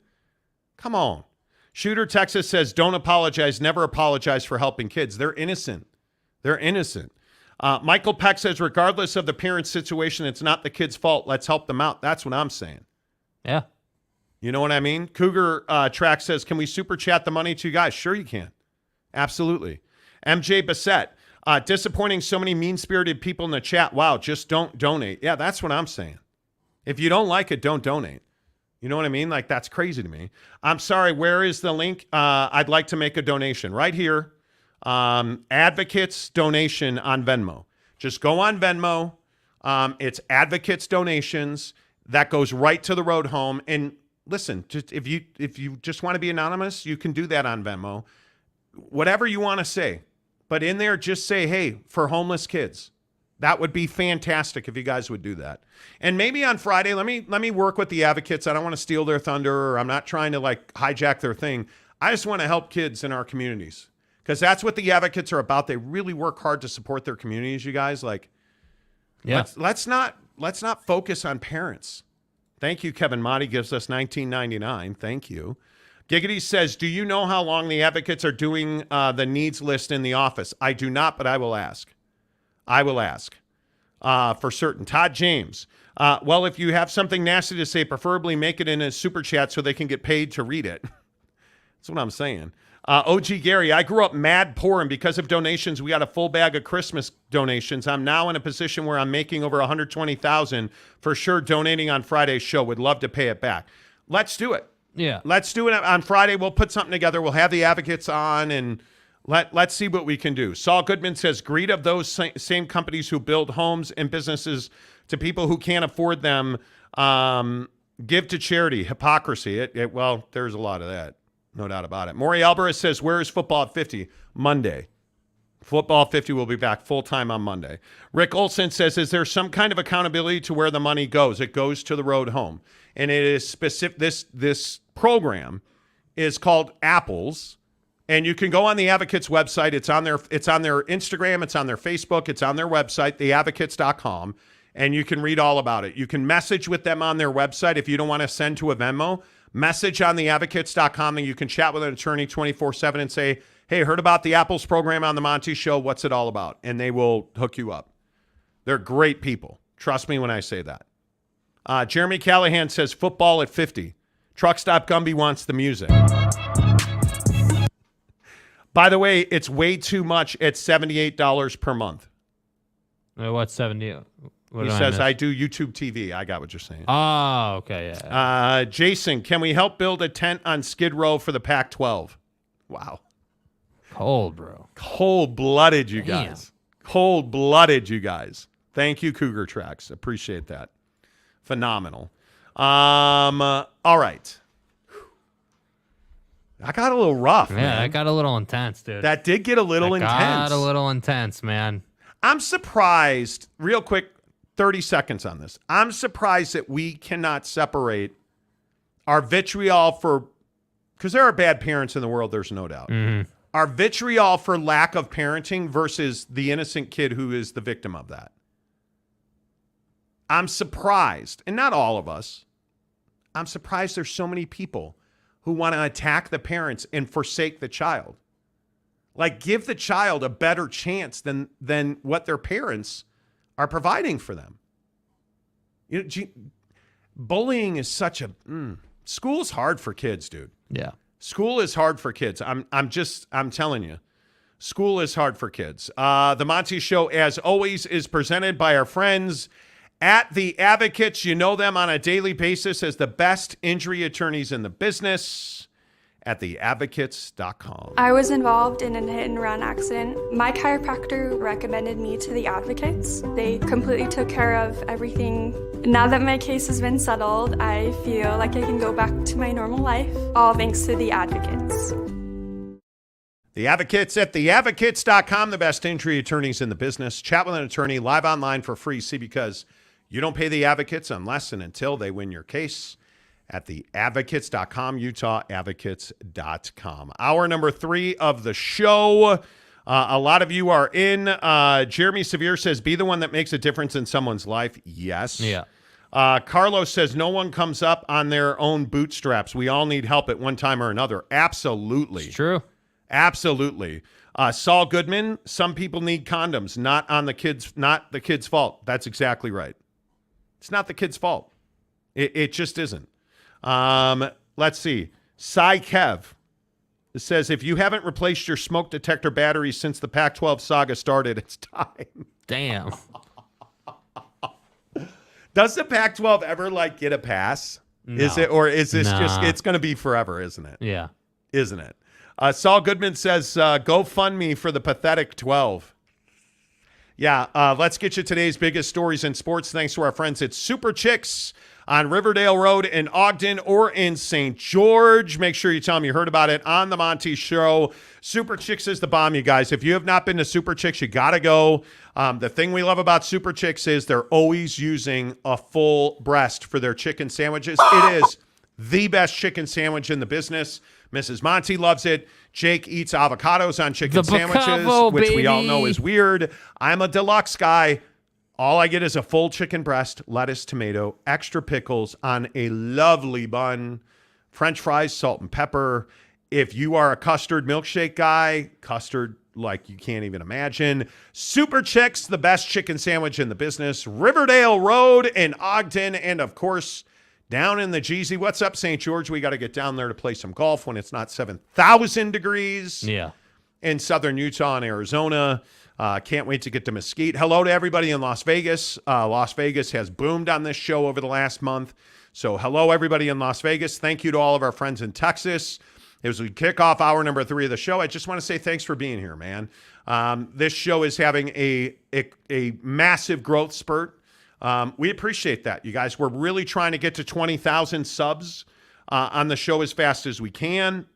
Come on. Shooter Texas says, don't apologize. Never apologize for helping kids. They're innocent. They're innocent. Michael Peck says, regardless of the parent's situation, it's not the kid's fault. Let's help them out. That's what I'm saying. Yeah. You know what I mean? Cougar Track says, can we super chat the money to you guys? Sure you can. Absolutely. MJ Bassett, disappointing so many mean-spirited people in the chat. Wow, just don't donate. Yeah, that's what I'm saying. If you don't like it, don't donate. You know what I mean? Like, that's crazy to me. I'm sorry, where is the link? I'd like to make a donation. Right here. Advocates donation on Venmo. Just go on Venmo. It's Advocates donations. That goes right to the road home. And listen, just if you just want to be anonymous, you can do that on Venmo. Whatever you want to say. But in there, just say, hey, for homeless kids. That would be fantastic if you guys would do that. And maybe on Friday, let me work with the advocates. I don't want to steal their thunder, or I'm not trying to like hijack their thing. I just want to help kids in our communities because that's what the advocates are about. They really work hard to support their communities. You guys, like, yeah. Let's not focus on parents. Thank you, Kevin Motti gives us $19.99. Thank you. Giggity says, do you know how long the advocates are doing the needs list in the office? I do not, but I will ask. I will ask for certain. Todd James. Well, if you have something nasty to say, preferably make it in a super chat so they can get paid to read it. That's what I'm saying. OG Gary, I grew up mad poor, and because of donations, we got a full bag of Christmas donations. I'm now in a position where I'm making over $120,000 for sure. Donating on Friday's show, would love to pay it back. Let's do it. Yeah. Let's do it on Friday. We'll put something together. We'll have the advocates on and let's see what we can do. Saul Goodman says, greed of those same companies who build homes and businesses to people who can't afford them. Give to charity. Hypocrisy. Well, there's a lot of that. No doubt about it. Maury Alvarez says, where is Football at 50? Monday. Football 50 will be back full-time on Monday. Rick Olson says, is there some kind of accountability to where the money goes? It goes to the road home. And it is specific. This program is called Apples. And you can go on the Advocates website. It's on their Instagram. It's on their Facebook. It's on their website, theadvocates.com. And you can read all about it. You can message with them on their website if you don't want to send to a Venmo. Message on theadvocates.com, and you can chat with an attorney 24/7 and say, hey, heard about the Apples program on the Monty Show. What's it all about? And they will hook you up. They're great people. Trust me when I say that. Jeremy Callahan says, football at 50. Truck Stop Gumby wants the music. By the way, it's way too much at $78 per month. What's 70? What he says, I do YouTube TV. I got what you're saying. Oh, okay, yeah. Jason, can we help build a tent on Skid Row for the Pac-12? Wow. Cold, bro. Cold-blooded, you Damn. guys. Cold-blooded, you guys. Thank you, Cougar Tracks. Appreciate that. Phenomenal. All right. That got a little rough, Yeah, man. that got a little intense, dude. That did get a little intense. Got a little intense, man. I'm surprised, real quick, 30 seconds on this. I'm surprised that we cannot separate our vitriol for, because there are bad parents in the world, there's no doubt. Mm-hmm. Our vitriol for lack of parenting versus the innocent kid who is the victim of that. I'm surprised, and not all of us, I'm surprised there's so many people who want to attack the parents and forsake the child. Like, give the child a better chance than what their parents are providing for them. You know, bullying is such a school's hard for kids, dude. Yeah. School is hard for kids. I'm telling you. School is hard for kids. The Monty Show, as always, is presented by our friends at The Advocates. You know them on a daily basis as the best injury attorneys in the business at theadvocates.com. I was involved in a hit-and-run accident. My chiropractor recommended me to the Advocates. They completely took care of everything. Now that my case has been settled, I feel like I can go back to my normal life, all thanks to the Advocates. The Advocates at theadvocates.com, the best injury attorneys in the business. Chat with an attorney live online for free. See, because you don't pay the Advocates unless and until they win your case. At theadvocates.com, UtahAdvocates.com. Hour number 3 of the show. A lot of you are in. Jeremy Severe says, be the one that makes a difference in someone's life. Yes. Yeah. Carlos says, no one comes up on their own bootstraps. We all need help at one time or another. Absolutely. It's true. Absolutely. Saul Goodman, some people need condoms, not the kid's fault. That's exactly right. It's not the kid's fault. It just isn't. Let's see. Cy Kev says, if you haven't replaced your smoke detector batteries since the Pac-12 saga started, it's time. Damn. Does the Pac-12 ever get a pass? No. Is it, or is this Nah. just, it's going to be forever, isn't it? Yeah. Isn't it? Saul Goodman says, go fund me for the pathetic 12. Yeah, let's get you today's biggest stories in sports. Thanks to our friends at Super Chicks on Riverdale Road in Ogden or in St. George. Make sure you tell them you heard about it on the Monty Show. Super Chicks is the bomb, you guys. If you have not been to Super Chicks, you got to go. The thing we love about Super Chicks is they're always using a full breast for their chicken sandwiches. It is the best chicken sandwich in the business. Mrs. Monty loves it. Jake eats avocados on chicken sandwiches, Bacavo, which we all baby. know is weird. I'm a deluxe guy. All I get is a full chicken breast, lettuce, tomato, extra pickles on a lovely bun, French fries, salt and pepper. If you are a custard milkshake guy, custard like you can't even imagine. Super Chicks, the best chicken sandwich in the business. Riverdale Road in Ogden, and of course, down in the Jeezy. What's up, St. George? We got to get down there to play some golf when it's not 7,000 degrees. Yeah. In southern Utah and Arizona. Can't wait to get to Mesquite. Hello to everybody in Las Vegas. Las Vegas has boomed on this show over the last month. So hello, everybody in Las Vegas. Thank you to all of our friends in Texas. As we kick off hour number 3 of the show, I just want to say thanks for being here, man. This show is having a massive growth spurt. We appreciate that, you guys. We're really trying to get to 20,000 subs on the show as fast as we can.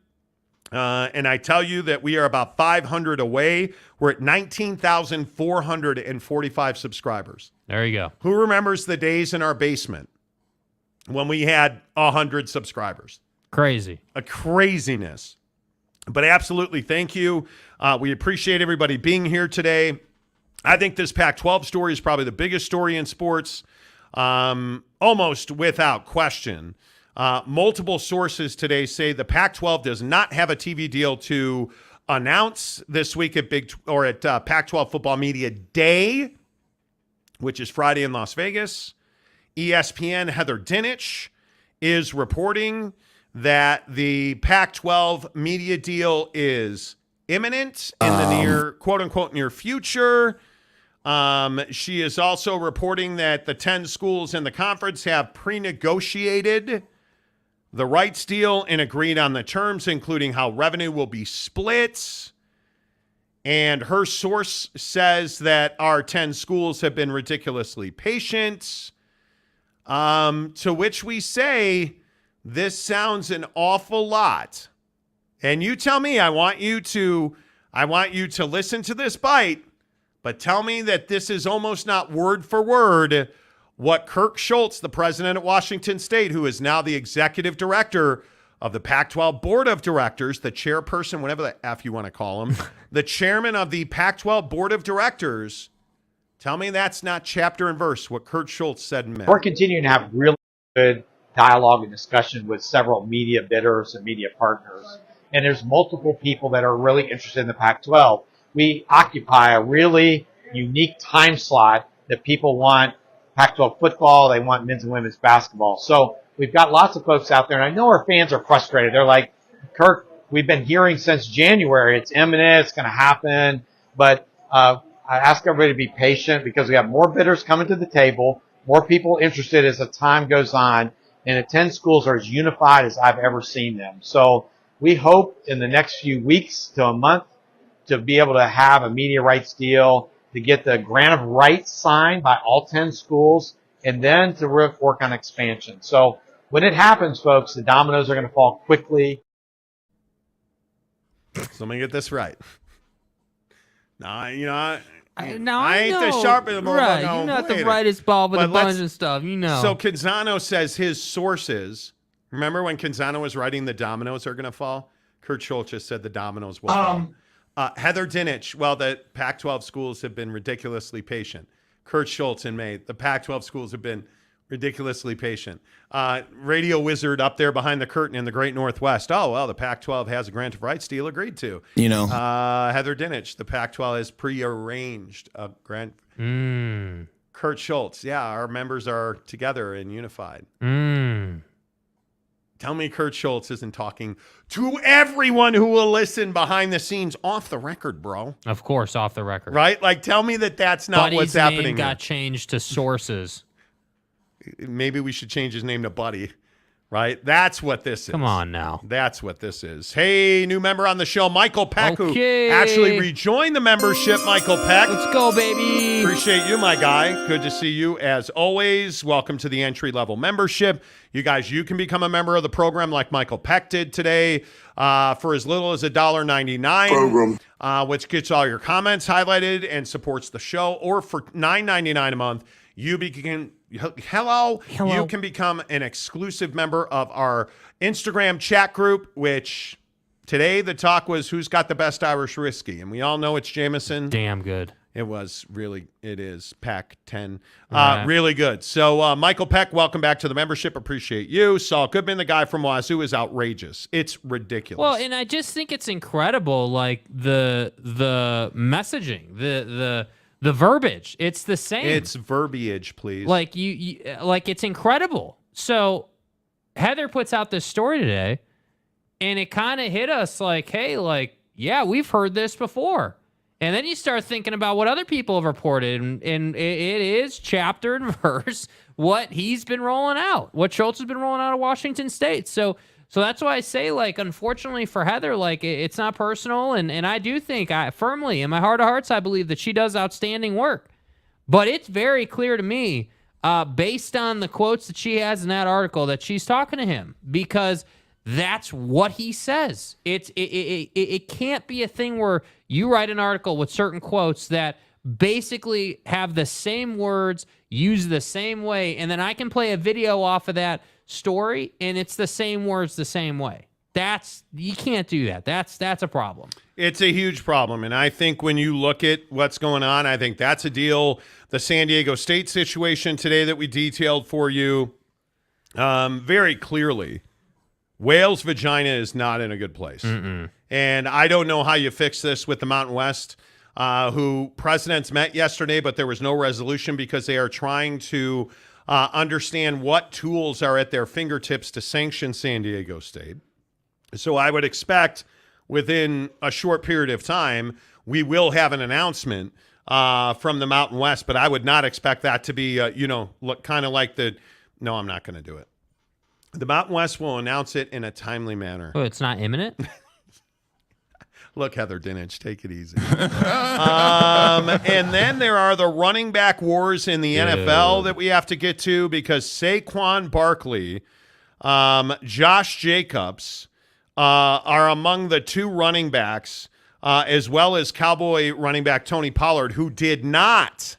And I tell you that we are about 500 away. We're at 19,445 subscribers. There you go. Who remembers the days in our basement when we had 100 subscribers? Crazy. A craziness. But absolutely, thank you. We appreciate everybody being here today. I think this Pac-12 story is probably the biggest story in sports, almost without question. Multiple sources today say the Pac-12 does not have a TV deal to announce this week at Pac-12 Football Media Day, which is Friday in Las Vegas. ESPN Heather Dinich is reporting that the Pac-12 media deal is imminent in the near, quote-unquote, near future. She is also reporting that the 10 schools in the conference have pre-negotiated the rights deal and agreed on the terms, including how revenue will be split. And her source says that our 10 schools have been ridiculously patient. To which we say, this sounds an awful lot And you tell me, I want you to listen to this bite, but tell me that this is almost not word for word what Kirk Schultz, the president at Washington State, who is now the executive director of the Pac-12 Board of Directors, the chairperson, whatever the F you want to call him, the chairman of the Pac-12 Board of Directors, tell me that's not chapter and verse what Kurt Schultz said and meant. We're continuing to have really good dialogue and discussion with several media bidders and media partners. And there's multiple people that are really interested in the Pac-12. We occupy a really unique time slot that people want Pac-12 football, they want men's and women's basketball. So we've got lots of folks out there, and I know our fans are frustrated. They're like, Kirk, we've been hearing since January, it's imminent, it's going to happen. But I ask everybody to be patient because we have more bidders coming to the table, more people interested as the time goes on, and the 10 schools are as unified as I've ever seen them. So we hope in the next few weeks to a month to be able to have a media rights deal, to get the grant of rights signed by all 10 schools, and then to work on expansion. So when it happens, folks, the dominoes are going to fall quickly. So let me get this right. Now, I ain't know. the sharpest of right. You're not the brightest bulb with a bunch of stuff, So Canzano says his sources. Remember when Canzano was writing the dominoes are going to fall? Kurt Schultz just said the dominoes will fall. Heather Dinich, well, the Pac-12 schools have been ridiculously patient. Kurt Schultz in May, the Pac-12 schools have been ridiculously patient. Radio Wizard up there behind the curtain in the Great Northwest. Oh, well, the Pac-12 has a grant of rights deal agreed to. Heather Dinich, the Pac-12 has prearranged a grant. Kurt Schultz, yeah, our members are together and unified. Tell me Kurt Schultz isn't talking to everyone who will listen behind the scenes off the record, bro. Of course, off the record. Right? Like, tell me that that's not Buddy's what's happening. Name got changed to Sources. Maybe we should change his name to Buddy. Right? That's what this is. Come on now. That's what this is. Hey, new member on the show, Michael Peck, who actually rejoined the membership. Michael Peck. Let's go, baby. Appreciate you, my guy. Good to see you as always. Welcome to the entry-level membership. You guys, you can become a member of the program like Michael Peck did today for as little as $1.99, which gets all your comments highlighted and supports the show. Or for $9.99 a month, you can you can become an exclusive member of our Instagram chat group, which today the talk was who's got the best Irish whiskey. And we all know it's Jameson. Damn good. It is Pac-10. Really good. So, Michael Peck, welcome back to the membership. Appreciate you. Saul Goodman, the guy from Wazoo, is outrageous. It's ridiculous. Well, and I just think it's incredible, like the messaging, the verbiage. It's the same. It's verbiage, please. Like you like it's incredible. So Heather puts out this story today, and it kind of hit us like, hey, like, yeah, we've heard this before. And then you start thinking about what other people have reported, and it is chapter and verse what he's been rolling out, what Schultz has been rolling out of Washington State. So that's why I say, like, unfortunately for Heather, like, it's not personal, and I do think, I firmly, in my heart of hearts, I believe that she does outstanding work. But it's very clear to me, based on the quotes that she has in that article, that she's talking to him, because that's what he says. It can't be a thing where you write an article with certain quotes that basically have the same words, used the same way, and then I can play a video off of that story, and it's the same words the same way. You can't do that. That's a problem. It's a huge problem, and I think when you look at what's going on, I think that's a deal. The San Diego State situation today that we detailed for you very clearly. Whale's vagina is not in a good place. And I don't know how you fix this with the Mountain West, who presidents met yesterday, but there was no resolution because they are trying to understand what tools are at their fingertips to sanction San Diego State. So I would expect within a short period of time, we will have an announcement from the Mountain West, but I would not expect that to be, kind of like no, I'm not going to do it. The Mountain West will announce it in a timely manner. Oh, it's not imminent? Look, Heather Dinich, take it easy. And then there are the running back wars in the NFL that we have to get to because Saquon Barkley, Josh Jacobs, are among the two running backs, as well as Cowboy running back Tony Pollard, who did not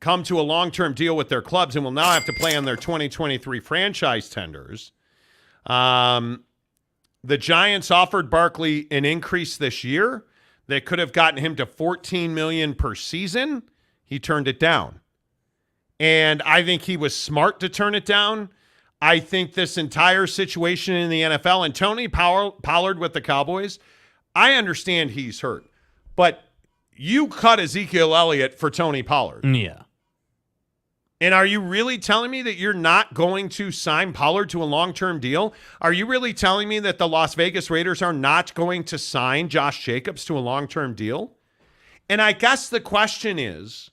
come to a long-term deal with their clubs and will now have to play on their 2023 franchise tenders. The Giants offered Barkley an increase this year. They could have gotten him to $14 million per season. He turned it down. And I think he was smart to turn it down. I think this entire situation in the NFL, and Tony Pollard with the Cowboys, I understand he's hurt. But you cut Ezekiel Elliott for Tony Pollard. Yeah. And are you really telling me that you're not going to sign Pollard to a long-term deal? Are you really telling me that the Las Vegas Raiders are not going to sign Josh Jacobs to a long-term deal? And I guess the question is,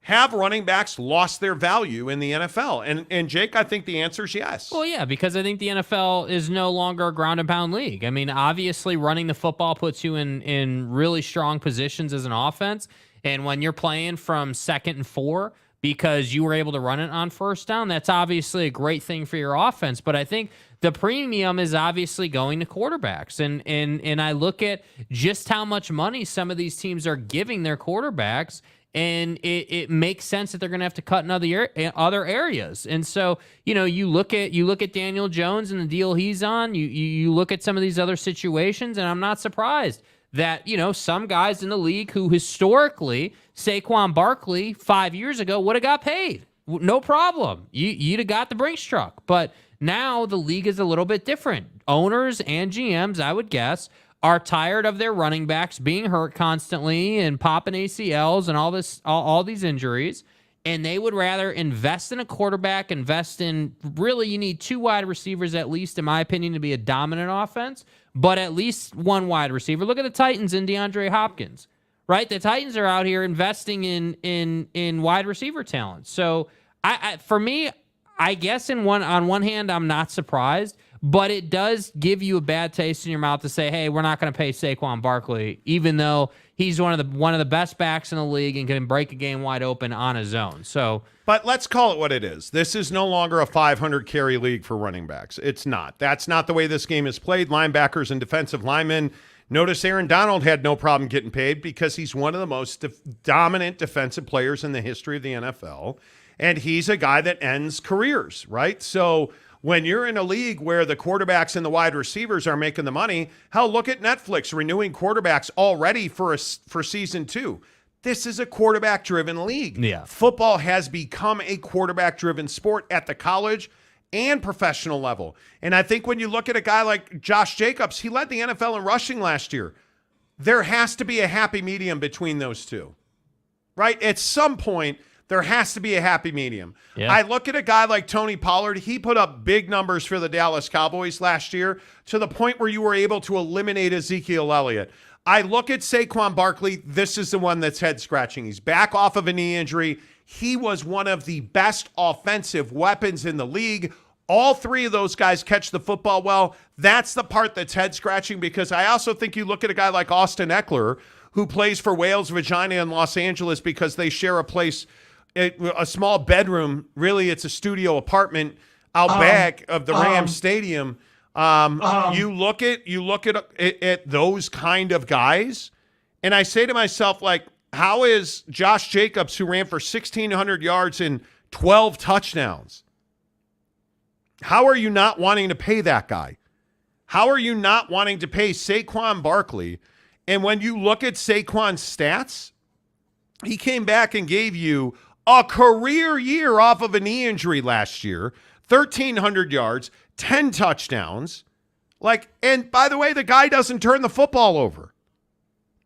have running backs lost their value in the NFL? And Jake, I think the answer is yes. Well, yeah, because I think the NFL is no longer a ground and pound league. I mean, obviously running the football puts you in really strong positions as an offense. And when you're playing from 2nd and 4 because you were able to run it on first down, that's obviously a great thing for your offense. But I think the premium is obviously going to quarterbacks. And I look at just how much money some of these teams are giving their quarterbacks, and it makes sense that they're going to have to cut in other areas. And so, you look at Daniel Jones and the deal he's on. You look at some of these other situations, and I'm not surprised that, some guys in the league who historically, Saquon Barkley 5 years ago would have got paid. No problem. You'd have got the Brinks truck. But now the league is a little bit different. Owners and GMs, I would guess, are tired of their running backs being hurt constantly and popping ACLs and all these injuries, and they would rather invest in a quarterback, really you need 2 wide receivers at least, in my opinion, to be a dominant offense, but at least 1 wide receiver. Look at the Titans and DeAndre Hopkins, right? The Titans are out here investing in wide receiver talent. So for me, I guess on one hand, I'm not surprised, but it does give you a bad taste in your mouth to say, hey, we're not going to pay Saquon Barkley, even though he's one of the best backs in the league and can break a game wide open on his own. So, but let's call it what it is. This is no longer a 500 carry league for running backs. It's not. That's not the way this game is played. Linebackers and defensive linemen. Notice Aaron Donald had no problem getting paid because he's one of the most dominant defensive players in the history of the NFL. And he's a guy that ends careers, right? So when you're in a league where the quarterbacks and the wide receivers are making the money, hell, look at Netflix renewing quarterbacks already for season 2. This is a quarterback-driven league. Yeah. Football has become a quarterback-driven sport at the college and professional level. And I think when you look at a guy like Josh Jacobs, he led the NFL in rushing last year. There has to be a happy medium between those two, right? At some point, there has to be a happy medium. Yeah. I look at a guy like Tony Pollard. He put up big numbers for the Dallas Cowboys last year to the point where you were able to eliminate Ezekiel Elliott. I look at Saquon Barkley. This is the one that's head-scratching. He's back off of a knee injury. He was one of the best offensive weapons in the league. All 3 of those guys catch the football well. That's the part that's head-scratching, because I also think you look at a guy like Austin Eckler, who plays for Wales Vagina in Los Angeles because they share a place, a small bedroom. Really, it's a studio apartment out back of the Rams Stadium. You look at those kind of guys, and I say to myself, like, how is Josh Jacobs, who ran for 1,600 yards and 12 touchdowns, how are you not wanting to pay that guy? How are you not wanting to pay Saquon Barkley? And when you look at Saquon's stats, he came back and gave you a career year off of a knee injury last year, 1,300 yards, 10 touchdowns. And by the way, the guy doesn't turn the football over.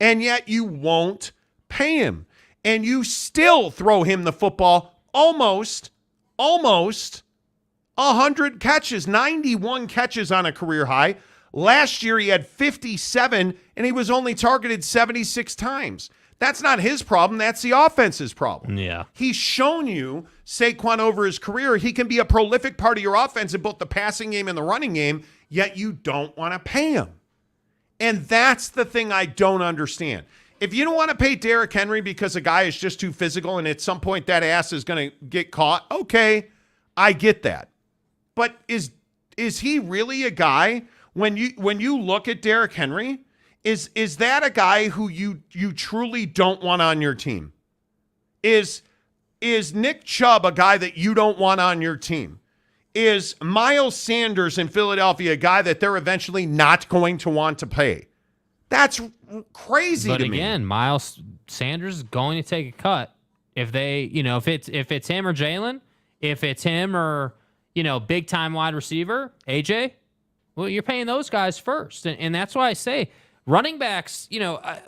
And yet you won't pay him. And you still throw him the football almost 100 catches, 91 catches on a career high. Last year he had 57, and he was only targeted 76 times. That's not his problem. That's the offense's problem. Yeah. He's shown you, Saquon, over his career, he can be a prolific part of your offense in both the passing game and the running game, yet you don't want to pay him. And that's the thing I don't understand. If you don't want to pay Derrick Henry because a guy is just too physical and at some point that ass is going to get caught, okay, I get that. But is Is he really a guy when you look at Derrick Henry? Is that a guy who you truly don't want on your team? Is Nick Chubb a guy that you don't want on your team? Is Miles Sanders in Philadelphia a guy that they're eventually not going to want to pay? That's crazy to me. But again, Miles Sanders is going to take a cut if they, if it's him or Jalen, if it's him or, big time wide receiver, AJ, well, you're paying those guys first. And that's why I say running backs,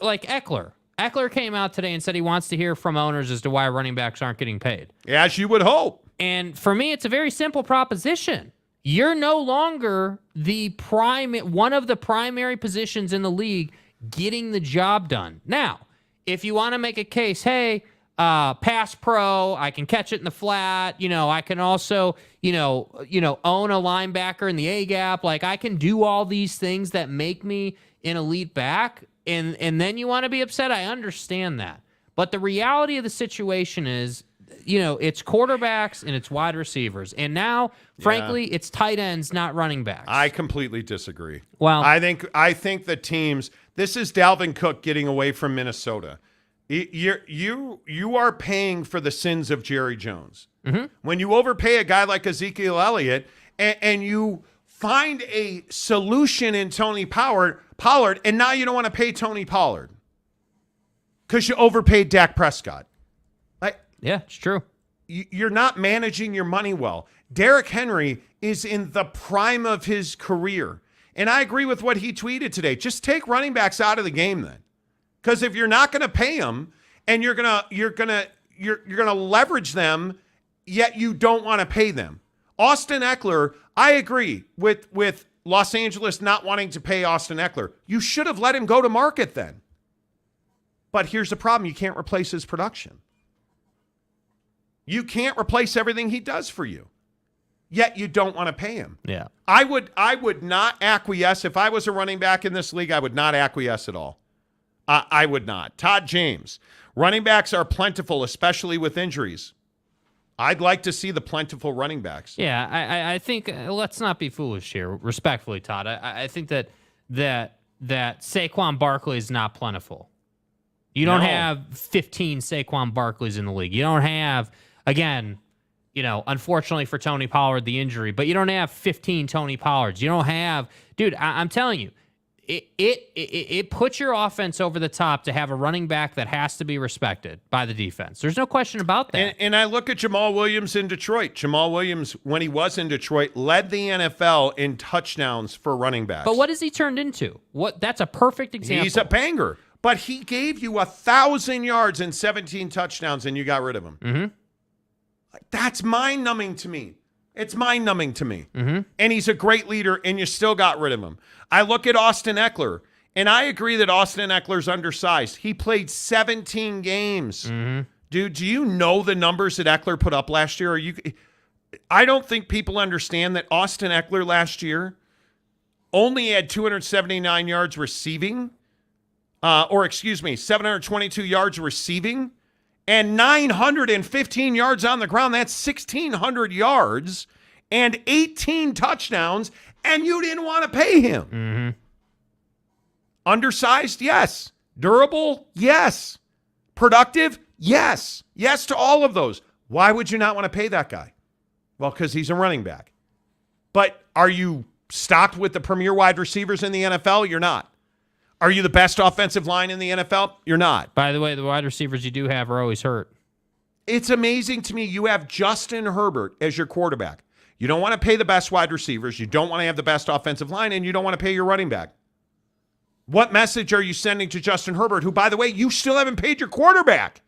like Eckler. Eckler came out today and said he wants to hear from owners as to why running backs aren't getting paid. As you would hope. And for me, it's a very simple proposition. You're no longer one of the primary positions in the league getting the job done. Now, if you want to make a case, hey, pass pro, I can catch it in the flat. I can also, own a linebacker in the A gap. Like I can do all these things that make me an elite back. And then you want to be upset. I understand that. But the reality of the situation is, it's quarterbacks and it's wide receivers. And now, frankly, it's tight ends, not running backs. I completely disagree. Well, I think the teams, this is Dalvin Cook getting away from Minnesota. You are paying for the sins of Jerry Jones. Mm-hmm. When you overpay a guy like Ezekiel Elliott and you find a solution in Tony Pollard, and now you don't want to pay Tony Pollard because you overpaid Dak Prescott. Yeah, it's true. You're not managing your money well. Derrick Henry is in the prime of his career. And I agree with what he tweeted today. Just take running backs out of the game then. Because if you're not going to pay them and you're going to leverage them, yet you don't want to pay them. Austin Eckler, I agree with Los Angeles not wanting to pay Austin Eckler. You should have let him go to market then. But here's the problem. You can't replace his production. You can't replace everything he does for you. Yet you don't want to pay him. Yeah. I would not acquiesce. If I was a running back in this league, I would not acquiesce at all. I would not. Todd James, running backs are plentiful, especially with injuries. I'd like to see the plentiful running backs. Yeah, I think let's not be foolish here. Respectfully, Todd, I think that Saquon Barkley is not plentiful. You don't have 15 Saquon Barkleys in the league. You don't have, again, unfortunately for Tony Pollard, the injury, but you don't have 15 Tony Pollards. You don't have, dude, I'm telling you, it puts your offense over the top to have a running back that has to be respected by the defense. There's no question about that. And I look at Jamal Williams in Detroit. Jamal Williams, when he was in Detroit, led the NFL in touchdowns for running backs. But what has he turned into? That's a perfect example. He's a banger. But he gave you 1,000 yards and 17 touchdowns, and you got rid of him. Mm-hmm. That's mind-numbing to me. It's mind-numbing to me. Mm-hmm. And he's a great leader, and you still got rid of him. I look at Austin Eckler, and I agree that Austin Eckler's undersized. He played 17 games. Mm-hmm. Dude, do you know the numbers that Eckler put up last year? I don't think people understand that Austin Eckler last year only had 279 yards receiving. 722 yards receiving and 915 yards on the ground. That's 1,600 yards and 18 touchdowns, and you didn't want to pay him. Mm-hmm. Undersized? Yes. Durable? Yes. Productive? Yes. Yes to all of those. Why would you not want to pay that guy? Well, because he's a running back. But are you stocked with the premier wide receivers in the NFL? You're not. Are you the best offensive line in the NFL? You're not. By the way, the wide receivers you do have are always hurt. It's amazing to me. You have Justin Herbert as your quarterback. You don't want to pay the best wide receivers. You don't want to have the best offensive line, and you don't want to pay your running back. What message are you sending to Justin Herbert, who, by the way, you still haven't paid your quarterback?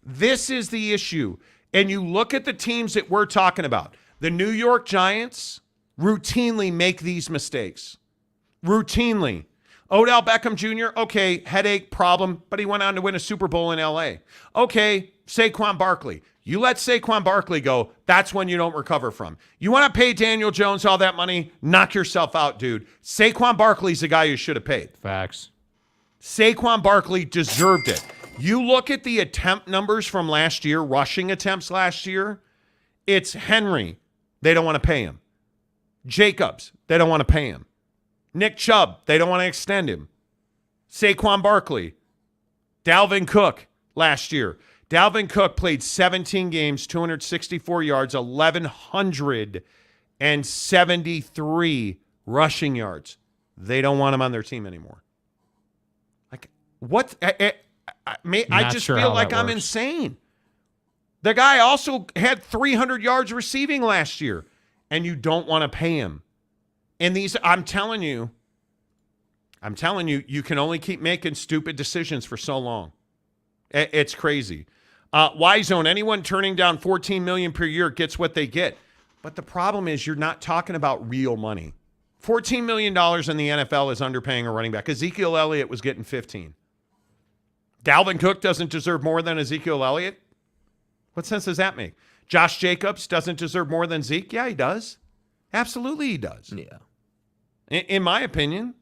This is the issue. And you look at the teams that we're talking about. The New York Giants routinely make these mistakes. Routinely. Odell Beckham Jr., okay, headache, problem, but he went on to win a Super Bowl in L.A. Okay, Saquon Barkley. You let Saquon Barkley go, that's when you don't recover from. You want to pay Daniel Jones all that money? Knock yourself out, dude. Saquon Barkley's the guy you should have paid. Facts. Saquon Barkley deserved it. You look at the attempt numbers from last year, rushing attempts last year, it's Henry. They don't want to pay him. Jacobs, they don't want to pay him. Nick Chubb, they don't want to extend him. Saquon Barkley, Dalvin Cook last year. Dalvin Cook played 17 games, 264 yards, 1,173 rushing yards. They don't want him on their team anymore. Like, what? I just feel like I'm insane. The guy also had 300 yards receiving last year, and you don't want to pay him. And these, I'm telling you, you can only keep making stupid decisions for so long. It's crazy. Y-Zone, anyone turning down $14 million per year gets what they get. But the problem is you're not talking about real money. $14 million in the NFL is underpaying a running back. Ezekiel Elliott was getting 15. Dalvin Cook doesn't deserve more than Ezekiel Elliott? What sense does that make? Josh Jacobs doesn't deserve more than Zeke? Yeah, he does. Absolutely he does. Yeah. In my opinion.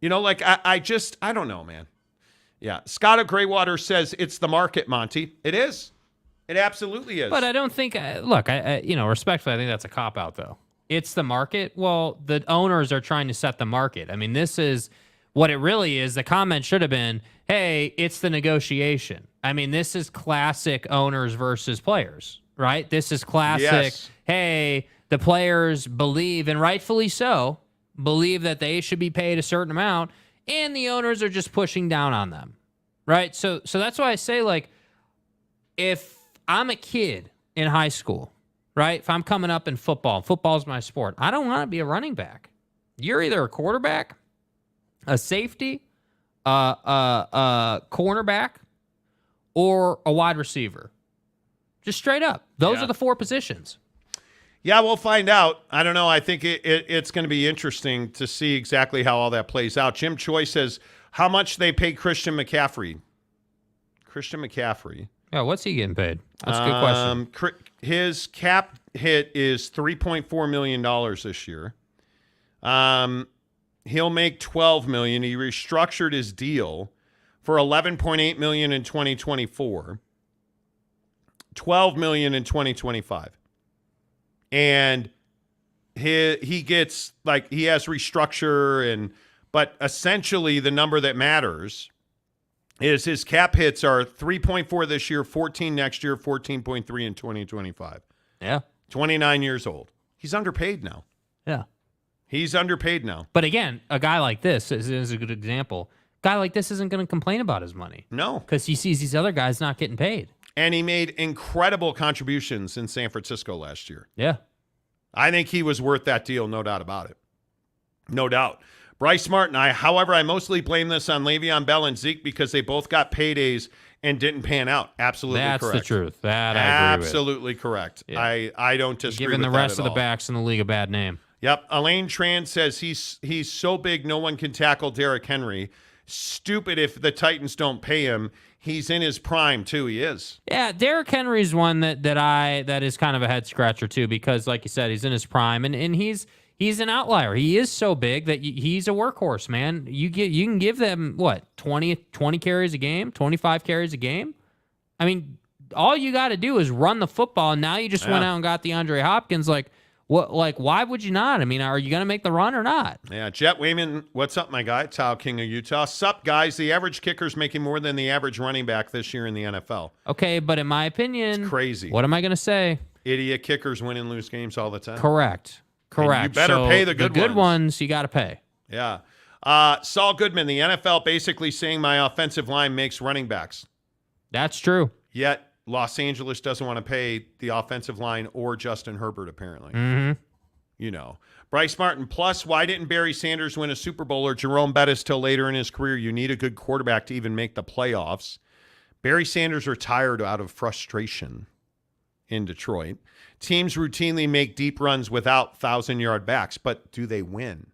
You know, like, I don't know, man. Yeah. Scott of Greywater says it's the market, Monty. It is. It absolutely is. But I don't think, look, respectfully, I think that's a cop-out, though. It's the market. Well, the owners are trying to set the market. I mean, this is what it really is. The comment should have been, hey, it's the negotiation. I mean, this is classic owners versus players, right? This is classic, yes. Hey, the players believe, and rightfully so, believe that they should be paid a certain amount, and the owners are just pushing down on them, right? So that's why I say, like, if I'm a kid in high school, right? If I'm coming up in football's my sport, I don't want to be a running back. You're either a quarterback, a safety, a cornerback, or a wide receiver. Just straight up. Those are the four positions. Yeah, we'll find out. I don't know. I think it's going to be interesting to see exactly how all that plays out. Jim Choi says, how much they pay Christian McCaffrey? Christian McCaffrey. Yeah, what's he getting paid? That's a good question. His cap hit is $3.4 million this year. He'll make $12 million. He restructured his deal for $11.8 million in 2024, $12 million in 2025. And he gets, like, he has restructure, but essentially the number that matters is his cap hits are 3.4 this year, 14 next year, 14.3 in 2025. Yeah. 29 years old. He's underpaid now. Yeah. He's underpaid now. But again, a guy like this is a good example. A guy like this isn't going to complain about his money. No. Because he sees these other guys not getting paid. And he made incredible contributions in San Francisco last year. Yeah. I think he was worth that deal, no doubt about it. No doubt. Bryce Martin, however, I mostly blame this on Le'Veon Bell and Zeke because they both got paydays and didn't pan out. Absolutely correct. That's the truth. That I agree with. Absolutely correct. Yeah. I don't disagree with that Giving the rest of the backs in the league a bad name. Yep. Elaine Tran says he's so big no one can tackle Derrick Henry. Stupid if the Titans don't pay him. He's in his prime too. He is. Yeah, Derrick Henry's one that is kind of a head scratcher too, because like you said, he's in his prime and he's an outlier. He is so big that he's a workhorse, man. You can give them what 20 carries a game, 25 carries a game. I mean, all you got to do is run the football. And now you just went out and got DeAndre Hopkins. Like what? Like why would you not? I mean, are you going to make the run or not? Yeah, Jet Wayman, what's up, my guy? Tao King of Utah. Sup, guys? The average kicker's making more than the average running back this year in the NFL. Okay, but in my opinion, it's crazy. What am I going to say? Idiot kickers win and lose games all the time. Correct. And you better pay the good ones. The good ones you got to pay. Yeah. Saul Goodman, the NFL basically saying my offensive line makes running backs. That's true. Yet Los Angeles doesn't want to pay the offensive line or Justin Herbert, apparently. Mm-hmm. You know. Bryce Martin, plus, why didn't Barry Sanders win a Super Bowl or Jerome Bettis till later in his career? You need a good quarterback to even make the playoffs. Barry Sanders retired out of frustration in Detroit. Teams routinely make deep runs without 1,000-yard backs, but do they win?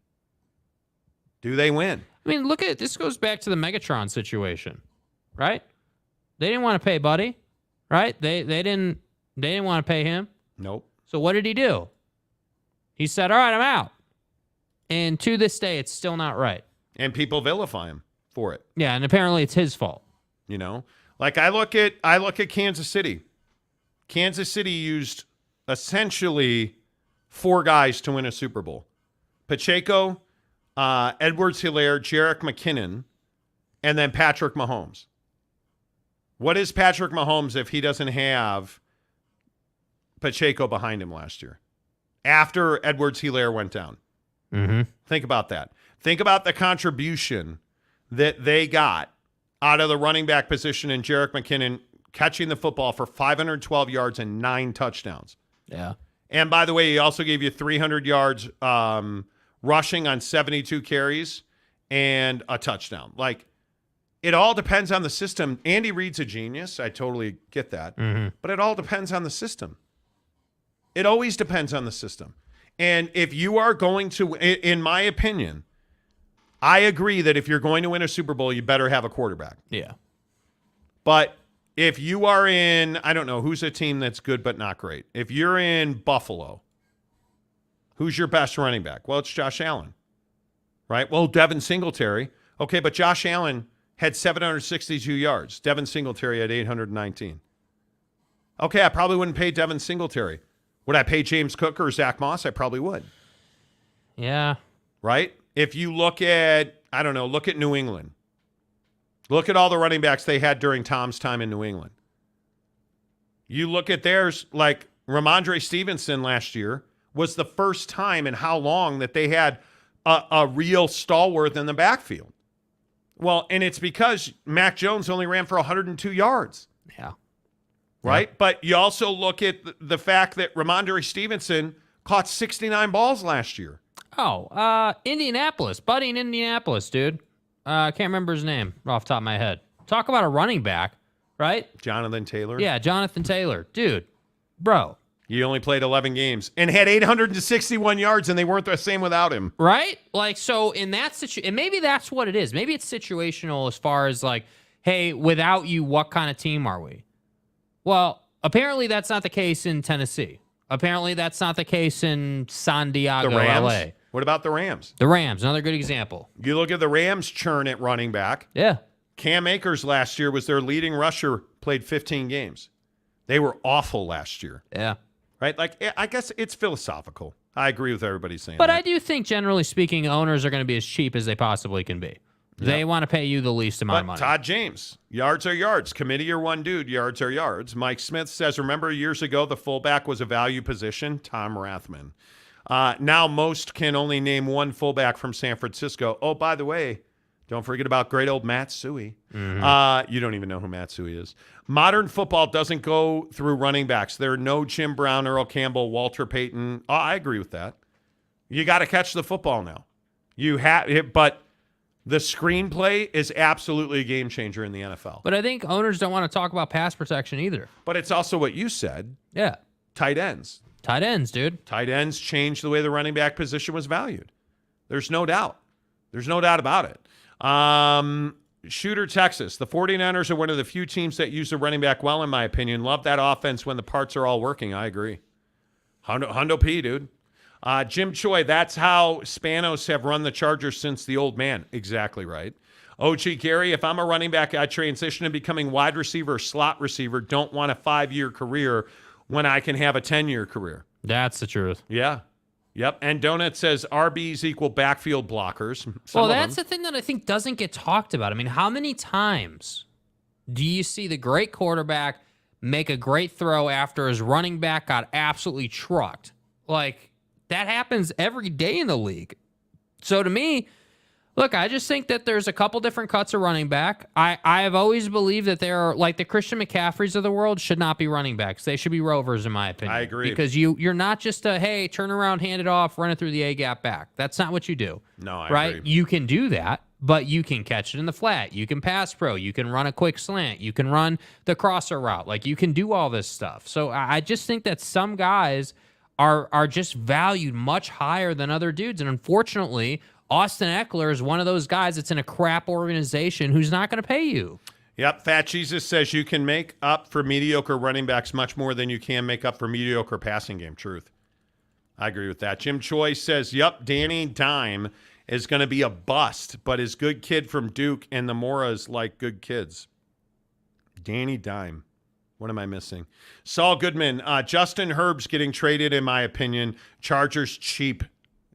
Do they win? I mean, look at this. Goes back to the Megatron situation, right? They didn't want to pay Buddy, right? They didn't want to pay him. Nope. So what did he do? He said, "All right, I'm out." And to this day, it's still not right. And people vilify him for it. Yeah, and apparently it's his fault. You know, like I look at Kansas City. Kansas City used essentially 4 guys to win a Super Bowl. Pacheco, Edwards-Helaire, Jerick McKinnon, and then Patrick Mahomes. What is Patrick Mahomes if he doesn't have Pacheco behind him last year? After Edwards-Helaire went down. Mm-hmm. Think about that. Think about the contribution that they got out of the running back position in Jerick McKinnon catching the football for 512 yards and 9 touchdowns. Yeah. And by the way, he also gave you 300 yards rushing on 72 carries and a touchdown. Like, it all depends on the system. Andy Reid's a genius. I totally get that. Mm-hmm. But it all depends on the system. It always depends on the system. And if you are going to, in my opinion, I agree that if you're going to win a Super Bowl, you better have a quarterback. Yeah. But if you are in, I don't know, who's a team that's good but not great? If you're in Buffalo, who's your best running back? Well, it's Josh Allen, right? Well, Devin Singletary. Okay, but Josh Allen had 762 yards. Devin Singletary had 819. Okay, I probably wouldn't pay Devin Singletary. Would I pay James Cook or Zach Moss? I probably would. Yeah. Right? If you look at, I don't know, look at New England. Look at all the running backs they had during Tom's time in New England. You look at theirs, like Ramondre Stevenson last year was the first time in how long that they had a real stalwart in the backfield. Well, and it's because Mac Jones only ran for 102 yards. Yeah. Right? Yeah. But you also look at the fact that Ramondre Stevenson caught 69 balls last year. Oh, Indianapolis. Buddy in Indianapolis, dude. I can't remember his name off the top of my head. Talk about a running back, right? Jonathan Taylor. Yeah, Jonathan Taylor. Dude, bro. He only played 11 games and had 861 yards, and they weren't the same without him. Right? Like, so in that situation, and maybe that's what it is. Maybe it's situational as far as like, hey, without you, what kind of team are we? Well, apparently that's not the case in Tennessee. Apparently that's not the case in San Diego, the Rams? LA. What about the Rams? The Rams, another good example. You look at the Rams churn at running back. Yeah. Cam Akers last year was their leading rusher, played 15 games. They were awful last year. Yeah. Right? Like, I guess it's philosophical. I agree with everybody saying but that. I do think, generally speaking, owners are going to be as cheap as they possibly can be. Yep. They want to pay you the least amount of money. Todd James, yards are yards. Committee or one dude, yards are yards. Mike Smith says, remember years ago the fullback was a value position? Tom Rathman. Now most can only name one fullback from San Francisco. Oh, by the way, don't forget about great old Matt Suhey. Mm-hmm. You don't even know who Matt Suhey is. Modern football doesn't go through running backs. There are no Jim Brown, Earl Campbell, Walter Payton. Oh, I agree with that. You got to catch the football now. You have, but the screenplay is absolutely a game changer in the NFL. But I think owners don't want to talk about pass protection either. But it's also what you said. Yeah. Tight ends. Tight ends, dude. Tight ends changed the way the running back position was valued. There's no doubt. There's no doubt about it. Shooter, Texas. The 49ers are one of the few teams that use the running back well, in my opinion. Love that offense when the parts are all working. I agree. Hundo P, dude. Jim Choi, that's how Spanos have run the Chargers since the old man. Exactly right. OG Gary, if I'm a running back, I transition to becoming wide receiver or slot receiver. Don't want a 5-year career when I can have a 10-year career. That's the truth. Yeah. Yep. And Donut says RBs equal backfield blockers. Well, that's the thing that I think doesn't get talked about. I mean, how many times do you see the great quarterback make a great throw after his running back got absolutely trucked? Like, that happens every day in the league. So to me, look, I just think that there's a couple different cuts of running back. I have always believed that there are, like, the Christian McCaffreys of the world should not be running backs. They should be rovers, in my opinion. I agree. Because you're not just a, hey, turn around, hand it off, run it through the A-gap back. That's not what you do. No, I right? agree. You can do that, but you can catch it in the flat. You can pass pro. You can run a quick slant. You can run the crosser route. Like, you can do all this stuff. So I just think that some guys are just valued much higher than other dudes. And unfortunately, Austin Eckler is one of those guys that's in a crap organization who's not going to pay you. Yep. Fat Jesus says you can make up for mediocre running backs much more than you can make up for mediocre passing game. Truth. I agree with that. Jim Choi says, yep, Danny Dime is going to be a bust, but is good kid from Duke, and the Moras like good kids. Danny Dime. What am I missing? Saul Goodman. Justin Herb's getting traded, in my opinion. Chargers cheap.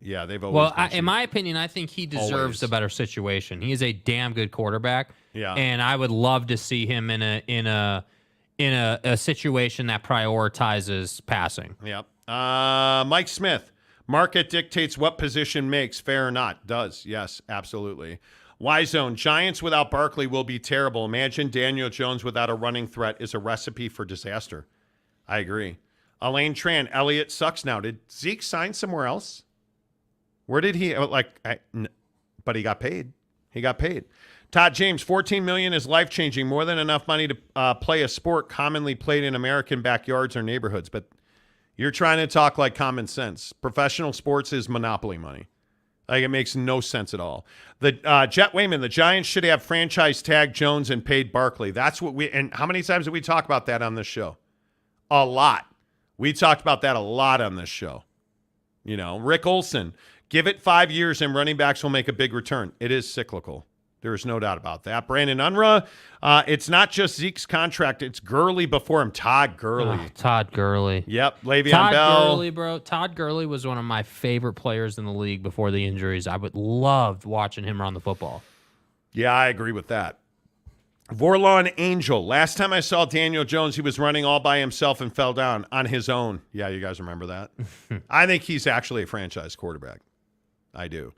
Yeah, they've always been cheap. In my opinion, I think he deserves a better situation. He is a damn good quarterback. Yeah. And I would love to see him in a situation that prioritizes passing. Yep. Mike Smith. Market dictates what position makes. Fair or not? Does. Yes, absolutely. Y-Zone. Giants without Barkley will be terrible. Imagine Daniel Jones without a running threat is a recipe for disaster. I agree. Elaine Tran. Elliott sucks now. Did Zeke sign somewhere else? Where did he but he got paid. He got paid. Todd James, $14 million is life-changing, more than enough money to play a sport commonly played in American backyards or neighborhoods. But you're trying to talk like common sense. Professional sports is monopoly money. Like, it makes no sense at all. The Jet Wayman, the Giants should have franchise tagged Jones and paid Barkley. That's what and how many times did we talk about that on this show? A lot. We talked about that a lot on this show. You know, Rick Olson, give it 5 years and running backs will make a big return. It is cyclical. There is no doubt about that. Brandon Unruh, it's not just Zeke's contract. It's Gurley before him. Todd Gurley. Oh, Todd Gurley. Yep. Le'Veon Todd Bell. Gurley, bro. Todd Gurley was one of my favorite players in the league before the injuries. I would love watching him run the football. Yeah, I agree with that. Vorlon Angel. Last time I saw Daniel Jones, he was running all by himself and fell down on his own. Yeah, you guys remember that? I think he's actually a franchise quarterback. I do.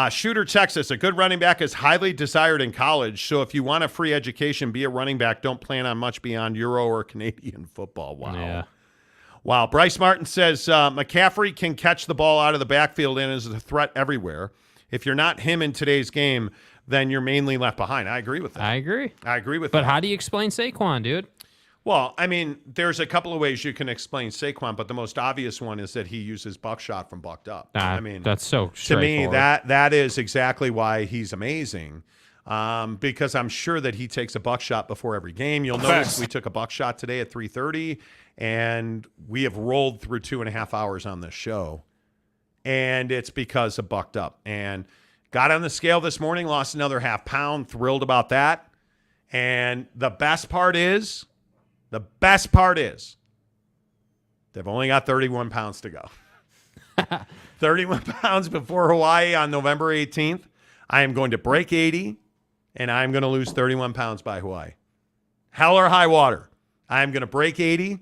Shooter, Texas. A good running back is highly desired in college, so if you want a free education, be a running back. Don't plan on much beyond Euro or Canadian football. Wow. Yeah. Wow. Bryce Martin says McCaffrey can catch the ball out of the backfield and is a threat everywhere. If you're not him in today's game, then you're mainly left behind. I agree with that. I agree with that. But how do you explain Saquon, dude? Well, I mean, there's a couple of ways you can explain Saquon, but the most obvious one is that he uses buckshot from bucked up. I mean, that's so to me, that is exactly why he's amazing. Because I'm sure that he takes a buckshot before every game. You'll notice we took a buckshot today at 3:30, and we have rolled through 2.5 hours on this show, and it's because of bucked up. And got on the scale this morning, lost another half pound. Thrilled about that. And the best part is they've only got 31 pounds to go. 31 pounds before Hawaii on November 18th. I am going to break 80, and I'm going to lose 31 pounds by Hawaii. Hell or high water. I am going to break 80,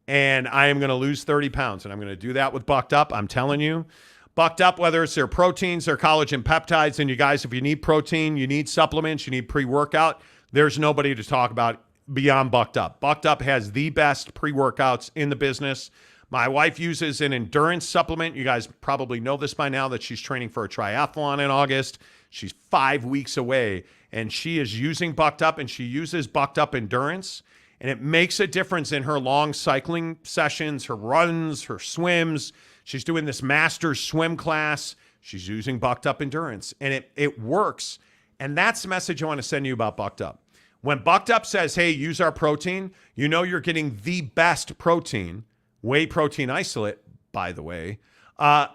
and I am going to lose 30 pounds. And I'm going to do that with Bucked Up. I'm telling you. Bucked Up, whether it's their proteins, their collagen peptides, and you guys, if you need protein, you need supplements, you need pre-workout, there's nobody to talk about beyond Bucked Up. Bucked Up has the best pre-workouts in the business. My wife uses an endurance supplement. You guys probably know this by now that she's training for a triathlon in August. She's 5 weeks away, and she is using Bucked Up, and she uses Bucked Up Endurance, and it makes a difference in her long cycling sessions, her runs, her swims. She's doing this master's swim class. She's using Bucked Up Endurance, and it works. And that's the message I want to send you about Bucked Up. When Bucked Up says, hey, use our protein, you know you're getting the best protein, whey protein isolate, by the way,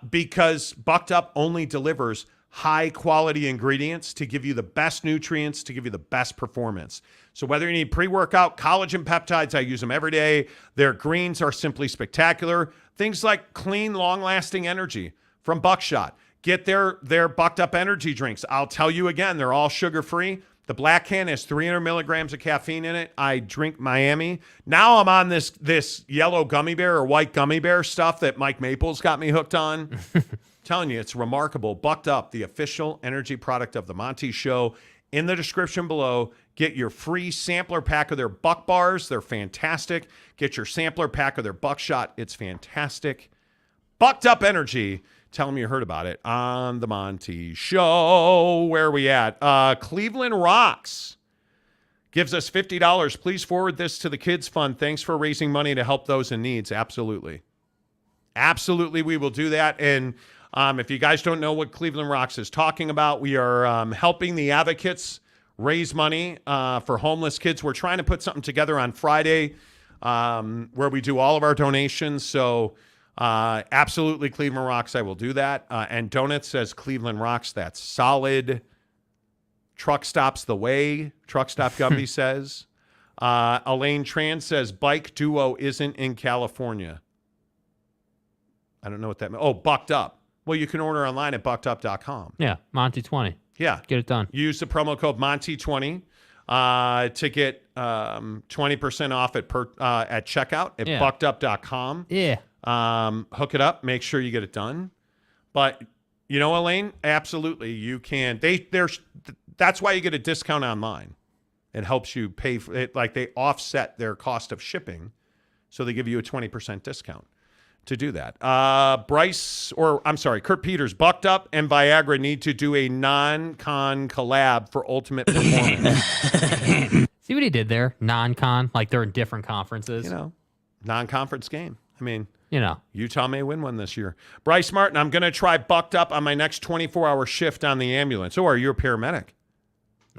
because Bucked Up only delivers high-quality ingredients to give you the best nutrients, to give you the best performance. So whether you need pre-workout, collagen peptides, I use them every day. Their greens are simply spectacular. Things like clean, long-lasting energy from Buckshot. Get their Bucked Up energy drinks. I'll tell you again, they're all sugar-free. The black can has 300 milligrams of caffeine in it. I drink Miami. Now I'm on this yellow gummy bear or white gummy bear stuff that Mike Maples got me hooked on. Telling you, it's remarkable. Bucked Up, the official energy product of the Monty Show. In the description below, get your free sampler pack of their Buck Bars. They're fantastic. Get your sampler pack of their Buckshot. It's fantastic. Bucked Up Energy. Tell them you heard about it on the Monty Show. Where are we at? Cleveland Rocks gives us $50. Please forward this to the Kids Fund. Thanks for raising money to help those in needs. Absolutely. Absolutely, we will do that. And if you guys don't know what Cleveland Rocks is talking about, we are helping the advocates raise money for homeless kids. We're trying to put something together on Friday where we do all of our donations. So absolutely, Cleveland Rocks, I will do that. And Donut says Cleveland Rocks, that's solid. Truck Stops the way, Truck Stop Gumby says. Elaine Tran says Bike Duo isn't in California. I don't know what that means. Oh, Bucked Up. Well, you can order online at buckedup.com. Yeah, Monty 20. Yeah. Get it done. Use the promo code Monty20 to get 20% off at checkout at buckedup.com. Yeah. Hook it up. Make sure you get it done. But, you know, Elaine, absolutely, you can. That's why you get a discount online. It helps you pay for it. Like, they offset their cost of shipping, so they give you a 20% discount to do that. Kurt Peters, Bucked Up and Viagra need to do a non-con collab for ultimate performance. See what he did there? Non-con, like they're in different conferences. You know, non-conference game. I mean, you know, Utah may win one this year. Bryce Martin, I'm going to try Bucked Up on my next 24-hour shift on the ambulance. Oh, are you a paramedic?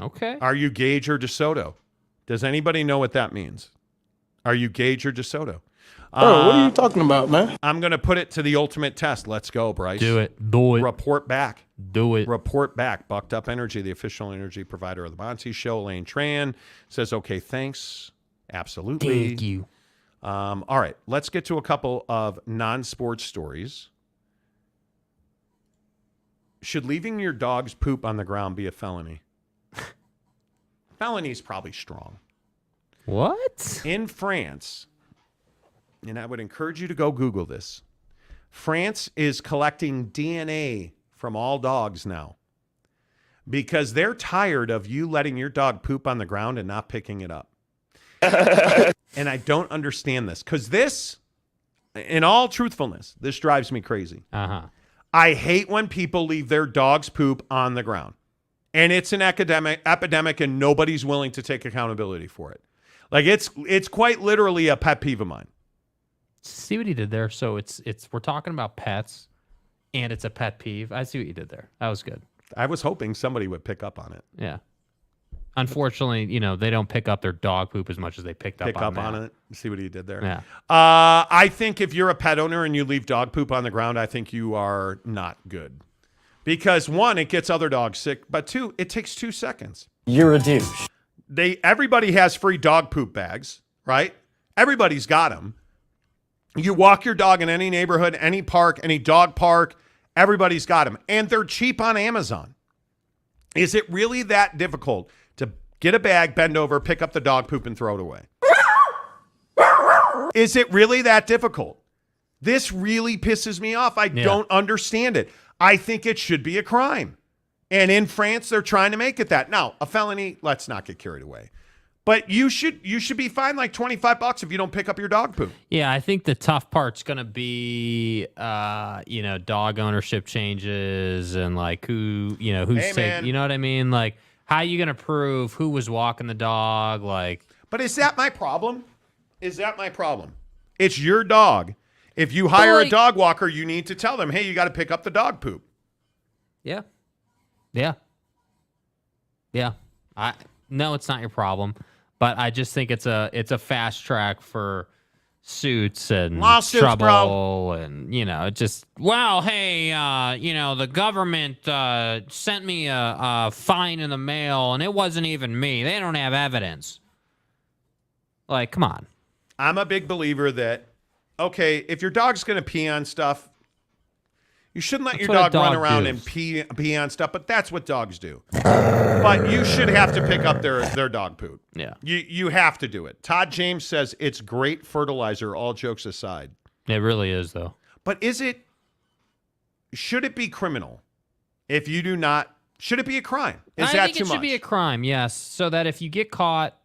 Okay. Are you Gage or DeSoto? Does anybody know what that means? Are you Gage or DeSoto? What are you talking about, man? I'm going to put it to the ultimate test. Let's go, Bryce. Do it. Do it. Report back. Do it. Report back. Bucked Up Energy, the official energy provider of the Monty Show. Elaine Tran says, okay, thanks. Absolutely. Thank you. All right, let's get to a couple of non-sports stories. Should leaving your dog's poop on the ground be a felony? Felony is probably strong. What? In France, and I would encourage you to go Google this, France is collecting DNA from all dogs now because they're tired of you letting your dog poop on the ground and not picking it up. And I don't understand this because this, in all truthfulness, this drives me crazy. I hate when people leave their dog's poop on the ground. And it's an epidemic and nobody's willing to take accountability for it. Like it's quite literally a pet peeve of mine. See what he did there? So it's we're talking about pets and it's a pet peeve. I see what you did there. That was good. I was hoping somebody would pick up on it. Yeah. Unfortunately, you know, they don't pick up their dog poop as much as they pick up on it. See what he did there? Yeah. I think if you're a pet owner and you leave dog poop on the ground, I think you are not good. Because one, it gets other dogs sick, but two, it takes 2 seconds. You're a douche. Everybody has free dog poop bags, right? Everybody's got them. You walk your dog in any neighborhood, any park, any dog park, everybody's got them. And they're cheap on Amazon. Is it really that difficult to get a bag, bend over, pick up the dog poop, and throw it away? Is it really that difficult? This really pisses me off. I don't understand it. I think it should be a crime. And in France, they're trying to make it that. Now, a felony, let's not get carried away. But you should be fined like $25 if you don't pick up your dog poop. Yeah, I think the tough part's going to be, dog ownership changes and like who's taking, you know what I mean? Like, how are you going to prove who was walking the dog? Like, but is that my problem? It's your dog. If you hire a dog walker, you need to tell them, hey, you got to pick up the dog poop. Yeah. No, it's not your problem. But I just think it's a fast track for suits and lawsuits, trouble, and the government sent me a fine in the mail, and it wasn't even me. They don't have evidence. Like, come on. I'm a big believer that if your dog's going to pee on stuff, you shouldn't let your dog run around and pee on stuff, but that's what dogs do. But you should have to pick up their dog poop. Yeah. You have to do it. Todd James says it's great fertilizer, all jokes aside. It really is, though. But should it be criminal if you do not? Should it be a crime? Is that too much? I think it should be a crime, yes, so that if you get caught,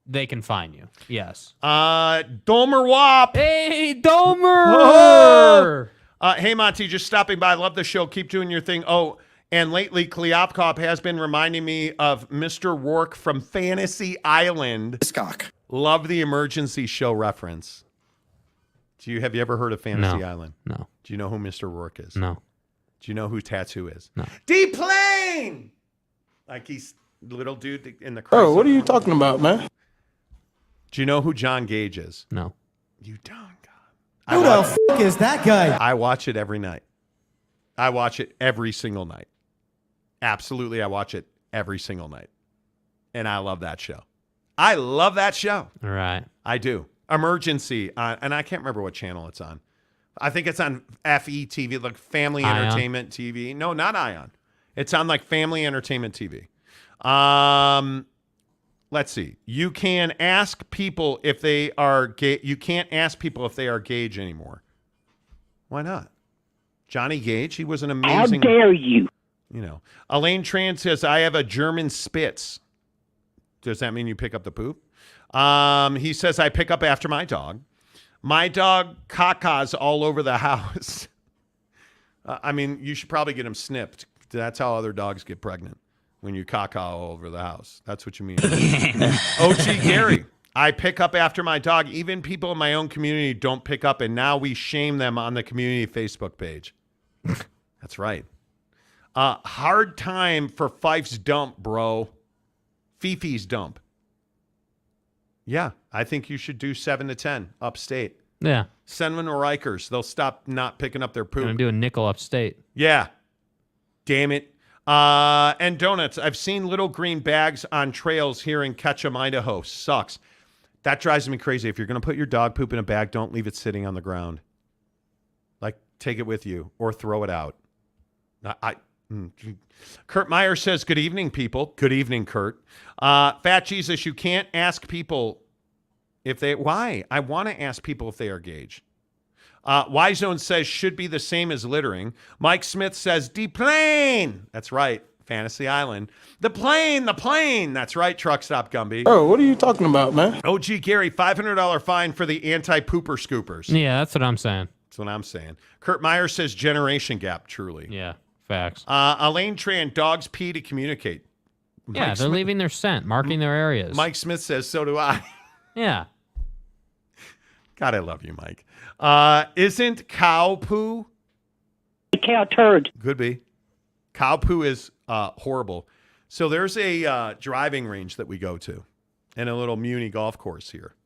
they can fine you. Yes. Domer Wop. Hey, Domer. Hey, Monty, just stopping by. Love the show. Keep doing your thing. Oh, and lately, Kleopkop has been reminding me of Mr. Rourke from Fantasy Island. Love the emergency show reference. Have you ever heard of Fantasy Island? No. Do you know who Mr. Rourke is? No. Do you know who Tattoo is? No. D-Plane! Like he's little dude in the crisis. What are you talking about, man? Do you know who John Gage is? No. You don't. Who the f*** is that guy? I watch it every night. I watch it every single night. Absolutely, I watch it every single night. And I love that show. I love that show. All right. I do. Emergency, and I can't remember what channel it's on. I think it's on FE TV, like Family Ion? Entertainment TV. No, not Ion. It's on like Family Entertainment TV. Let's see. You can ask people if they are gay. You can't ask people if they are Gage anymore. Why not? Johnny Gage, he was an amazing. How dare you? You know, Elaine Tran says, I have a German Spitz. Does that mean you pick up the poop? He says, I pick up after my dog. My dog cacas all over the house. I mean, you should probably get him snipped. That's how other dogs get pregnant, when you caca all over the house. That's what you mean. OG Gary, I pick up after my dog. Even people in my own community don't pick up, and now we shame them on the community Facebook page. That's right. Hard time for Fife's dump, bro. Fifi's dump. Yeah, I think you should do 7 to 10 upstate. Yeah. Send them to Rikers. They'll stop not picking up their poop. I'm going to do a nickel upstate. Yeah. Damn it. And donuts. I've seen little green bags on trails here in Ketchum, Idaho. Sucks. That drives me crazy. If you're going to put your dog poop in a bag, don't leave it sitting on the ground. Like, take it with you or throw it out. Kurt Meyer says, good evening, people. Good evening, Kurt. Fat Jesus, you can't ask people if they... Why? I want to ask people if they are Gage. Y-Zone says, should be the same as littering. Mike Smith says, deplane. That's right. Fantasy Island. The plane. That's right, Truck Stop Gumby. Oh, what are you talking about, man? OG Gary, $500 fine for the anti-pooper scoopers. Yeah, that's what I'm saying. That's what I'm saying. Kurt Meyer says, generation gap, truly. Yeah, facts. Elaine Tran, dogs pee to communicate. Yeah, they're leaving their scent, marking their areas. Mike Smith says, so do I. Yeah. God, I love you, Mike. Isn't cow poo? Cow turd. Could be. Cow poo is horrible. So there's a driving range that we go to and a little Muni golf course here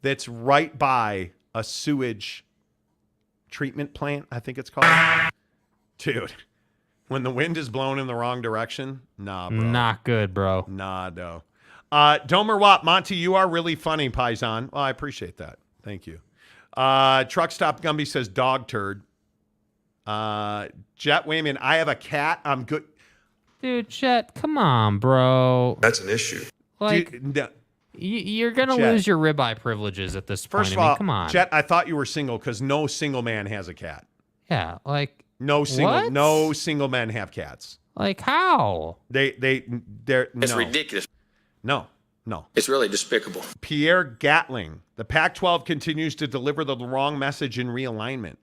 that's right by a sewage treatment plant, I think it's called. Dude, when the wind is blowing in the wrong direction, nah, bro. Not good, bro. Nah, no. Domer Watt, Monty, you are really funny, Paisan. Well, I appreciate that. Thank you. Truck Stop Gumby says dog turd. Jet Wayman, I have a cat. I'm good. Dude, Jet, come on, bro. That's an issue. Like, Dude, no. you're going to Jet. lose your ribeye privileges at this point. First of I mean, all, come on. Jet, I thought you were single because no single man has a cat. Yeah, like No what? single men have cats. Like how? They're It's no. ridiculous. No. It's really despicable. Pierre Gatling. The Pac-12 continues to deliver the wrong message in realignment.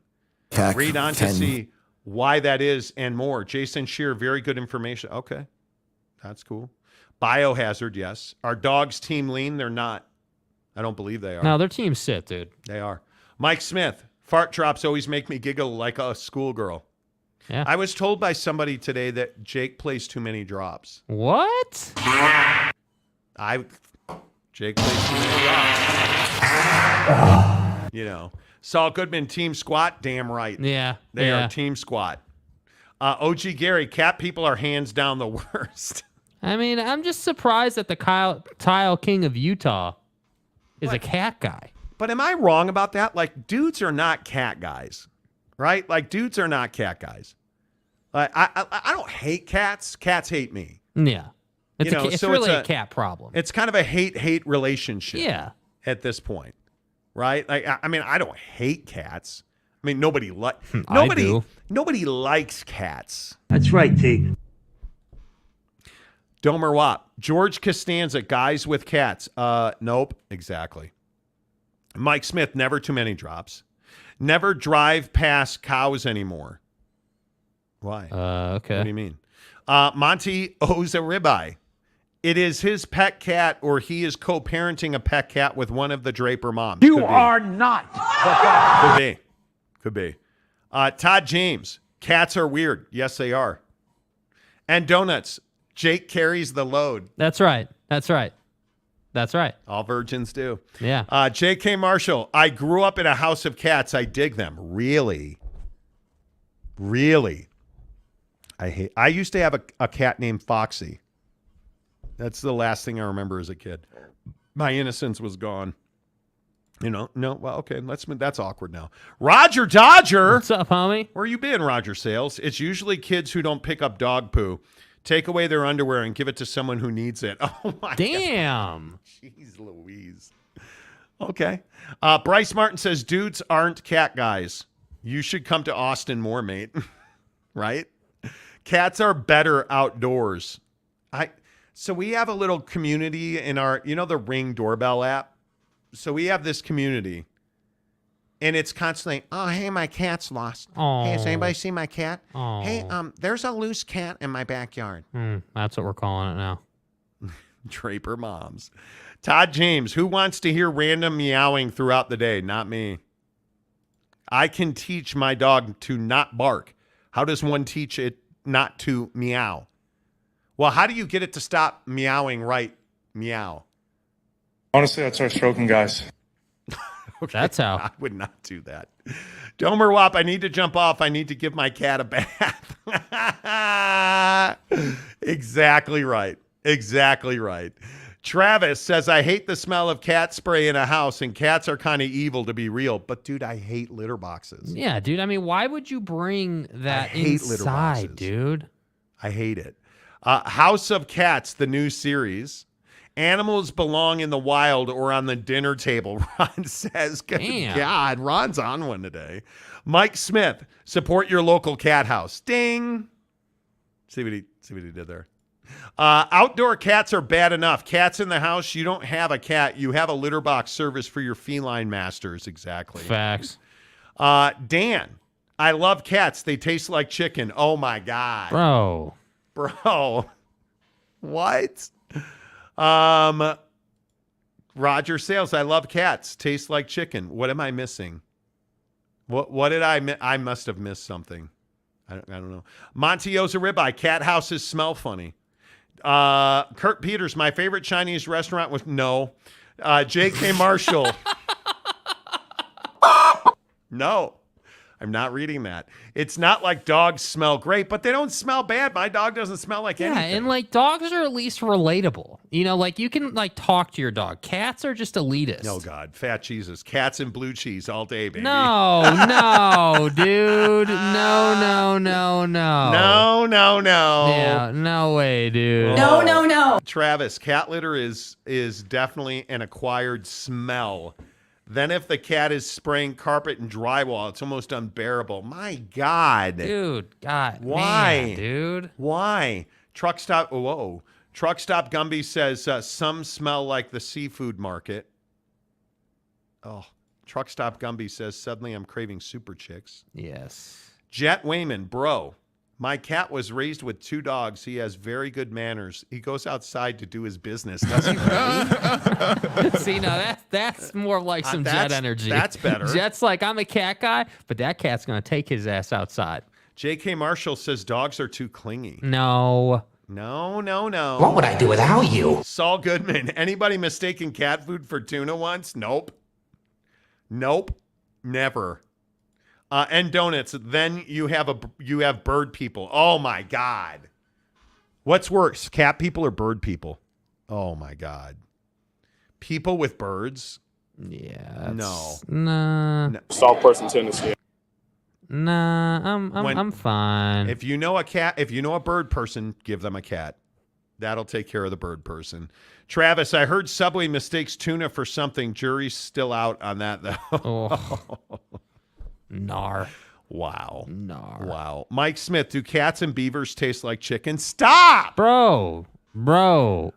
Read on to see why that is and more. Jason Shear, very good information. Okay. That's cool. Biohazard, yes. Are dogs team lean? They're not. I don't believe they are. No, their team's sit, dude. They are. Mike Smith. Fart drops always make me giggle like a schoolgirl. Yeah. I was told by somebody today that Jake plays too many drops. What? Jake plays too many drops. You know. Saul Goodman, team squat. Damn right. Yeah. They are team squat. OG Gary, cat people are hands down the worst. I mean, I'm just surprised that the Tile King of Utah is a cat guy. But am I wrong about that? Like, dudes are not cat guys, right? Like, dudes are not cat guys. I don't hate cats. Cats hate me. Yeah. It's so really a cat problem. It's kind of a hate-hate relationship. Yeah. At this point, right? Like, I mean, I don't hate cats. I mean, nobody likes cats. That's right, T. Domer Watt, George Costanza, guys with cats. Nope, exactly. Mike Smith, never too many drops. Never drive past cows anymore. Why? Okay. What do you mean? Monty owes a ribeye. It is his pet cat, or he is co-parenting a pet cat with one of the Draper moms. You are not the guy. Could be. Todd James, cats are weird. Yes, they are. And donuts, Jake carries the load. That's right. All virgins do. Yeah. J.K. Marshall, I grew up in a house of cats. I dig them. Really? I used to have a cat named Foxy. That's the last thing I remember as a kid. My innocence was gone. No, well, okay, that's awkward now. Roger Dodger. What's up, homie? Where you been, Roger Sales? It's usually kids who don't pick up dog poo. Take away their underwear and give it to someone who needs it. Oh, my Damn. God. Jeez Louise. Okay. Bryce Martin says, dudes aren't cat guys. You should come to Austin more, mate. Right? Cats are better outdoors. So we have a little community in our, the Ring doorbell app. So we have this community, and it's constantly, oh, hey, my cat's lost. Aww. Hey, has anybody seen my cat? Aww. Hey, there's a loose cat in my backyard. That's what we're calling it now. Draper moms. Todd James, who wants to hear random meowing throughout the day? Not me. I can teach my dog to not bark. How does one teach it not to meow? Well, how do you get it to stop meowing right? Meow. Honestly, I'd start stroking guys. Okay, that's how. I would not do that. Domer Wop, I need to jump off. I need to give my cat a bath. Exactly right. Exactly right. Travis says, I hate the smell of cat spray in a house, and cats are kind of evil to be real. But, dude, I hate litter boxes. Yeah, dude. I mean, why would you bring that hate litter boxes. inside, dude? I hate it. House of Cats, the new series. Animals belong in the wild or on the dinner table, Ron says. Good God, Ron's on one today. Mike Smith, support your local cat house. Ding. See what he did there. Outdoor cats are bad enough. Cats in the house, you don't have a cat. You have a litter box service for your feline masters. Exactly. Facts. Dan, I love cats. They taste like chicken. Oh, my God. Bro. What? Roger Sales, I love cats. Taste like chicken. What am I missing? What did I must have missed something. I don't know. Monty owes a ribeye. Cat houses smell funny. Kurt Peters, my favorite Chinese restaurant was J.K. Marshall. No, I'm not reading that. It's not like dogs smell great, but they don't smell bad. My dog doesn't smell like anything. Yeah, and like dogs are at least relatable. Like you can like talk to your dog. Cats are just elitist. Oh God, fat cheeses, cats and blue cheese all day, baby. No, dude. No. Yeah, no way, dude. No. Travis, cat litter is definitely an acquired smell. Then if the cat is spraying carpet and drywall, it's almost unbearable. My God. Dude, God. Why? Man, dude. Why? Truck Stop Gumby says some smell like the seafood market. Oh, Truck Stop Gumby says suddenly I'm craving super chicks. Yes. Jet Wayman, bro. My cat was raised with 2 dogs. He has very good manners. He goes outside to do his business. Does he really? See, now that's more like some Jet energy. That's better. Jet's like, I'm a cat guy, but that cat's going to take his ass outside. J.K. Marshall says dogs are too clingy. No. What would I do without you? Saul Goodman, anybody mistaken cat food for tuna once? Nope. Never. And donuts. Then you have bird people. Oh my God. What's worse, cat people or bird people? Oh my God. People with birds? Yeah. No. Nah. Soft person tendency. Nah. I'm fine. If you know a bird person, give them a cat. That'll take care of the bird person. Travis, I heard Subway mistakes tuna for something. Jury's still out on that though. Oh. Nar. Wow. Nar. Wow. Mike Smith, do cats and beavers taste like chicken? Stop! Bro.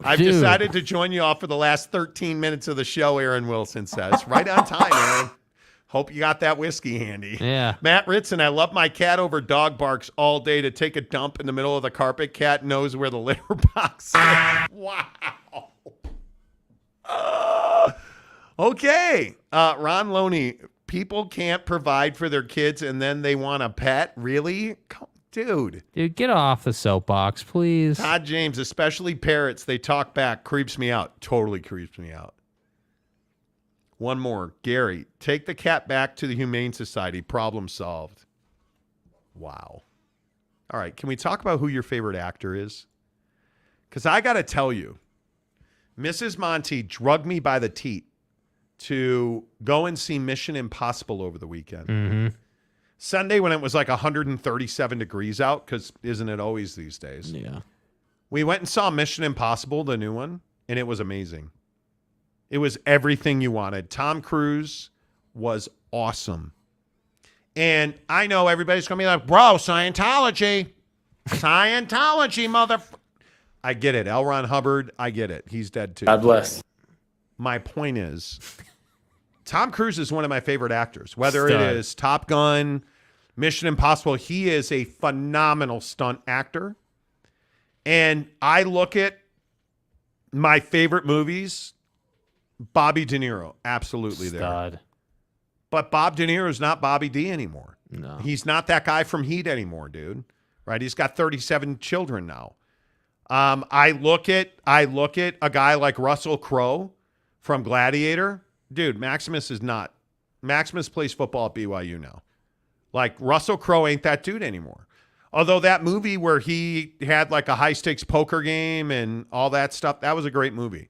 I've decided to join you all for the last 13 minutes of the show, Aaron Wilson says. Right on time, Aaron. Hope you got that whiskey handy. Yeah. Matt Ritson, I love my cat over dog barks all day to take a dump in the middle of the carpet. Cat knows where the litter box is. Wow. Okay. Ron Loney, people can't provide for their kids and then they want a pet? Really? Dude, get off the soapbox, please. Todd James, especially parrots, they talk back. Creeps me out. Totally creeps me out. One more. Gary, take the cat back to the Humane Society. Problem solved. Wow. All right. Can we talk about who your favorite actor is? Because I got to tell you, Mrs. Monty drugged me by the teat to go and see Mission Impossible over the weekend. Mm-hmm. Sunday when it was like 137 degrees out, because isn't it always these days? Yeah. We went and saw Mission Impossible, the new one, and it was amazing. It was everything you wanted. Tom Cruise was awesome. And I know everybody's going to be like, bro, Scientology. Scientology, I get it. L. Ron Hubbard, I get it. He's dead too. God bless. My point is, Tom Cruise is one of my favorite actors. Whether Stud. it is Top Gun, Mission Impossible, he is a phenomenal stunt actor. And I look at my favorite movies, Bobby De Niro, absolutely Stud. there. But Bob De Niro is not Bobby D anymore. No. He's not that guy from Heat anymore, dude. Right? He's got 37 children now. I look at a guy like Russell Crowe from Gladiator. Dude, Maximus is not. Maximus plays football at BYU now. Like, Russell Crowe ain't that dude anymore. Although that movie where he had like a high-stakes poker game and all that stuff, that was a great movie.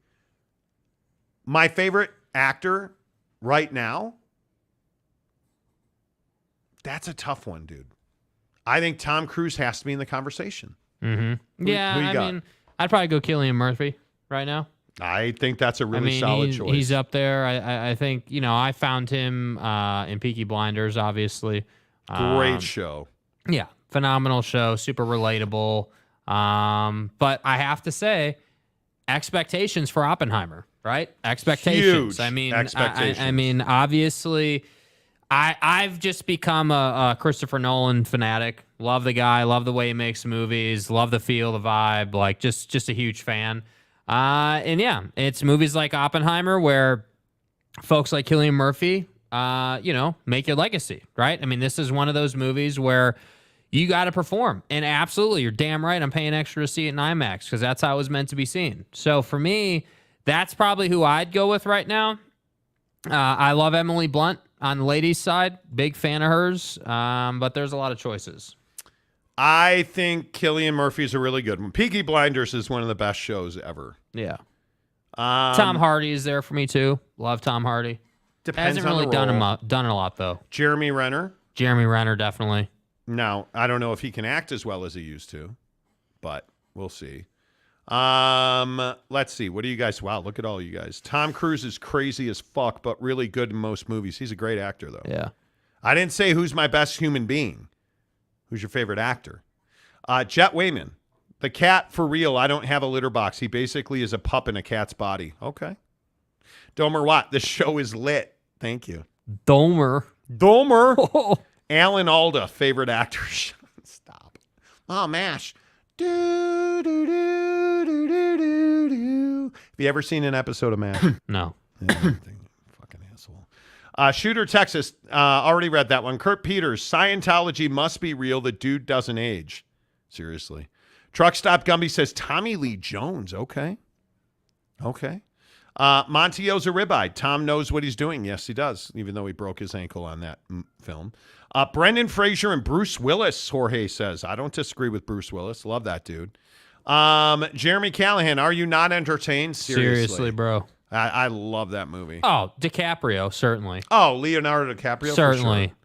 My favorite actor right now, that's a tough one, dude. I think Tom Cruise has to be in the conversation. Mm-hmm. Who Yeah, you I got? mean, I'd probably go Cillian Murphy right now. I think that's a really solid choice. He's up there. I think, I found him in Peaky Blinders, obviously. Great show. Yeah, phenomenal show, super relatable. But I have to say, expectations for Oppenheimer, right? Expectations. Huge I mean, expectations. I mean, obviously, I've just become a Christopher Nolan fanatic. Love the guy, love the way he makes movies, love the feel, the vibe. Like, just a huge fan. And yeah, it's movies like Oppenheimer where folks like Cillian Murphy, make your legacy, right? I mean, this is one of those movies where you got to perform. And absolutely, you're damn right. I'm paying extra to see it in IMAX because that's how it was meant to be seen. So for me, that's probably who I'd go with right now. I love Emily Blunt on the ladies' side. Big fan of hers. But there's a lot of choices. I think Cillian Murphy's a really good one. Peaky Blinders is one of the best shows ever. Yeah. Tom Hardy is there for me too. Love Tom Hardy. Depends Hasn't on really the done role. done a lot though. Jeremy Renner. Jeremy Renner definitely. Now, I don't know if he can act as well as he used to, but we'll see. Let's see. What do you guys? Wow, look at all you guys. Tom Cruise is crazy as fuck, but really good in most movies. He's a great actor, though. Yeah. I didn't say who's my best human being. Who's your favorite actor? Jet Wayman. The cat, for real, I don't have a litter box. He basically is a pup in a cat's body. Okay. Domer Watt, this show is lit. Thank you. Domer. Alan Alda, favorite actor. Stop. Oh, MASH. Do, do, do, do, do, do, do. Have you ever seen an episode of MASH? No. Yeah, fucking asshole. Shooter, Texas. Already read that one. Kurt Peters. Scientology must be real. The dude doesn't age. Seriously. Truck Stop Gumby says Tommy Lee Jones. Okay. Montio's a ribeye. Tom knows what he's doing. Yes, he does, even though he broke his ankle on that film. Brendan Fraser and Bruce Willis, Jorge says. I don't disagree with Bruce Willis. Love that dude. Jeremy Callahan, are you not entertained? Seriously, bro. I love that movie. Oh, DiCaprio, certainly. Oh, Leonardo DiCaprio?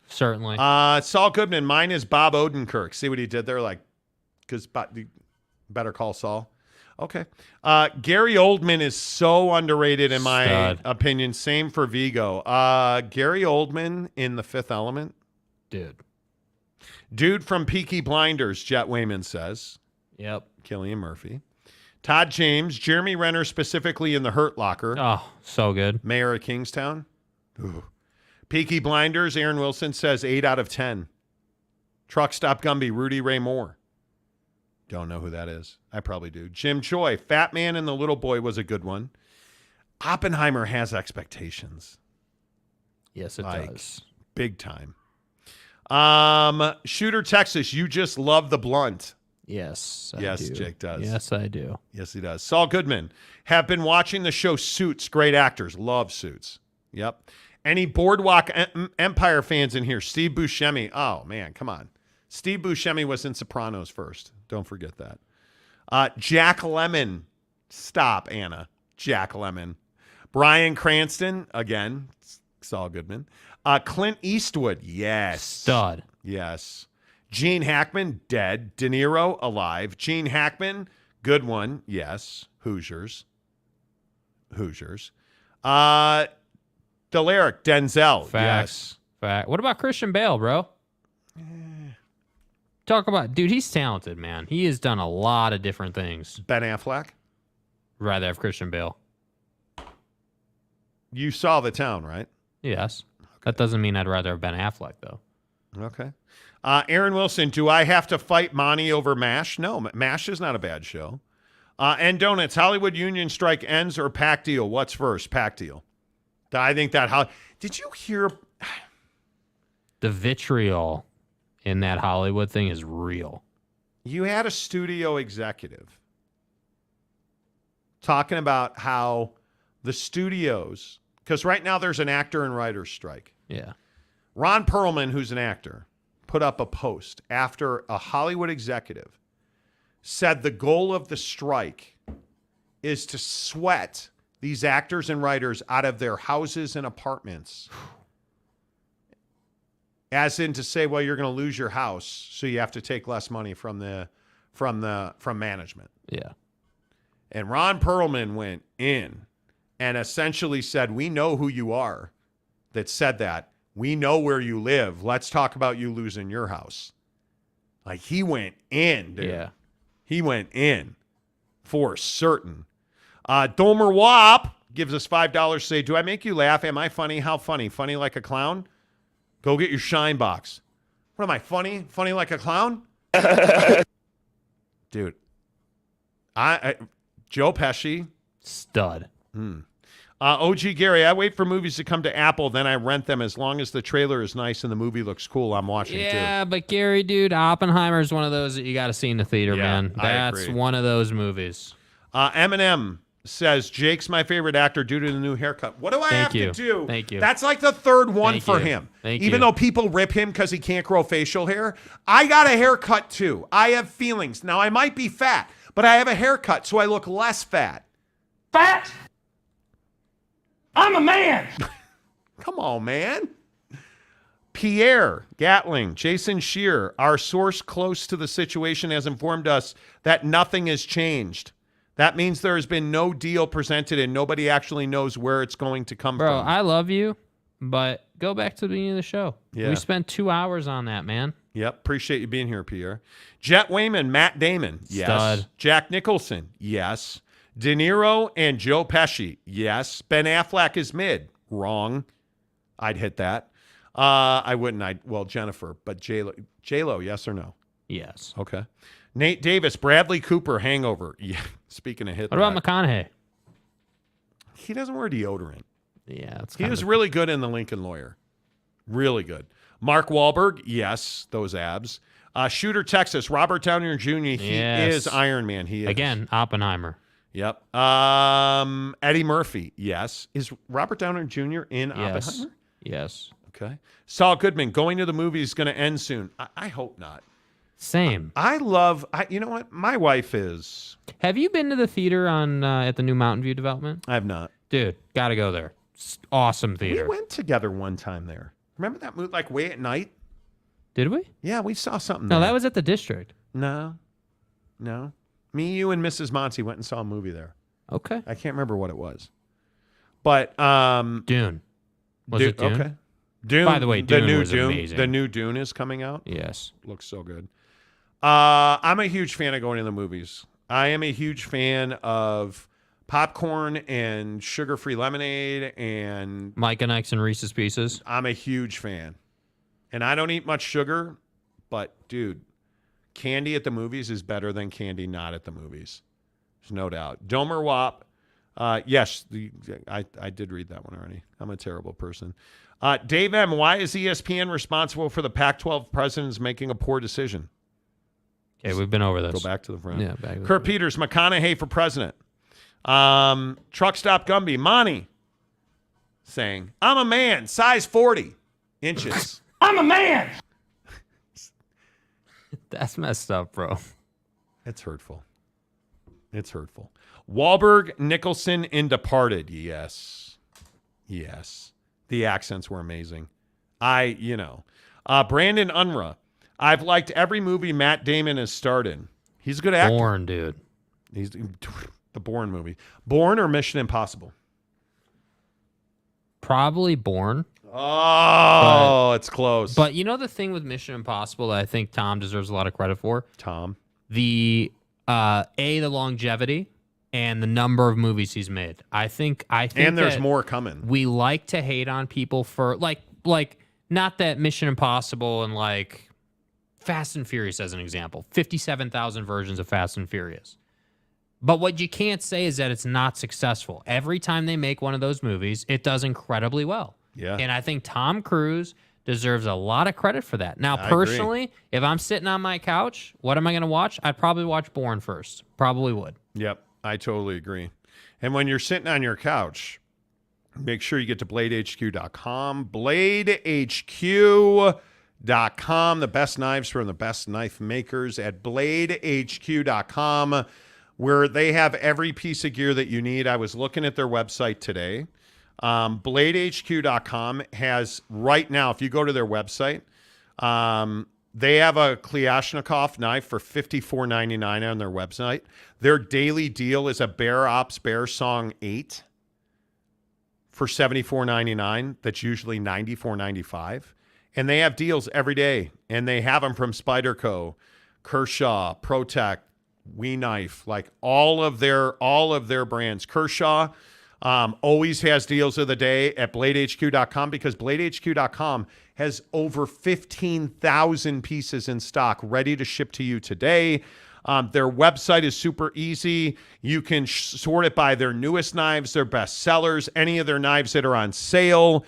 Certainly. Saul Goodman, mine is Bob Odenkirk. See what he did there? Like, because Better Call Saul. Okay. Gary Oldman is so underrated in my opinion. Same for Vigo. Gary Oldman in The Fifth Element. Dude from Peaky Blinders, Jet Wayman says. Yep. Cillian Murphy. Todd James, Jeremy Renner specifically in The Hurt Locker. Oh, so good. Mayor of Kingstown. Ooh. Peaky Blinders, Aaron Wilson says 8 out of 10. Truck Stop Gumby, Rudy Ray Moore. Don't know who that is. I probably do. Jim Choi, Fat Man and the Little Boy was a good one. Oppenheimer has expectations. Yes, it does. Big time. Shooter, Texas, you just love the blunt. Yes, I yes, do. Jake does. Yes, I do. Yes, he does. Saul Goodman, have been watching the show Suits. Great actors. Love Suits. Yep. Any Boardwalk Empire fans in here? Steve Buscemi. Oh, man, come on. Steve Buscemi was in Sopranos first. Don't forget that. Jack Lemmon. Stop, Anna. Jack Lemmon. Brian Cranston, again, Saul Goodman. Clint Eastwood, yes. Stud. Yes. Gene Hackman, dead. De Niro, alive. Gene Hackman, good one, yes. Hoosiers. Delaric, Denzel, yes. Fact. What about Christian Bale, bro? Talk about, dude, he's talented, man. He has done a lot of different things. Ben Affleck? Rather have Christian Bale. You saw The Town, right? Yes. Okay. That doesn't mean I'd rather have Ben Affleck, though. Okay. Aaron Wilson, do I have to fight Monty over MASH? No, MASH is not a bad show. And Donuts, Hollywood union strike ends or pack deal? What's first? Pack deal. I think that... Did you hear... The vitriol in that Hollywood thing is real. You had a studio executive talking about how the studios... Because right now there's an actor and writer's strike. Yeah. Ron Perlman, who's an actor, put up a post after a Hollywood executive said the goal of the strike is to sweat these actors and writers out of their houses and apartments. As in to say, well, you're going to lose your house, so you have to take less money from management. Yeah. And Ron Perlman went in and essentially said, we know who you are that said that. We know where you live. Let's talk about you losing your house. Like, he went in, dude. Yeah. He went in for certain. Domer Wop gives us $5 to say, do I make you laugh? Am I funny? How funny? Funny like a clown? Go get your shine box. What am I, funny? Funny like a clown? Dude. Joe Pesci. Stud. OG Gary, I wait for movies to come to Apple, then I rent them as long as the trailer is nice and the movie looks cool. I'm watching too. Yeah, but Gary, dude, Oppenheimer is one of those that you got to see in the theater, man. That's one of those movies. Eminem says, Jake's my favorite actor due to the new haircut. What do I have to do? Thank you. That's like the third one for him. Even though people rip him because he can't grow facial hair, I got a haircut too. I have feelings. Now, I might be fat, but I have a haircut, so I look less fat. Fat? I'm a man. Come on, man. Pierre Gatling, Jason Shear, our source close to the situation has informed us that nothing has changed. That means there has been no deal presented and nobody actually knows where it's going to come Bro, from. I love you, but go back to the beginning of the show. Yeah. We spent 2 hours on that, man. Yep. Appreciate you being here, Pierre. Jet Wayman, Matt Damon. Yes. Stud. Jack Nicholson. Yes. De Niro and Joe Pesci. Yes. Ben Affleck is mid. Wrong. I'd hit that. I wouldn't. Jennifer, but J-Lo, yes or no? Yes. Okay. Nate Davis, Bradley Cooper, Hangover. Yeah. Speaking of hit. What about McConaughey? He doesn't wear deodorant. Yeah. He was really good in The Lincoln Lawyer. Really good. Mark Wahlberg. Yes. Those abs. Shooter, Texas, Robert Downey Jr. He is Iron Man. He is. Again, Oppenheimer. Yep. Eddie Murphy. Yes. Is Robert Downey Jr. in Oppenheimer? Yes. Okay. Saul Goodman, going to the movies is going to end soon. I hope not. Same. You know what? My wife is. Have you been to the theater at the new Mountain View development? I have not. Dude, got to go there. It's awesome theater. We went together one time there. Remember that movie, like Way at Night? Did we? Yeah, we saw something No, there. that was at the District. No. Me, you, and Mrs. Monty went and saw a movie there. Okay. I can't remember what it was. But Dune. Was it Dune? Okay. Dune. By the way, Dune was Dune. amazing. The new Dune is coming out. Yes. Looks so good. I'm a huge fan of going to the movies. I am a huge fan of popcorn and sugar-free lemonade and Mike and Ike's and Reese's Pieces. I'm a huge fan. And I don't eat much sugar, but dude, candy at the movies is better than candy not at the movies. There's no doubt. Domer Wop. Yes, I did read that one already. I'm a terrible person. Dave M., why is ESPN responsible for the Pac-12 presidents making a poor decision? Okay, we've been over this. Go back to the front. Yeah, back. Kurt Peters, McConaughey for president. Truck Stop Gumby, Monty saying, I'm a man, size 40 inches. I'm a man. That's messed up, bro. It's hurtful. It's hurtful. Wahlberg, Nicholson in Departed. Yes. The accents were amazing. Brandon Unruh. I've liked every movie Matt Damon has starred in. He's a good actor. Bourne, dude. He's the Bourne movie. Bourne or Mission Impossible? Probably Bourne. Oh, it's close. But you know the thing with Mission Impossible that I think Tom deserves a lot of credit for? The longevity and the number of movies he's made. I think and there's more coming. We like to hate on people for like not that Mission Impossible and like Fast and Furious as an example. 57,000 versions of Fast and Furious. But what you can't say is that it's not successful. Every time they make one of those movies, it does incredibly well. Yeah. And I think Tom Cruise deserves a lot of credit for that. Now, I personally, agree. if I'm sitting on my couch, what am I going to watch? I'd probably watch Bourne first. Probably would. Yep, I totally agree. And when you're sitting on your couch, make sure you get to BladeHQ.com. BladeHQ.com. The best knives from the best knife makers at BladeHQ.com, where they have every piece of gear that you need. I was looking at their website today. BladeHQ.com has right now, if you go to their website, they have a Klyashnikov knife for $54.99 on their website. Their daily deal is a Bear Ops Bear Song 8 for $74.99. That's usually $94.95. And they have deals every day. And they have them from Spyderco, Kershaw, ProTech, We Knife, like all of their brands. Kershaw always has deals of the day at BladeHQ.com because BladeHQ.com has over 15,000 pieces in stock ready to ship to you today. Their website is super easy. You can sort it by their newest knives, their best sellers, any of their knives that are on sale.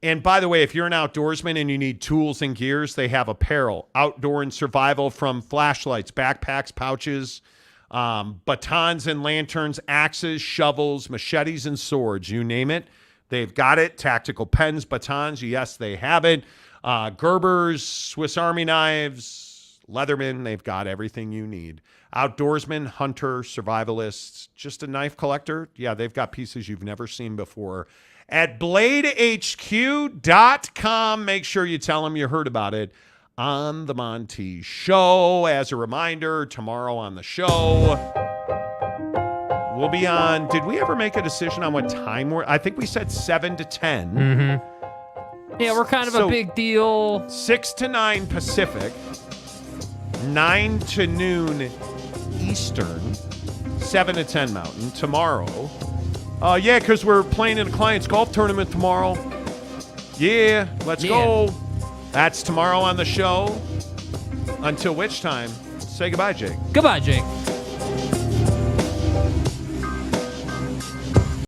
And by the way, if you're an outdoorsman and you need tools and gears, they have apparel, outdoor and survival, from flashlights, backpacks, pouches, batons and lanterns, axes, shovels, machetes, and swords. You name it, they've got it. Tactical pens, batons, yes, they have it. Gerbers, Swiss Army knives, Leatherman, they've got everything you need. Outdoorsman, hunter, survivalists, just a knife collector, yeah, they've got pieces you've never seen before. At BladeHQ.com, make sure you tell them you heard about it on the Monty Show. As a reminder, tomorrow on the show, we'll be on. Did we ever make a decision on what time we're? I think we said 7 to 10. Mm-hmm. Yeah, we're kind of a big deal. 6 to 9 Pacific, 9 to noon Eastern, 7 to 10 Mountain tomorrow. Yeah, because we're playing in a client's golf tournament tomorrow. Yeah, let's go. That's tomorrow on the show. Until which time, say goodbye, Jake. Goodbye, Jake.